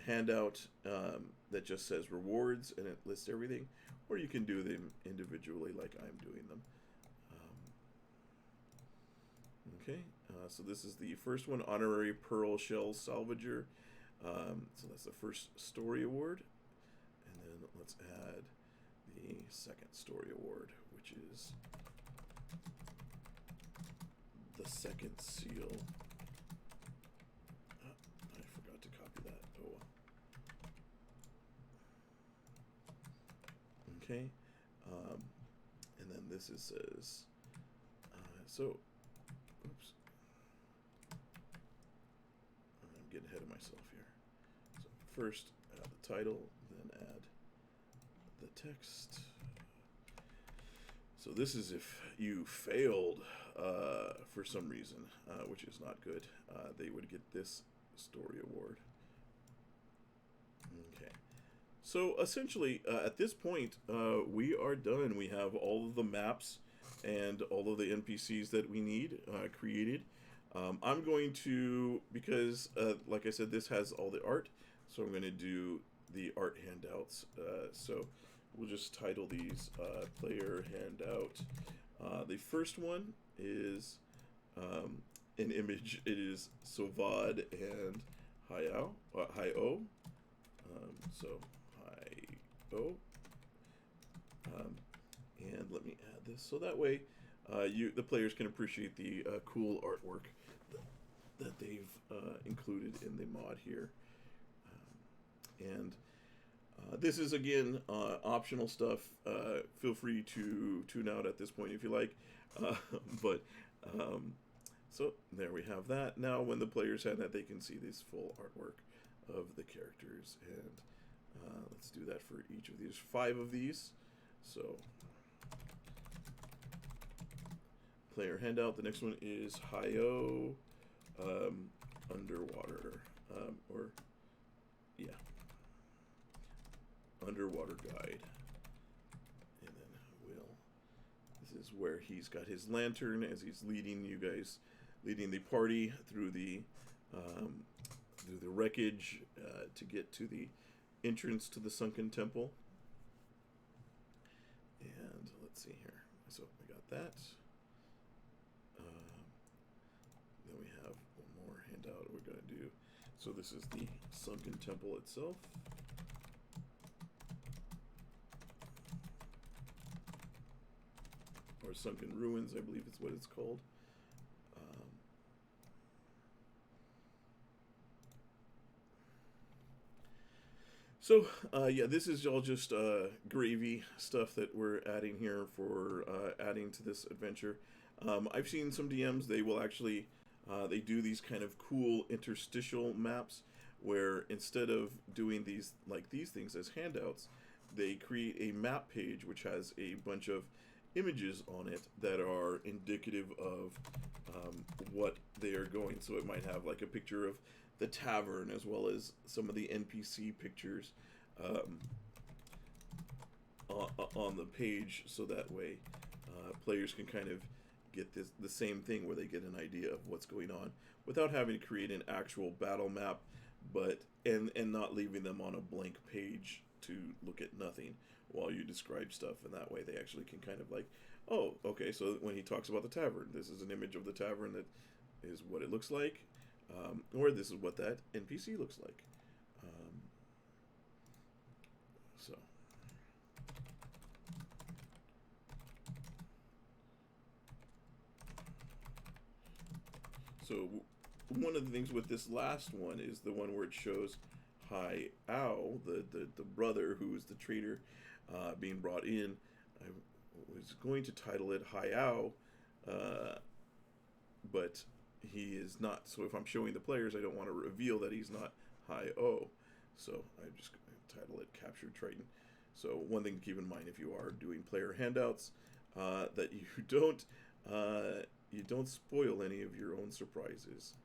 handout that just says rewards and it lists everything, or you can do them individually like I'm doing them. Okay, so this is the first one, Honorary Pearl Shell Salvager. So that's the first story award. And then let's add the second story award, which is the second seal. I forgot to copy that. Oh well. Okay. And then this is says, so, oops. I'm getting ahead of myself here. So first add the title, then add the text. So this is if you failed for some reason, which is not good. They would get this story award. Okay. So essentially, at this point, we are done. We have all of the maps and all of the NPCs that we need created. I'm going to, because like I said, this has all the art, so I'm going to do the art handouts. So we'll just title these player handout. The first one is an image. It is Sovad and Hi-O. So Hi-O. And let me add this so that way the players can appreciate the cool artwork that they've included in the mod here. And this is, again, optional stuff. Feel free to tune out at this point if you like. So there we have that. Now when the players have that, they can see this full artwork of the characters. And let's do that for each of these. 5 of these. So player handout. The next one is Hi-O underwater. Underwater guide. And then this is where he's got his lantern as he's leading the party through the wreckage to get to the entrance to the sunken temple. And let's see here. So we got that. Then we have one more handout we're going to do. So this is the sunken temple itself. Or sunken ruins, I believe is what it's called. So, yeah, this is all just gravy stuff that we're adding here for adding to this adventure. I've seen some DMs, they will actually, they do these kind of cool interstitial maps where instead of doing these things as handouts, they create a map page which has a bunch of images on it that are indicative of what they are going. So it might have like a picture of the tavern as well as some of the NPC pictures on the page, so that way players can kind of get the same thing where they get an idea of what's going on without having to create an actual battle map, but and not leaving them on a blank page to look at nothing while you describe stuff. And that way they actually can kind of like, oh, okay, so when he talks about the tavern, this is an image of the tavern that is what it looks like, or this is what that NPC looks like. So one of the things with this last one is the one where it shows Hi-O, the brother who is the traitor being brought in. I was going to title it Hi-O, but he is not. So if I'm showing the players, I don't want to reveal that he's not Hi-O. So I'm just going to title it Captured Triton. So one thing to keep in mind if you are doing player handouts, that you don't spoil any of your own surprises.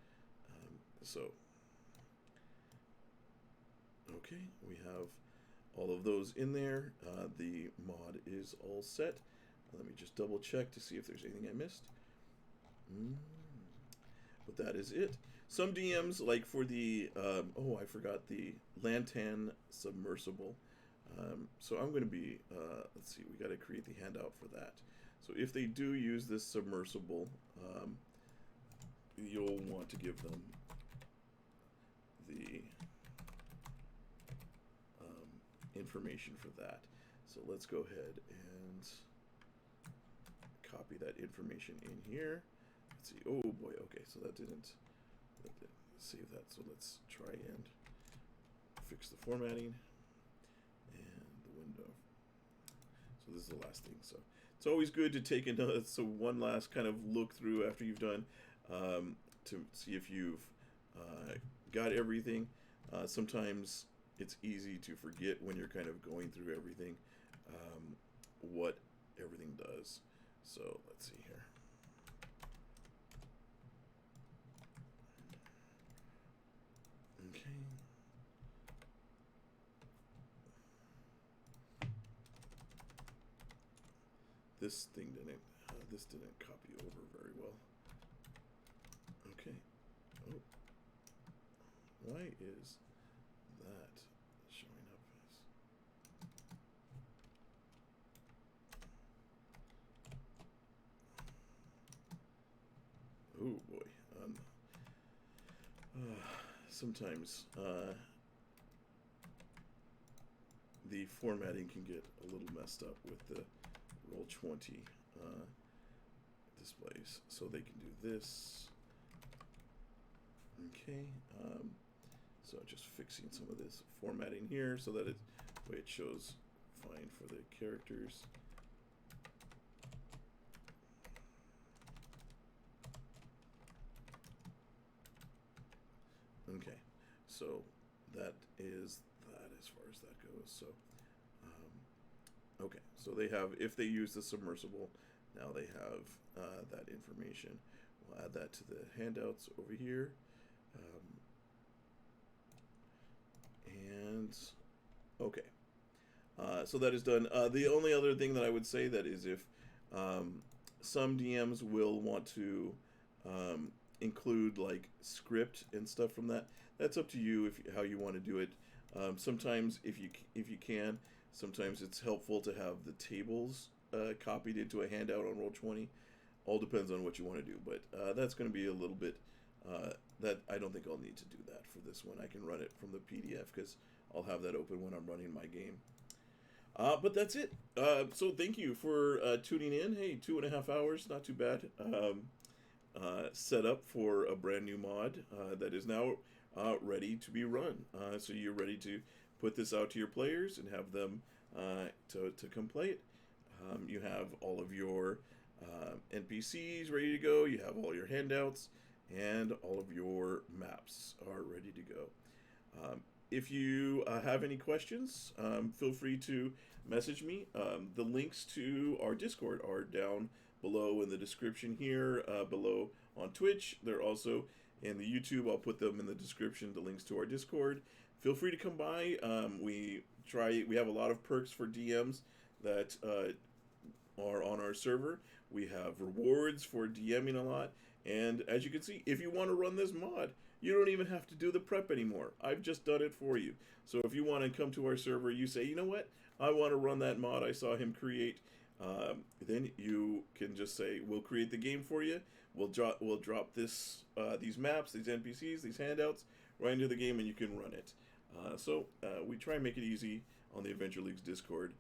Okay, we have all of those in there. The mod is all set. Let me just double check to see if there's anything I missed. But that is it. Some DMs, like for the, oh, I forgot the Lantan submersible. So I'm going to be, let's see, we got to create the handout for that. So if they do use this submersible, you'll want to give them the information for that. So let's go ahead and copy that information in here. let's see. Oh boy. Okay, so that didn't save that. So let's try and fix the formatting and the window. So this is the last thing. So it's always good to take another, so one last kind of look through after you've done, to see if you've got everything. Sometimes it's easy to forget when you're kind of going through everything, what everything does. So let's see here. Okay. This thing didn't, this didn't copy over very well. Okay. Oh. Why is that showing up as... Oh boy. Sometimes the formatting can get a little messed up with the Roll20 displays. So they can do this. Okay. So just fixing some of this formatting here so that it shows fine for the characters. Okay, so that is that as far as that goes. So, okay, so they have, if they use the submersible, now they have that information. We'll add that to the handouts over here. And okay, so that is done. The only other thing that I would say that is if some DMs will want to include like script and stuff from that. That's up to you how you want to do it. Sometimes if you can, sometimes it's helpful to have the tables copied into a handout on Roll20. All depends on what you want to do, but that's going to be a little bit. That I don't think I'll need to do that for this one. I can run it from the PDF because I'll have that open when I'm running my game. But that's it. So thank you for tuning in. Hey, 2.5 hours, not too bad. Set up for a brand new mod that is now ready to be run. So you're ready to put this out to your players and have them to come play it. You have all of your NPCs ready to go. You have all your handouts. And all of your maps are ready to go. If you have any questions, feel free to message me. The links to our Discord are down below in the description here, below on Twitch. They're also in the YouTube. I'll put them in the description, the links to our Discord. Feel free to come by. We have a lot of perks for DMs that are on our server. We have rewards for DMing a lot. And as you can see, if you want to run this mod, you don't even have to do the prep anymore. I've just done it for you. So if you want to come to our server, you say, you know what? I want to run that mod I saw him create. Then you can just say, we'll create the game for you. We'll drop these maps, these NPCs, these handouts right into the game, and you can run it. So we try and make it easy on the Adventure League's Discord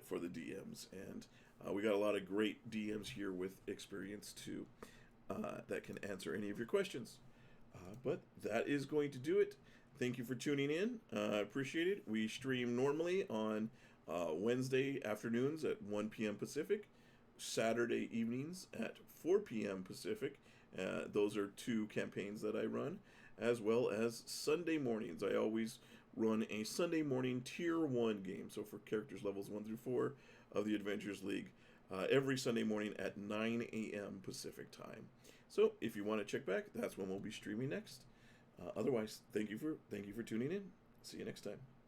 for the DMs. And we got a lot of great DMs here with experience too. That can answer any of your questions. But that is going to do it. Thank you for tuning in. I appreciate it. We stream normally on Wednesday afternoons at 1 p.m. Pacific, Saturday evenings at 4 p.m. Pacific. Those are 2 campaigns that I run, as well as Sunday mornings. I always run a Sunday morning Tier 1 game, so for characters levels 1 through 4 of the Adventurers League, every Sunday morning at 9 a.m. Pacific time. So if you want to check back, that's when we'll be streaming next. Otherwise, thank you for tuning in. See you next time.